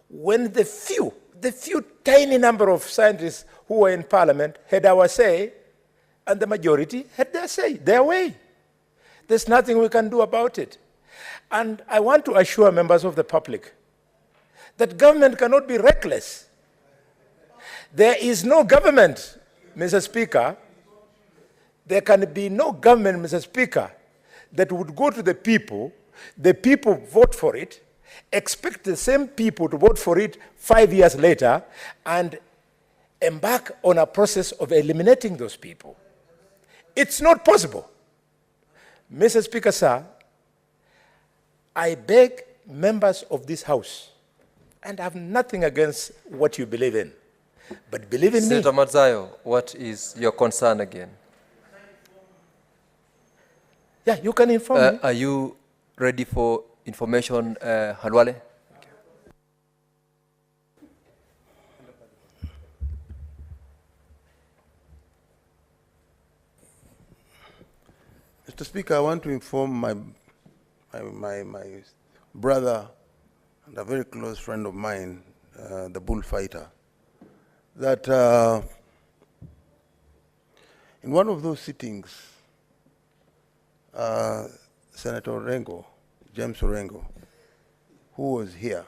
when the few tiny number of scientists who were in Parliament had our say, and the majority had their say, their way. There's nothing we can do about it. And I want to assure members of the public that government cannot be reckless. There is no government, Mr. Speaker, there can be no government, Mr. Speaker, that would go to the people vote for it, expect the same people to vote for it 5 years later, and embark on a process of eliminating those people. It's not possible. Mr. Speaker, sir, I beg members of this House, and I have nothing against what you believe in, but believe in me. Senator Madzayo, what is your concern again? Yeah, you can inform me. Are you ready for information, Halwale? Mr. Speaker, I want to inform my brother and a very close friend of mine, the bullfighter, that in one of those sittings, Senator Orengo, James Orengo, who was here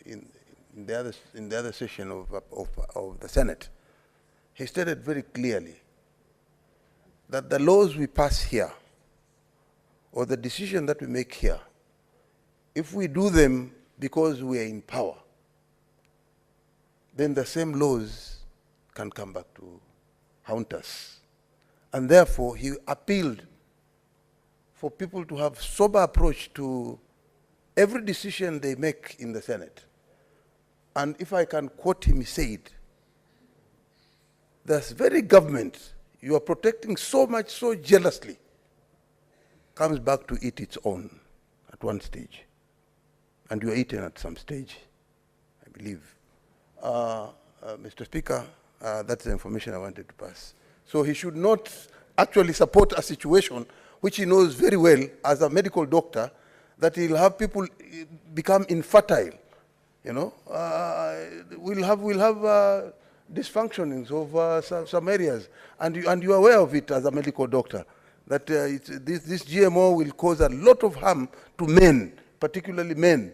in the other session of the Senate, he stated very clearly that the laws we pass here, or the decision that we make here, if we do them because we are in power, then the same laws can come back to haunt us. And therefore, he appealed for people to have sober approach to every decision they make in the Senate. And if I can quote him, he said, this very government you are protecting so much, so jealously, comes back to eat its own at one stage. And you are eaten at some stage, I believe. Mr. Speaker, that's the information I wanted to pass. So he should not actually support a situation which he knows very well as a medical doctor, that he'll have people become infertile. You know, we'll have dysfunctionings of some areas, and you're aware of it as a medical doctor, that this GMO will cause a lot of harm to men, particularly men.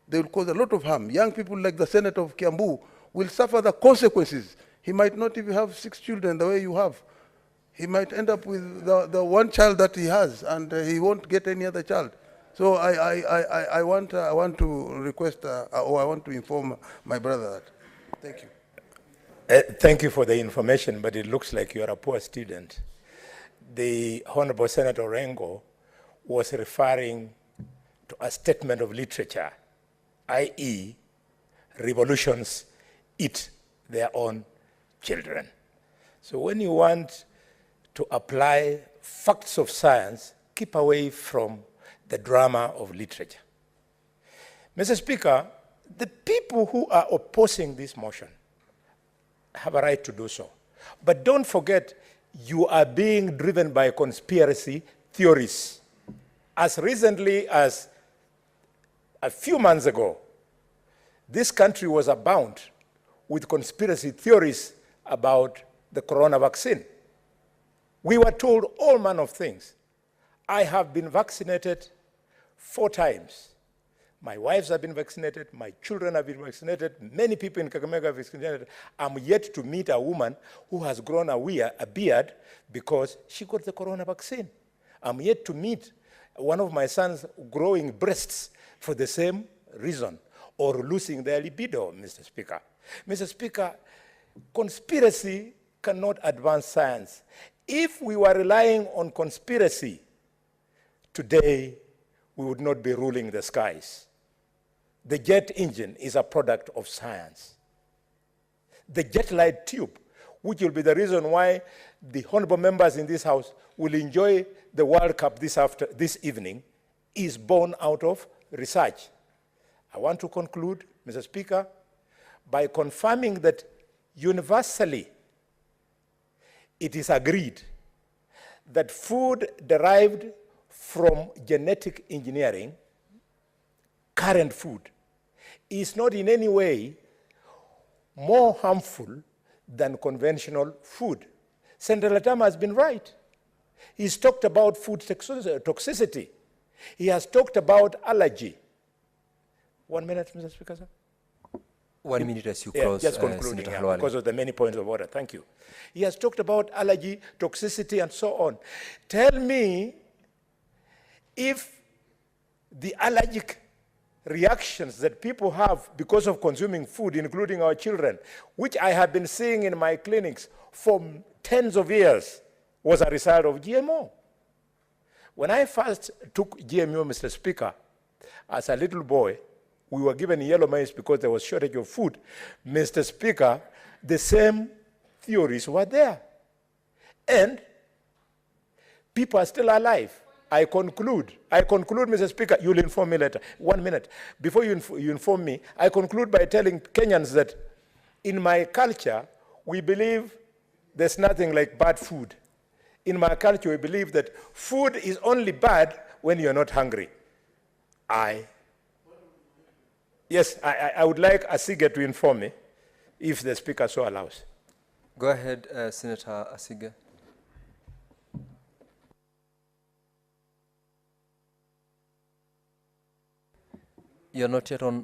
They will cause a lot of harm. Young people like the Senator of Kiambu will suffer the consequences. He might not even have 6 children the way you have. He might end up with the one child that he has, and he won't get any other child. So I want to request, or I want to inform my brother that. Thank you. Thank you for the information, but it looks like you are a poor student. The Honorable Senator Orengo was referring to a statement of literature, i.e., revolutions eat their own children. So when you want to apply facts of science, keep away from the drama of literature. Mr. Speaker, the people who are opposing this motion have a right to do so. But don't forget, you are being driven by conspiracy theories. As recently as a few months ago, this country was abound with conspiracy theories about the corona vaccine. We were told all manner of things. I have been vaccinated 4 times. My wives have been vaccinated, my children have been vaccinated, many people in Kakamega have been vaccinated. I'm yet to meet a woman who has grown a beard because she got the corona vaccine. I'm yet to meet one of my sons growing breasts for the same reason, or losing their libido, Mr. Speaker. Mr. Speaker, conspiracy cannot advance science. If we were relying on conspiracy today we would not be ruling the skies. The jet engine is a product of science. The jet light tube, which will be the reason why the honorable members in this House will enjoy the World Cup this evening, is born out of research. I want to conclude, Mr. Speaker, by confirming that universally it is agreed that food derived from genetic engineering, current food, is not in any way more harmful than conventional food. Senator Latama has been right. He's talked about food toxicity. He has talked about allergy. 1 minute, Mr. Speaker, sir. 1 minute as you close, just concluding, Senator because of the many points of order. Thank you. He has talked about allergy, toxicity, and so on. Tell me if the allergic reactions that people have because of consuming food, including our children, which I have been seeing in my clinics for tens of years, was a result of GMO. When I first took GMO, Mr. Speaker, as a little boy, we were given yellow maize because there was shortage of food. Mr. Speaker, the same theories were there. And people are still alive. I conclude, Mr. Speaker, you'll inform me later. 1 minute. Before you inform me, I conclude by telling Kenyans that in my culture, we believe there's nothing like bad food. In my culture, we believe that food is only bad when you're not hungry. Yes, I would like Asige to inform me, if the Speaker so allows. Go ahead, Senator Asige. You're not yet on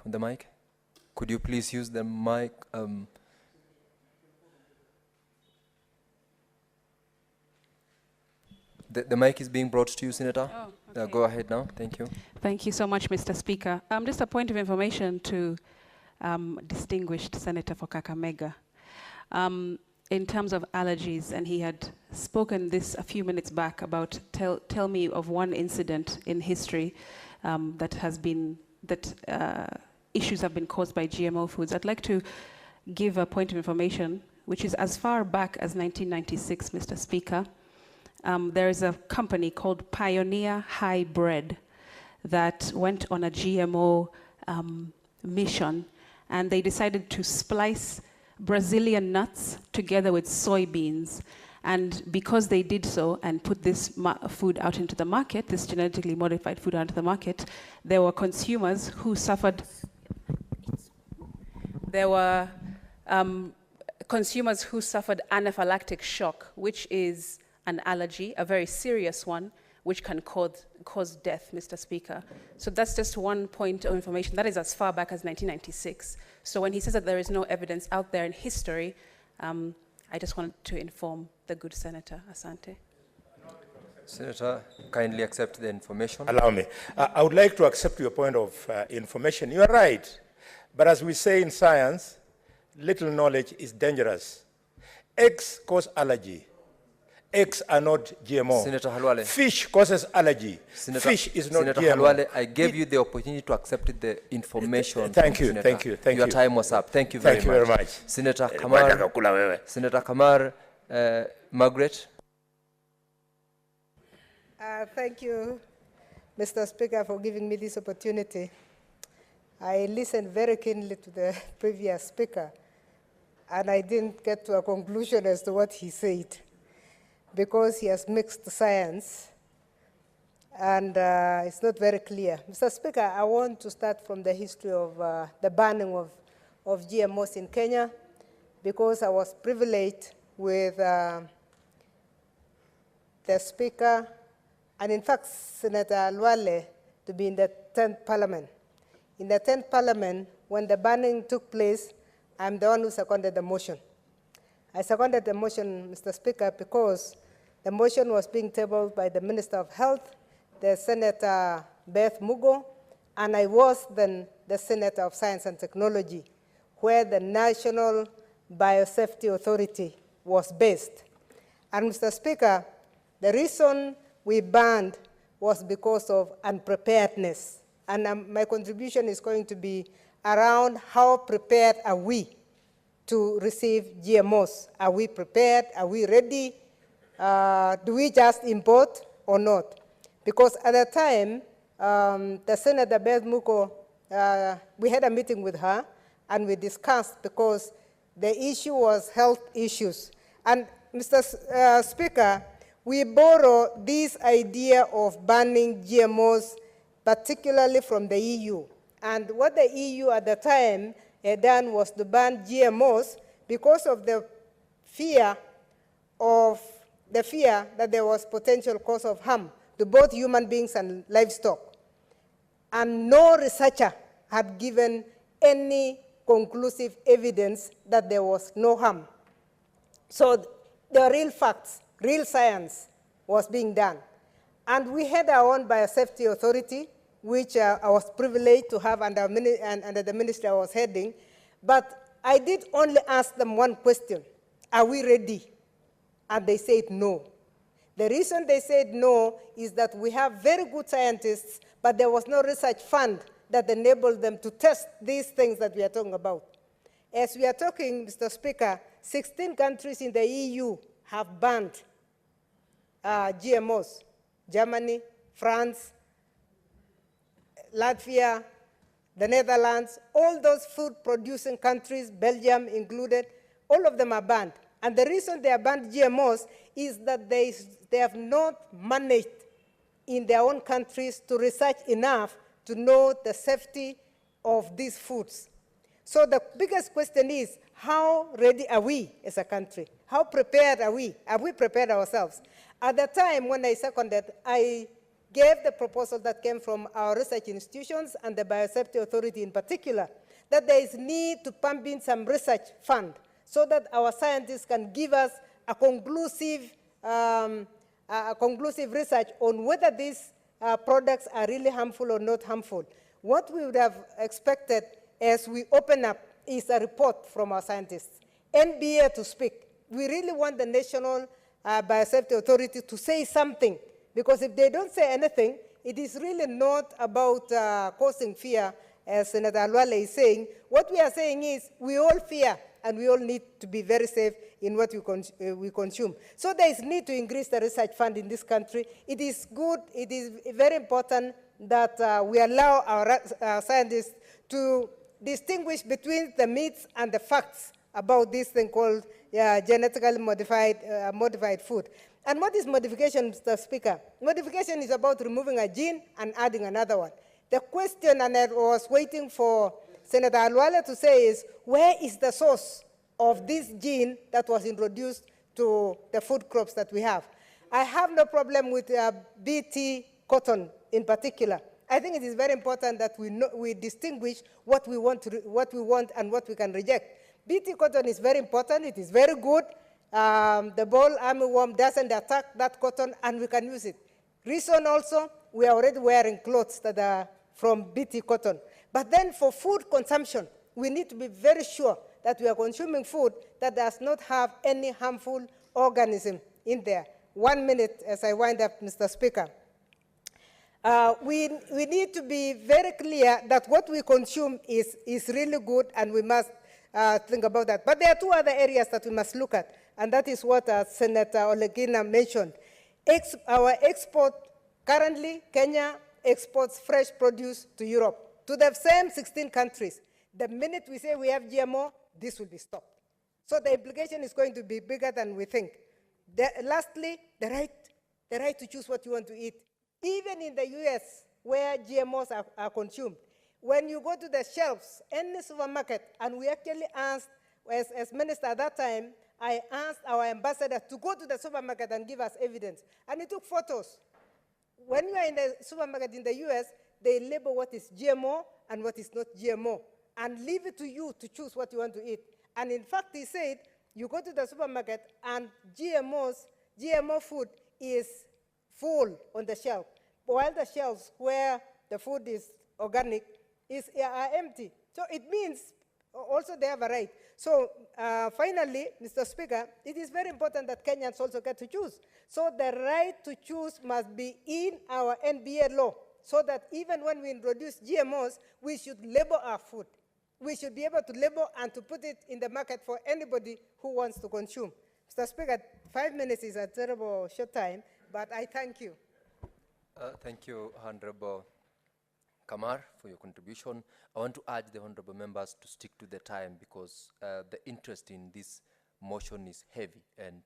the mic. Could you please use the mic? The mic is being brought to you, Senator. Oh, okay. Go ahead now. Thank you. Thank you so much, Mr. Speaker. Just a point of information to distinguished Senator for Kakamega. In terms of allergies, and he had spoken this a few minutes back about tell me of one incident in history that issues have been caused by GMO foods. I'd like to give a point of information, which is as far back as 1996, Mr. Speaker. There is a company called Pioneer High Bread that went on a GMO mission, and they decided to splice Brazilian nuts together with soybeans. And because they did so and put this food out into the market, this genetically modified food out into the market, there were consumers who suffered. There were consumers who suffered anaphylactic shock, which is an allergy, a very serious one, which can cause death, Mr. Speaker. So that's just one point of information. That is as far back as 1996. So when he says that there is no evidence out there in history, I just wanted to inform the good Senator. Asante. Senator, kindly accept the information. Allow me. I would like to accept your point of information. You are right. But as we say in science, little knowledge is dangerous. Eggs cause allergy. Eggs are not GMO. Senator Halwale. Fish causes allergy. Fish is not Senator GMO. Halwale, I gave you the opportunity to accept the information. Thank you, Senator. thank you, thank Your you. time was up. Thank you very much. Thank you very much. Senator Kamar. Senator Kamar, Margaret. Thank you, Mr. Speaker, for giving me this opportunity. I listened very keenly to the previous speaker, and I didn't get to a conclusion as to what he said, because he has mixed science, and it's not very clear. Mr. Speaker, I want to start from the history of the banning of GMOs in Kenya, because I was privileged with the Speaker, and in fact, Senator Alwale, to be in the 10th Parliament. In the 10th Parliament, when the banning took place, I'm the one who seconded the motion. I seconded the motion, Mr. Speaker, because the motion was being tabled by the Minister of Health, the Senator Beth Mugo, and I was then the Senator of Science and Technology, where the National Biosafety Authority was based. And Mr. Speaker, the reason we banned was because of unpreparedness. And my contribution is going to be around how prepared are we to receive GMOs? Are we prepared? Are we ready? Do we just import or not? Because at the time, the Senator Beth Muko, we had a meeting with her and we discussed because the issue was health issues. And Mr. Speaker, we borrow this idea of banning GMOs, particularly from the EU. And what the EU at the time had done was to ban GMOs because of the fear that there was potential cause of harm to both human beings and livestock. And no researcher had given any conclusive evidence that there was no harm. So the real facts, real science was being done. And we had our own biosafety authority, which I was privileged to have under the ministry I was heading. But I did only ask them one question: are we ready? And they said no. The reason they said no is that we have very good scientists, but there was no research fund that enabled them to test these things that we are talking about. As we are talking, Mr. Speaker, 16 countries in the EU have banned GMOs. Germany, France, Latvia, the Netherlands, all those food-producing countries, Belgium included, all of them are banned. And the reason they are banned GMOs is that they have not managed in their own countries to research enough to know the safety of these foods. So the biggest question is, how ready are we as a country? How prepared are we? Have we prepared ourselves? At the time when I seconded, I gave the proposal that came from our research institutions and the Biosafety Authority in particular, that there is need to pump in some research fund so that our scientists can give us a conclusive research on whether these products are really harmful or not harmful. What we would have expected as we open up is a report from our scientists, NBA to speak. We really want the National Biosafety Authority to say something, because if they don't say anything, it is really not about causing fear, as Senator Alwale is saying. What we are saying is we all fear, and we all need to be very safe in what we consume. So there is need to increase the research fund in this country. It is good, it is very important that we allow our scientists to distinguish between the myths and the facts about this thing called genetically modified food. And what is modification, Mr. Speaker? Modification is about removing a gene and adding another one. The question, and I was waiting for Senator Alwale to say, is where is the source of this gene that was introduced to the food crops that we have? I have no problem with BT cotton in particular. I think it is very important that we distinguish what we want and what we can reject. BT cotton is very important. It is very good. The ball armyworm doesn't attack that cotton, and we can use it. Reason also, we are already wearing clothes that are from BT cotton. But then for food consumption, we need to be very sure that we are consuming food that does not have any harmful organism in there. 1 minute as I wind up, Mr. Speaker. We need to be very clear that what we consume is really good, and we must think about that. But there are two other areas that we must look at, and that is what Senator Olegina mentioned. Our export, currently, Kenya exports fresh produce to Europe, to the same 16 countries. The minute we say we have GMO, this will be stopped. So the implication is going to be bigger than we think. Lastly, the right to choose what you want to eat. Even in the US, where GMOs are consumed, when you go to the shelves, any supermarket, and we actually asked, as minister at that time, I asked our ambassador to go to the supermarket and give us evidence. And he took photos. When you are in the supermarket in the US, they label what is GMO and what is not GMO, and leave it to you to choose what you want to eat. And in fact, he said, you go to the supermarket and GMO food is full on the shelf, while the shelves where the food is organic are empty. So it means also they have a right. So finally, Mr. Speaker, it is very important that Kenyans also get to choose. So the right to choose must be in our NBA law, so that even when we introduce GMOs, we should label our food. We should be able to label and to put it in the market for anybody who wants to consume. Mr. Speaker, 5 minutes is a terrible short time, but I thank you. Thank you, Honorable Kamar, for your contribution. I want to urge the honorable members to stick to the time because the interest in this motion is heavy, and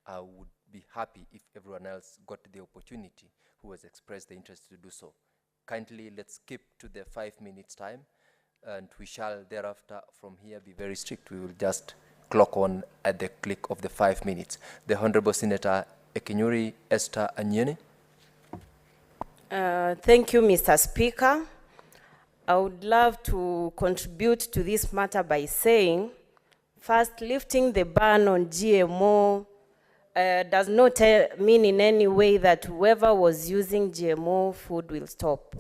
I would be happy if everyone else got the opportunity who has expressed the interest to do so. Kindly, let's keep to the 5 minutes time, and we shall thereafter from here be very strict. We will just clock on at the click of the 5 minutes. The Honorable Senator Ekinyuri Esther Anyene. Thank you, Mr. Speaker. I would love to contribute to this matter by saying, first, lifting the ban on GMO does not mean in any way that whoever was using GMO food will stop.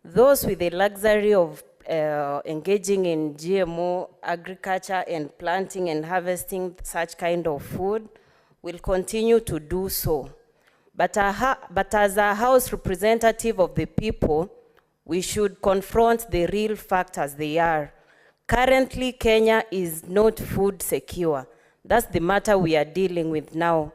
Those with the luxury of engaging in GMO agriculture and planting and harvesting such kind of food will continue to do so. But as a House representative of the people, we should confront the real facts as they are. Currently, Kenya is not food secure. That's the matter we are dealing with now,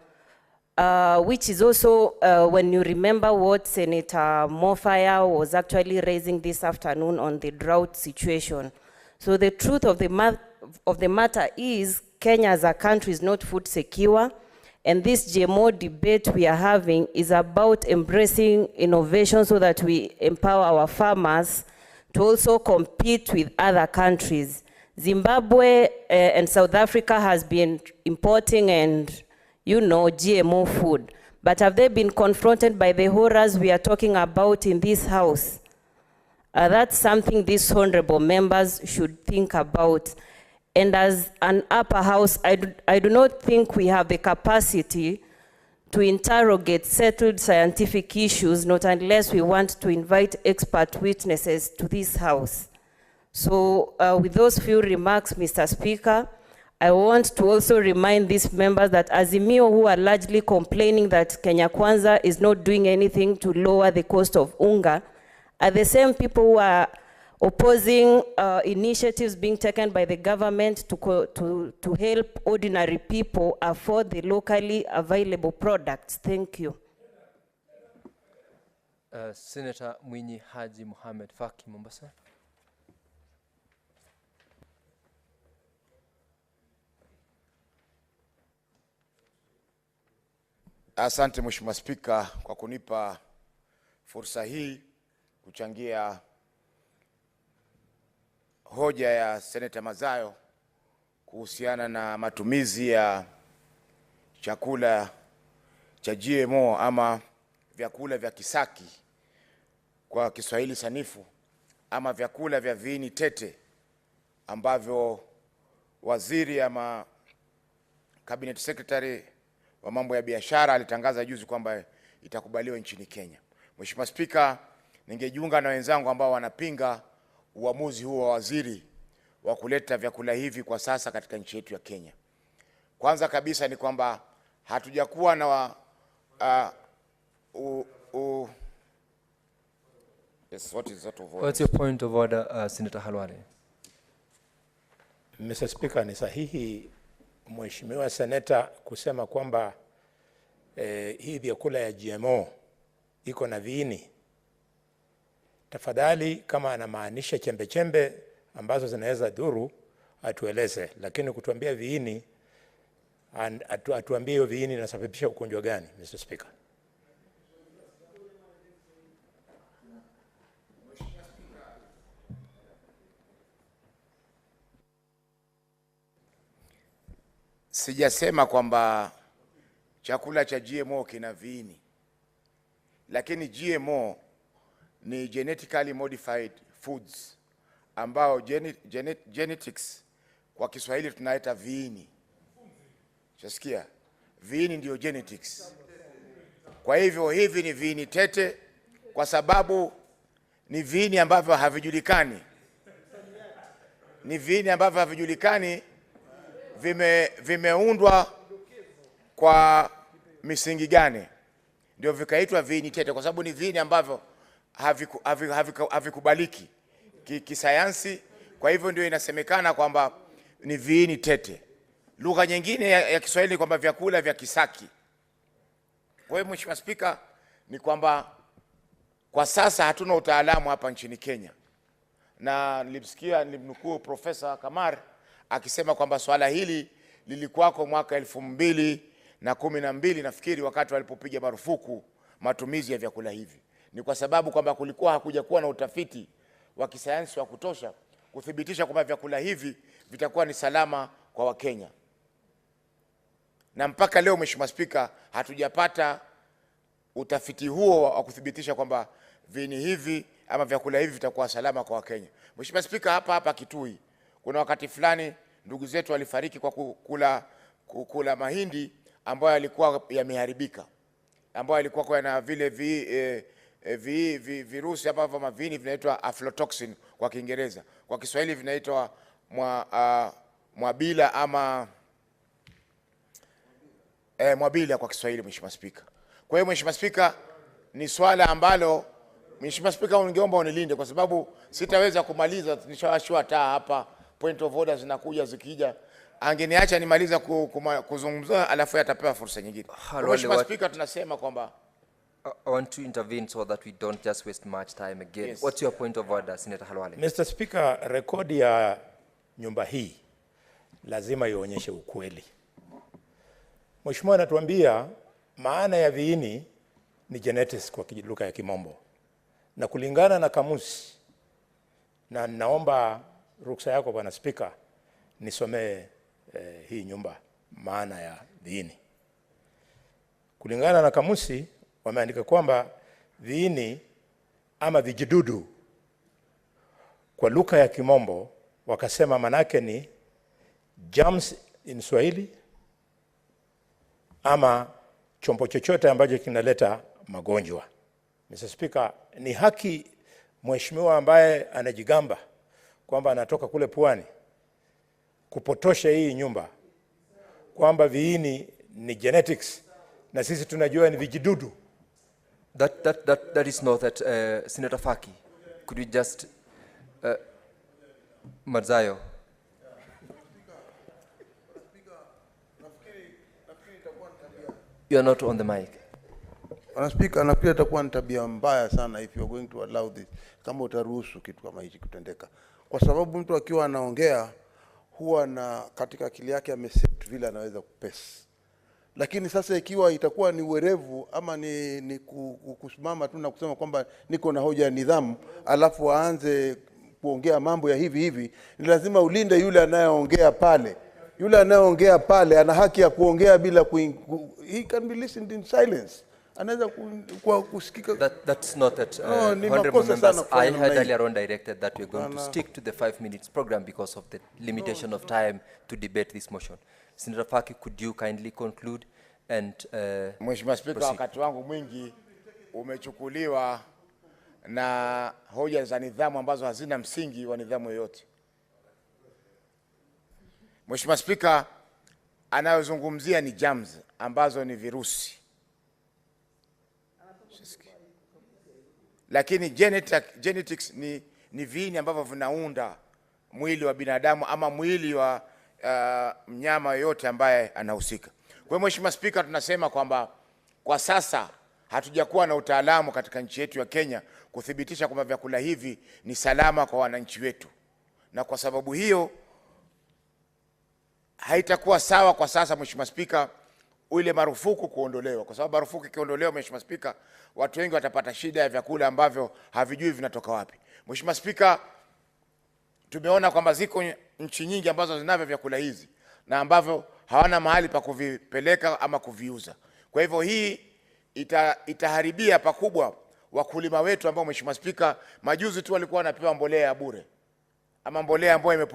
which is also, when you remember what Senator Mofaya was actually raising this afternoon on the drought situation. So the truth of the matter is Kenya as a country is not food secure. And this GMO debate we are having is about embracing innovation so that we empower our farmers to also compete with other countries. Zimbabwe and South Africa has been importing and, GMO food. But have they been confronted by the horrors we are talking about in this House? That's something these honorable members should think about. And as an upper house, I do not think we have the capacity to interrogate settled scientific issues, not unless we want to invite expert witnesses to this House. So with those few remarks, Mr. Speaker, I want to also remind these members that Azimio, who are largely complaining that Kenya Kwanza is not doing anything to lower the cost of unga, are the same people who are opposing initiatives being taken by the government to help ordinary people afford the locally available products. Thank you. Senator Mwinyi Haji Mohamed Faki, Mombasa. Asante Mheshimiwa Spika kwa kunipa fursa hii kuchangia hoja ya Seneta Mazayo kuhusiana na matumizi ya chakula cha GMO ama vyakula vya kisaki kwa Kiswahili sanifu ama vyakula vya viini tete ambavyo waziri ama cabinet secretary wa mambo ya biashara alitangaza juzi kwamba itakubaliwa nchini Kenya. Mheshimiwa Spika, ningejiunga na wenzangu ambao wanapinga uamuzi huo wa waziri wa kuleta vyakula hivi kwa sasa katika nchi yetu ya Kenya. Kwanza kabisa ni kwamba hatujakuwa na yes, what's your point of order, Senator Halwale? Mr. Speaker, ni sahihi Mheshimiwa Seneta kusema kwamba hii vyakula ya GMO iko na viini. Tafadhali kama anamaanisha chembe chembe ambazo zinaweza dhuru atueleze, lakini kutuambia viini atuambie hiyo viini inasababisha ugonjwa gani, Mr. Speaker? Sijasema kwamba chakula cha GMO kina viini, lakini GMO ni genetically modified foods ambao genetics kwa Kiswahili tunaita viini. Chasikia? Viini ndio genetics. Kwa hivyo hivi ni viini tete kwa sababu ni viini ambavyo havijulikani. Ni viini ambavyo havijulikani vimeundwa kwa misingi gani ndio vikaitwa viini tete? Kwa sababu ni viini ambavyo havikubaliki kisayansi, kwa hivyo ndio inasemekana kwamba ni viini tete. Lugha nyingine ya Kiswahili kwamba vyakula vya kisaki. Kwa hiyo Mheshimiwa Spika, ni kwamba kwa sasa hatuna utaalamu hapa nchini Kenya, na nilimnukuu Profesa Kamar akisema kwamba swala hili lilikuwako mwaka 2012 nafikiri, wakati walipopiga marufuku matumizi ya vyakula hivi. Ni kwa sababu kwamba kulikuwa hakuja kuwa na utafiti wa kisayansi wa kutosha kuthibitisha kwamba vyakula hivi vitakuwa ni salama kwa Wakenya. Na mpaka leo Mheshimiwa Spika, hatujapata utafiti huo wa kuthibitisha kwamba viini hivi ama vyakula hivi vitakuwa salama kwa Wakenya. Mheshimiwa Spika, hapa Kitui kuna wakati fulani ndugu zetu walifariki kwa kula mahindi ambayo yalikuwa yameharibika, ambayo yalikuwa na vile virusi ambavyo mavini vinaitwa aflatoxin kwa Kiingereza, kwa Kiswahili vinaitwa mwabila ama mwabila kwa Kiswahili, Mheshimiwa Spika. Kwa hiyo Mheshimiwa Spika, ni swala ambalo Mheshimiwa Spika ungeomba unilinde, kwa sababu sitaweza kumaliza, nishawashwa taa hapa, point of order zinakuja zikija. Angeniacha nimaliza kuzungumza alafu atapewa fursa nyingine. Mheshimiwa Spika, tunasema kwamba I want to intervene so that we don't just waste much time again. Yes. What's your point of order, Senator Halwale? Mr. Speaker, rekodi ya nyumba hii lazima ionyeshe ukweli. Mheshimiwa anatuambia maana ya viini ni genetics kwa lugha ya Kimombo, na kulingana na kamusi, na naomba ruksa yako Bwana Speaker nisomee hii nyumba maana ya viini. Kulingana na kamusi wameandika kwamba viini ama vijidudu kwa lugha ya Kimombo wakasema manake ni germs in Swahili, ama chombo chochote ambacho kinaleta magonjwa. Mr. Speaker, ni haki mheshimiwa ambaye anajigamba kwamba anatoka kule Pwani kupotosha hii nyumba kwamba viini ni genetics na sisi tunajua ni vijidudu. That is not that, Senator Faki. Could we just, Marzayo? You are not on the mic. Bwana Speaker, nafikiri itakuwa ni tabia mbaya sana if you are going to allow this, kama utaruhusu kitu kama hichi kutendeka. Kwa sababu mtu akiwa anaongea huwa na katika akili yake ameset vile anaweza kupesi. Lakini sasa ikiwa itakuwa ni uwerevu ama ni kusimama tu na kusema kwamba niko na hoja ya nidhamu alafu aanze kuongea mambo ya hivi, ni lazima ulinde yule anayeongea pale. Yule anayeongea pale ana haki ya kuongea bila he can be listened in silence. Anaweza kusikika. That's not that, honorable members. I had earlier on directed that we're going to stick to the 5 minutes program because of the limitation of time to debate this motion. Senator Faki, could you kindly conclude and Mheshimiwa Spika, wakati wangu mwingi umechukuliwa na hoja za nidhamu ambazo hazina msingi wa nidhamu yoyote. Mheshimiwa Spika, anayozungumzia ni germs ambazo ni virusi. Lakini genetics ni viini ambavyo vinaunda mwili wa binadamu ama mwili wa mnyama yote ambaye anahusika. Kwa hiyo Mheshimiwa Spika, tunasema kwamba kwa sasa hatujakuwa na utaalamu katika nchi yetu ya Kenya kuthibitisha kwamba vyakula hivi ni salama kwa wananchi wetu, na kwa sababu hiyo haitakuwa sawa kwa sasa Mheshimiwa Spika ile marufuku kuondolewa, kwa sababu marufuku ikiondolewa Mheshimiwa Spika, watu wengi watapata shida ya vyakula ambavyo havijui vinatoka wapi. Mheshimiwa Spika, tumeona kwamba ziko nchi nyingi ambazo zinavyo vyakula hizi na ambavyo hawana mahali pa kuvipeleka ama kuviuza. Kwa hivyo hii itaharibia pakubwa wakulima wetu ambao Mheshimiwa Spika majuzi tu walikuwa wanapewa mbolea ya bure ama mbolea ambayo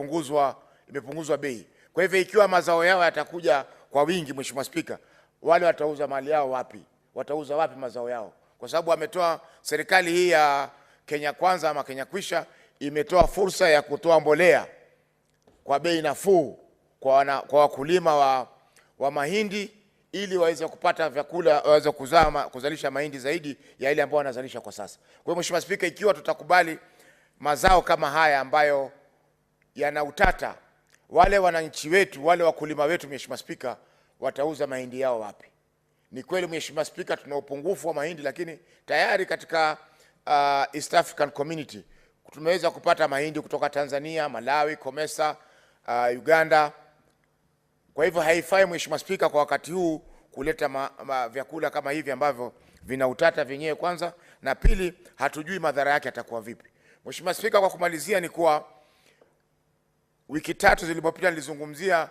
imepunguzwa bei. Kwa hivyo ikiwa mazao yao yatakuja kwa wingi Mheshimiwa Spika, wale watauza mali yao wapi? Watauza wapi mazao yao? Kwa sababu ametoa serikali hii ya Kenya Kwanza ama Kenya Kwisha imetoa fursa ya kutoa mbolea kwa bei nafuu kwa wakulima wa mahindi ili waweze kupata vyakula, waweze kuzalisha mahindi zaidi ya ile ambayo wanazalisha kwa sasa. Kwa hiyo Mheshimiwa Spika, ikiwa tutakubali mazao kama haya ambayo yana utata, wale wananchi wetu, wale wakulima wetu, Mheshimiwa Spika, watauza mahindi yao wapi? Ni kweli Mheshimiwa Spika, tuna upungufu wa mahindi, lakini tayari katika East African Community tumeweza kupata mahindi kutoka Tanzania, Malawi, Komesa, Uganda. Kwa hivyo haifai Mheshimiwa Spika kwa wakati huu kuleta vyakula kama hivi ambavyo vina utata vyenyewe kwanza, na pili hatujui madhara yake atakuwa vipi. Mheshimiwa Spika, kwa kumalizia ni kuwa wiki 3 zilizopita nilizungumzia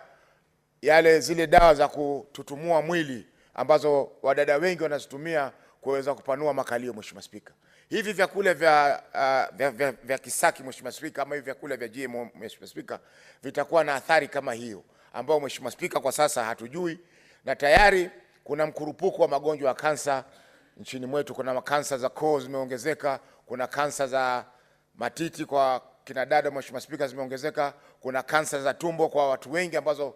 zile dawa za kututumua mwili ambazo wadada wengi wanazitumia kuweza kupanua makalio. Mheshimiwa Spika, hivi vyakula vya kisaki Mheshimiwa Spika, kama hivi vyakula vya GMO Mheshimiwa Spika, vitakuwa na athari kama hiyo ambao Mheshimiwa Spika kwa sasa hatujui, na tayari kuna mkurupuko wa magonjwa ya kansa nchini mwetu. Kuna kansa za koo zimeongezeka, kuna kansa za matiti kwa kina dada Mheshimiwa Spika zimeongezeka, kuna kansa za tumbo kwa watu wengi ambazo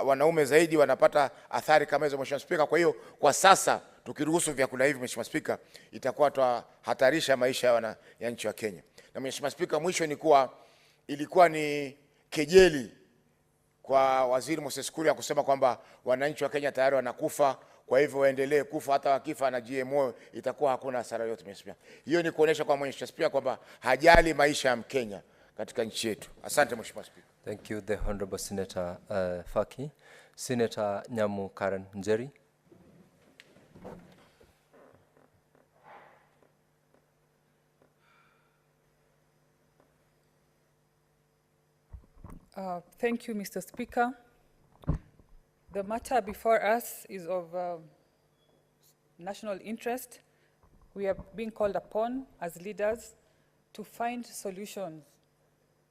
wanaume zaidi wanapata athari kama hizo Mheshimiwa Spika. Kwa hiyo kwa sasa tukiruhusu vyakula hivi Mheshimiwa Spika, itakuwa tuhatarisha maisha ya nchi ya Kenya. Na Mheshimiwa Spika, mwisho ni kuwa ilikuwa ni kejeli kwa Waziri Moses Kuria kusema kwamba wananchi wa Kenya tayari wanakufa, kwa hivyo waendelee kufa, hata wakifa na GMO itakuwa hakuna hasara yote Mheshimiwa Spika. Hiyo ni kuonesha kwa Mheshimiwa Spika kwamba hajali maisha ya Mkenya katika nchi yetu. Asante Mheshimiwa Spika. Thank you, the Honorable Senator Faki. Senator Nyamu Karen Njeri. Thank you, Mr. Speaker. The matter before us is of national interest. We are being called upon as leaders to find solutions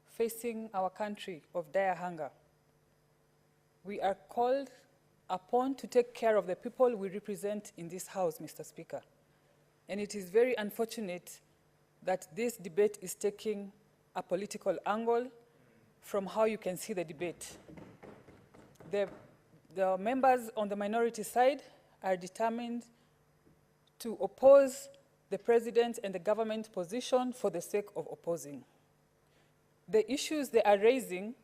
facing our country of dire hunger. We are called upon to take care of the people we represent in this House, Mr. Speaker. And it is very unfortunate that this debate is taking a political angle from how you can see the debate. The members on the minority side are determined to oppose the president and the government position for the sake of opposing. The issues they are raising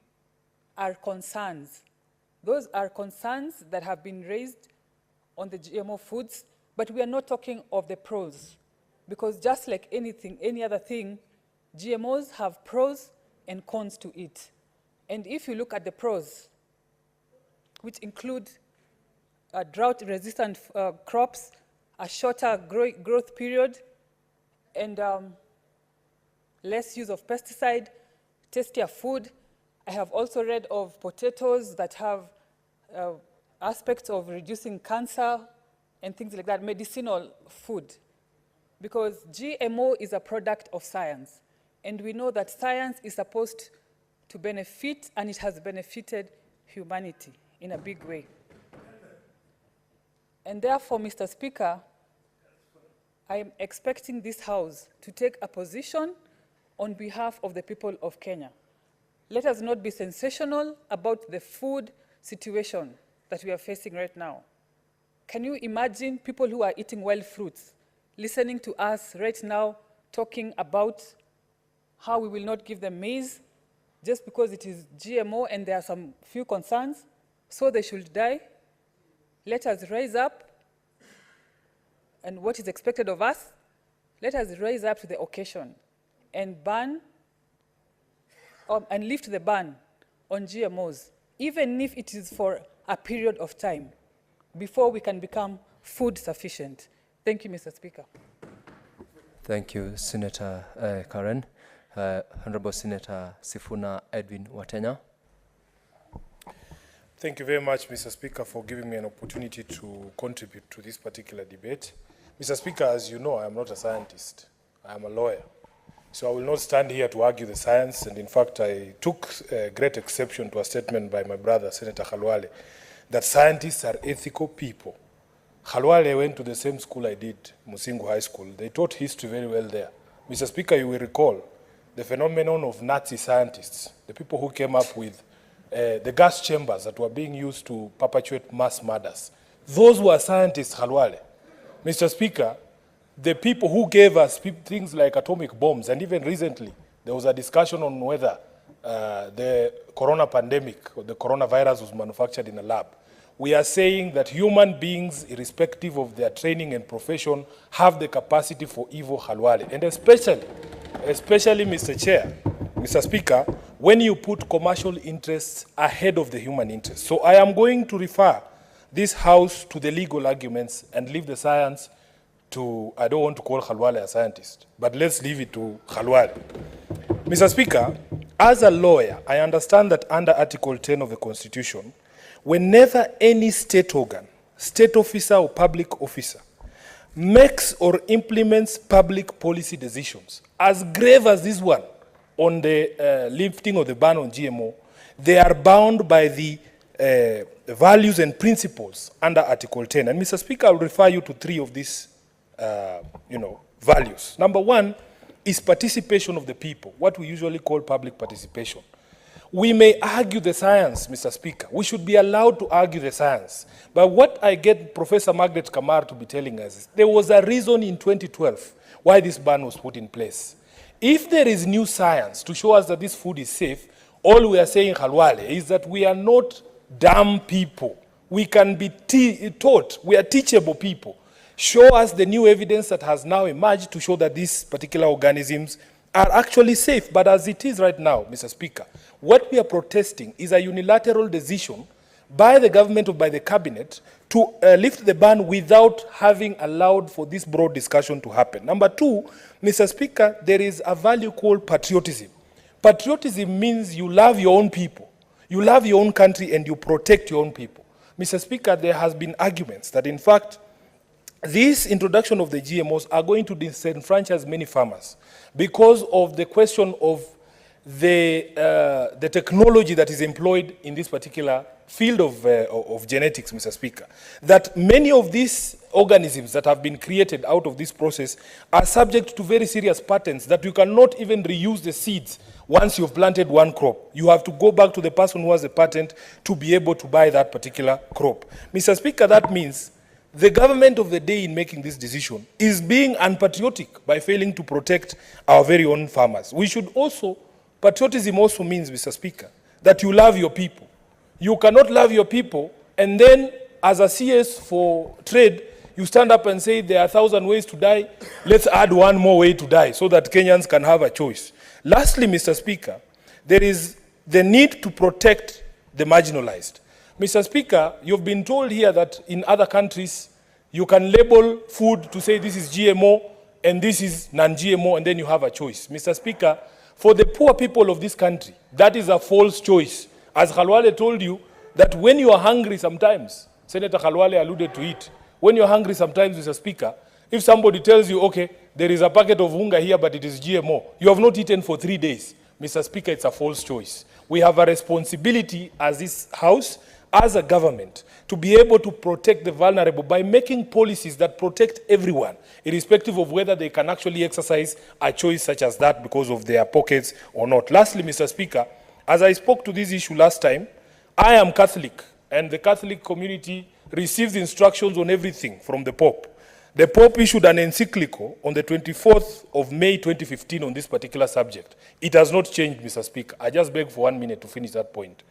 are concerns. Those are concerns that have been raised on the GMO foods, but we are not talking of the pros, because just like anything, any other thing, GMOs have pros and cons to it. And if you look at the pros, which include drought-resistant crops, a shorter growth period, and less use of pesticide, tastier food. I have also read of potatoes that have aspects of reducing cancer and things like that, medicinal food. Because GMO is a product of science, and we know that science is supposed to benefit, and it has benefited humanity in a big way. And therefore, Mr. Speaker, I am expecting this House to take a position on behalf of the people of Kenya. Let us not be sensational about the food situation that we are facing right now. Can you imagine people who are eating wild fruits listening to us right now talking about how we will not give them maize just because it is GMO and there are some few concerns, so they should die? Let us rise up, and what is expected of us, let us rise up to the occasion and ban and lift the ban on GMOs, even if it is for a period of time, before we can become food sufficient. Thank you, Mr. Speaker. Thank you, Senator Karen. Honorable Senator Sifuna Edwin Watenya. Thank you very much, Mr. Speaker, for giving me an opportunity to contribute to this particular debate. Mr. Speaker, as you know, I am not a scientist. I am a lawyer. So I will not stand here to argue the science, and in fact, I took great exception to a statement by my brother, Senator Khalwale, that scientists are ethical people. Khalwale went to the same school I did, Musingu High School. They taught history very well there. Mr. Speaker, you will recall the phenomenon of Nazi scientists, the people who came up with the gas chambers that were being used to perpetuate mass murders. Those were scientists, Khalwale. Mr. Speaker, the people who gave us things like atomic bombs, and even recently, there was a discussion on whether the corona pandemic or the coronavirus was manufactured in a lab. We are saying that human beings, irrespective of their training and profession, have the capacity for evil, Khalwale. And especially, Mr. Chair, Mr. Speaker, when you put commercial interests ahead of the human interests. So I am going to refer this House to the legal arguments and leave the science to, I don't want to call Khalwale a scientist, but let's leave it to Khalwale. Mr. Speaker, as a lawyer, I understand that under Article 10 of the Constitution, whenever any state organ, state officer or public officer makes or implements public policy decisions, as grave as this one on the lifting of the ban on GMO, they are bound by the values and principles under Article 10. And Mr. Speaker, I will refer you to 3 of these values. Number 1 is participation of the people, what we usually call public participation. We may argue the science, Mr. Speaker. We should be allowed to argue the science. But what I get Professor Margaret Kamar to be telling us is there was a reason in 2012 why this ban was put in place. If there is new science to show us that this food is safe, all we are saying, Khalwale, is that we are not dumb people. We can be taught. We are teachable people. Show us the new evidence that has now emerged to show that these particular organisms are actually safe. But as it is right now, Mr. Speaker, what we are protesting is a unilateral decision by the government or by the cabinet to lift the ban without having allowed for this broad discussion to happen. Number 2, Mr. Speaker, there is a value called patriotism. Patriotism means you love your own people, you love your own country, and you protect your own people. Mr. Speaker, there has been arguments that, in fact, this introduction of the GMOs are going to disenfranchise many farmers because of the question of the technology that is employed in this particular field of genetics, Mr. Speaker. That many of these organisms that have been created out of this process are subject to very serious patents that you cannot even reuse the seeds once you've planted one crop. You have to go back to the person who has the patent to be able to buy that particular crop. Mr. Speaker, that means the government of the day in making this decision is being unpatriotic by failing to protect our very own farmers. We should also, patriotism also means, Mr. Speaker, that you love your people. You cannot love your people and then, as a CS for trade, you stand up and say there are 1,000 ways to die, let's add one more way to die so that Kenyans can have a choice. Lastly, Mr. Speaker, there is the need to protect the marginalized. Mr. Speaker, you've been told here that in other countries, you can label food to say this is GMO and this is non-GMO, and then you have a choice. Mr. Speaker, for the poor people of this country, that is a false choice. As Khalwale told you, that when you are hungry sometimes, Senator Khalwale alluded to it, when you're hungry sometimes, Mr. Speaker, if somebody tells you, okay, there is a packet of unga here, but it is GMO, you have not eaten for 3 days. Mr. Speaker, it's a false choice. We have a responsibility as this House, as a government, to be able to protect the vulnerable by making policies that protect everyone, irrespective of whether they can actually exercise a choice such as that because of their pockets or not. Lastly, Mr. Speaker, as I spoke to this issue last time, I am Catholic, and the Catholic community receives instructions on everything from the Pope. The Pope issued an encyclical on the 24th of May 2015 on this particular subject. It has not changed, Mr. Speaker. I just beg for 1 minute to finish that point.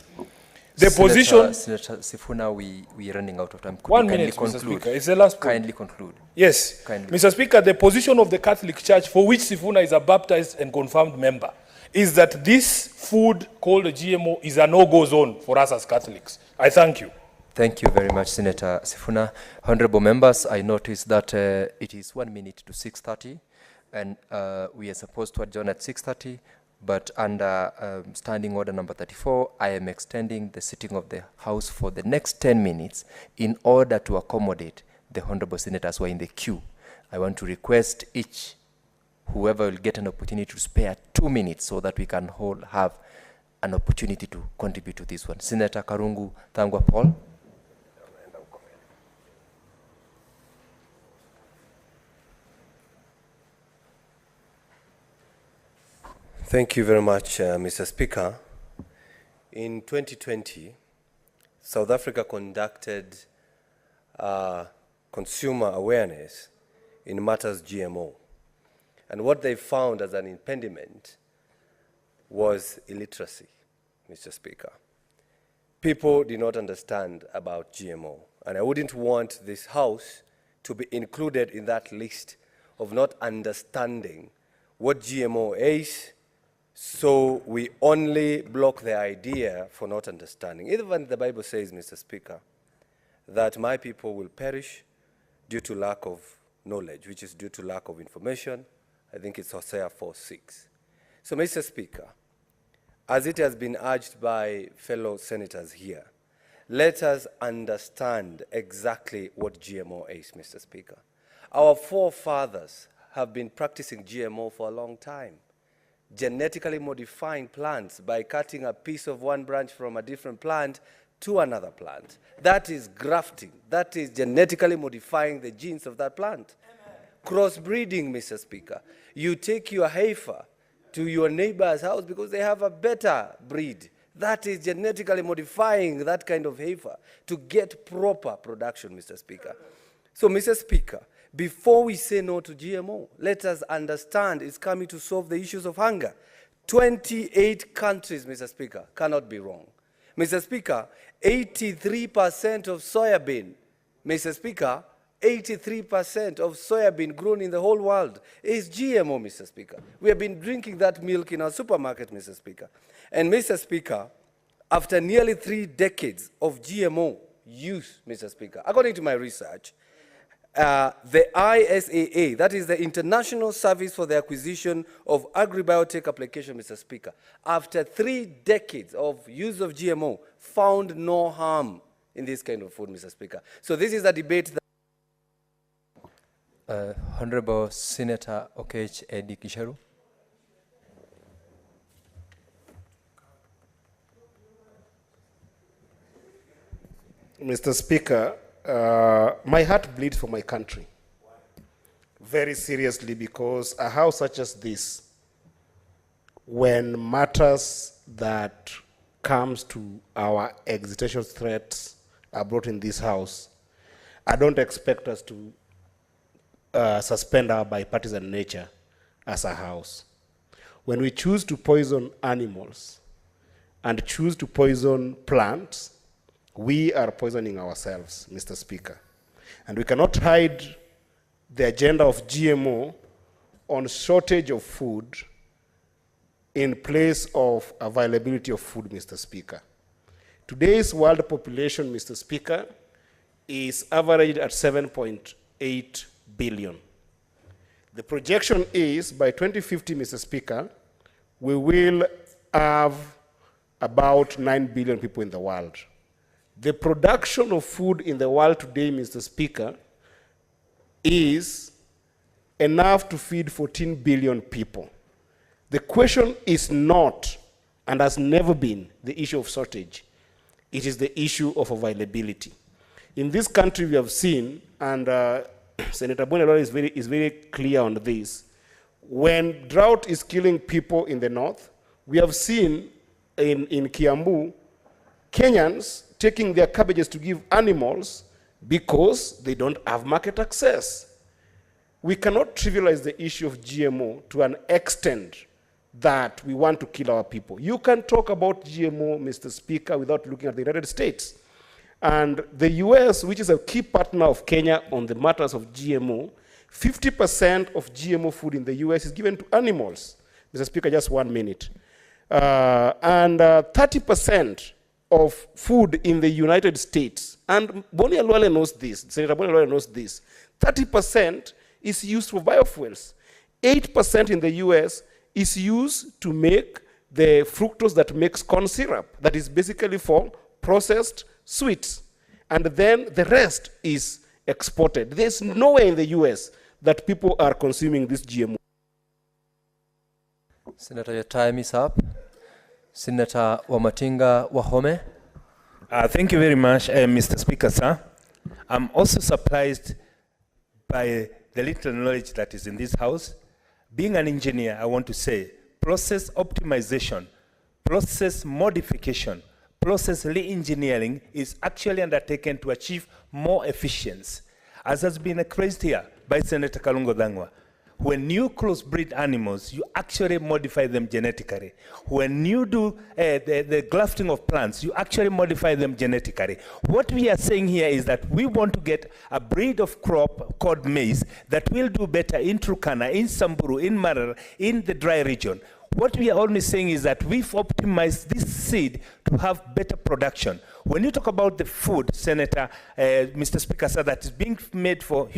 The position... Senator Sifuna, we are running out of time. Could 1 minute, Mr. Speaker. It's the last point. Kindly conclude. Yes. Kindly. Mr. Speaker, the position of the Catholic Church, for which Sifuna is a baptized and confirmed member, is that this food called a GMO is a no-go zone for us as Catholics. I thank you. Thank you very much, Senator Sifuna. Honorable members, I notice that it is 1 minute to 6:30, and we are supposed to adjourn at 6:30, but under Standing Order number 34, I am extending the sitting of the House for the next 10 minutes in order to accommodate the honorable senators who are in the queue. I want to request whoever will get an opportunity to spare 2 minutes so that we can all have an opportunity to contribute to this one. Senator Karungu Thangwa Paul. Thank you very much, Mr. Speaker. in 2020, South Africa conducted consumer awareness in matters GMO. And what they found as an impediment was illiteracy, Mr. Speaker. People did not understand about GMO. And I wouldn't want this House to be included in that list of not understanding what GMO is, so we only block the idea for not understanding. Even the Bible says, Mr. Speaker, that my people will perish due to lack of knowledge, which is due to lack of information. I think it's Hosea 4:6. So, Mr. Speaker, as it has been urged by fellow senators here, let us understand exactly what GMO is, Mr. Speaker. Our forefathers have been practicing GMO for a long time, genetically modifying plants by cutting a piece of one branch from a different plant to another plant. That is grafting. That is genetically modifying the genes of that plant. Crossbreeding, Mr. Speaker. You take your heifer to your neighbor's house because they have a better breed. That is genetically modifying that kind of heifer to get proper production, Mr. Speaker. So, Mr. Speaker, before we say no to GMO, let us understand it's coming to solve the issues of hunger. 28 countries, Mr. Speaker, cannot be wrong. Mr. Speaker, 83% of soybean, Mr. Speaker, 83% of soybean grown in the whole world is GMO, Mr. Speaker. We have been drinking that milk in our supermarket, Mr. Speaker. And, Mr. Speaker, after nearly 3 decades of GMO use, Mr. Speaker, according to my research, the ISAA, that is the International Service for the Acquisition of Agribiotech Application, Mr. Speaker, after 3 decades of use of GMO, found no harm in this kind of food, Mr. Speaker. So this is a debate that Honorable Senator Okech Edi Kisharu. Mr. Speaker, my heart bleeds for my country. Very seriously, because a house such as this, when matters that comes to our existential threats are brought in this house, I don't expect us to suspend our bipartisan nature as a house. When we choose to poison animals and choose to poison plants, we are poisoning ourselves, Mr. Speaker. And we cannot hide the agenda of GMO on shortage of food in place of availability of food, Mr. Speaker. Today's world population, Mr. Speaker, is averaged at 7.8 billion. The projection is by 2050, Mr. Speaker, we will have about 9 billion people in the world. The production of food in the world today, Mr. Speaker, is enough to feed 14 billion people. The question is not, and has never been, the issue of shortage. It is the issue of availability. In this country, we have seen, and Senator Bonello is very clear on this, when drought is killing people in the north, we have seen in Kiambu, Kenyans taking their cabbages to give animals because they don't have market access. We cannot trivialize the issue of GMO to an extent that we want to kill our people. You can talk about GMO, Mr. Speaker, without looking at the United States. And the US, which is a key partner of Kenya on the matters of GMO, 50% of GMO food in the US is given to animals. Mr. Speaker, just 1 minute. And 30% of food in the United States, and Boni Alwale knows this, Senator Boni Alwale knows this, 30% is used for biofuels. 8% in the US is used to make the fructose that makes corn syrup, that is basically for processed sweets. And then the rest is exported. There's nowhere in the US that people are consuming this GMO. Senator, your time is up. Senator Wamatinga Wahome. Thank you very much, Mr. Speaker, sir. I'm also surprised by the little knowledge that is in this house. Being an engineer, I want to say process optimization process modification, process re-engineering is actually undertaken to achieve more efficiency. As has been expressed here by Senator Kalungo Dangwa, when you crossbreed animals, you actually modify them genetically. When you do the grafting of plants, you actually modify them genetically. What we are saying here is that we want to get a breed of crop called maize that will do better in Turkana, in Samburu, in Marara, in the dry region. What we are only saying is that we've optimized this seed to have better production. When you talk about the food, Senator, Mr. Speaker, sir, that is being made for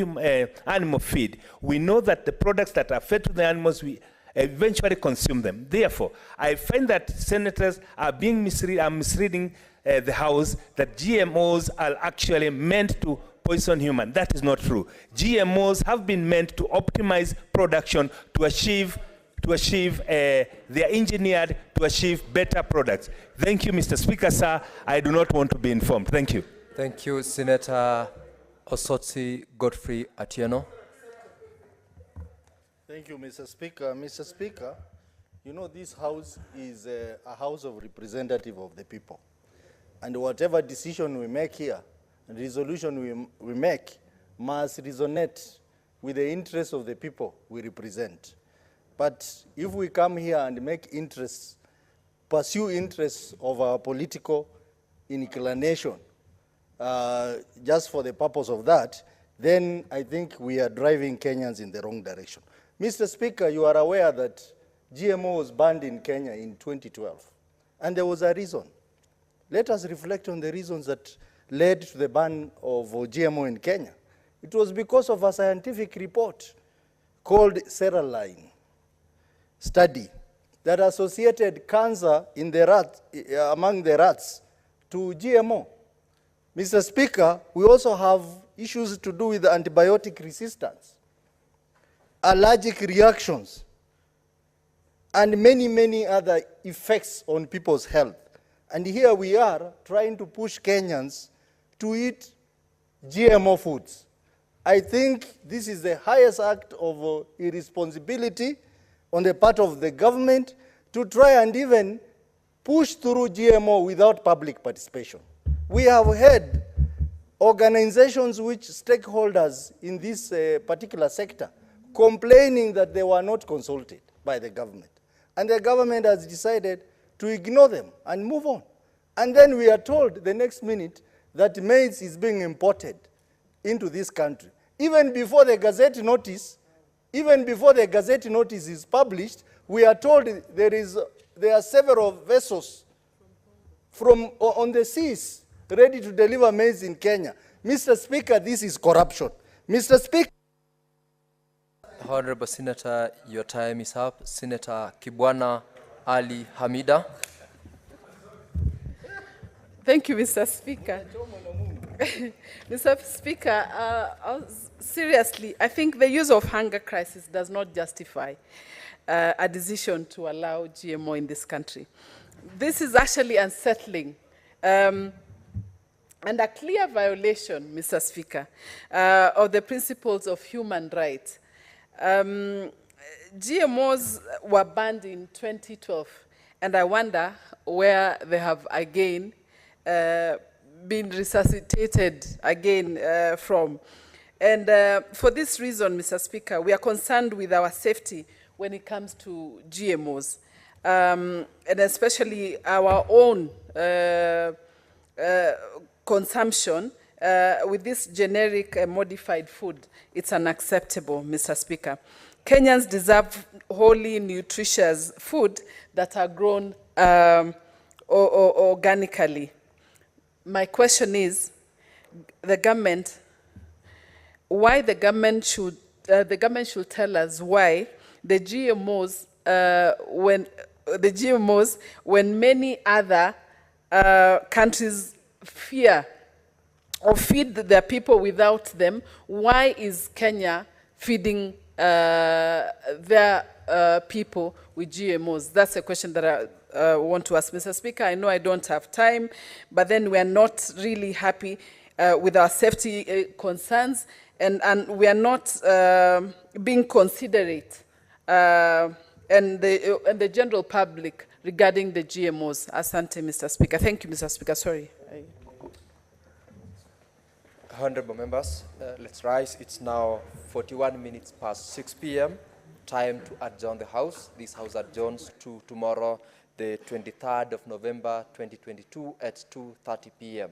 animal feed, we know that the products that are fed to the animals, we eventually consume them. Therefore, I find that senators are being misreading the House, that GMOs are actually meant to poison human. That is not true. GMOs have been meant to optimize production to achieve they are engineered to achieve better products. Thank you, Mr. Speaker, sir. I do not want to be informed. Thank you. Thank you, Senator Osotsi Godfrey Atieno. Thank you, Mr. Speaker. Mr. Speaker, you know this House is a House of representative of the people. And whatever decision we make here, resolution we make, must resonate with the interests of the people we represent. But if we come here and make interests, pursue interests of our political inclination, just for the purpose of that, then I think we are driving Kenyans in the wrong direction. Mr. Speaker, you are aware that GMO was banned in Kenya in 2012, and there was a reason. Let us reflect on the reasons that led to the ban of GMO in Kenya. It was because of a scientific report called Serraline study that associated cancer in the rat, among the rats to GMO. Mr. Speaker, we also have issues to do with antibiotic resistance, allergic reactions, and many, many other effects on people's health. And here we are trying to push Kenyans to eat GMO foods. I think this is the highest act of irresponsibility on the part of the government to try and even push through GMO without public participation. We have had organizations which stakeholders in this particular sector complaining that they were not consulted by the government. And the government has decided to ignore them and move on. And then we are told the next minute that maize is being imported into this country. Even before the Gazette notice is published, we are told there are several vessels on the seas ready to deliver maize in Kenya. Mr. Speaker, this is corruption. Mr. Speaker. Honorable Senator, your time is up. Senator Kibwana Ali Hamida. Thank you, Mr. Speaker. Mr. Speaker, seriously, I think the use of hunger crisis does not justify a decision to allow GMO in this country. This is actually unsettling and a clear violation, Mr. Speaker, of the principles of human rights. GMOs were banned in 2012, and I wonder where they have again been resuscitated again from. And for this reason, Mr. Speaker, we are concerned with our safety when it comes to GMOs, and especially our own consumption with this generic modified food. It's unacceptable, Mr. Speaker. Kenyans deserve wholly nutritious food that are grown organically. My question is, why the government should tell us why the GMOs, when many other countries fear or feed their people without them, why is Kenya feeding their people with GMOs? That's a question that I want to ask, Mr. Speaker. I know I don't have time, but then we are not really happy with our safety concerns, and we are not being considerate, and the general public regarding the GMOs. Asante, Mr. Speaker. Thank you, Mr. Speaker. Sorry. Honorable members, let's rise. It's now 41 minutes past 6 p.m. Time to adjourn the House. This House adjourns to tomorrow, the 23rd of November, 2022 at 2:30 p.m.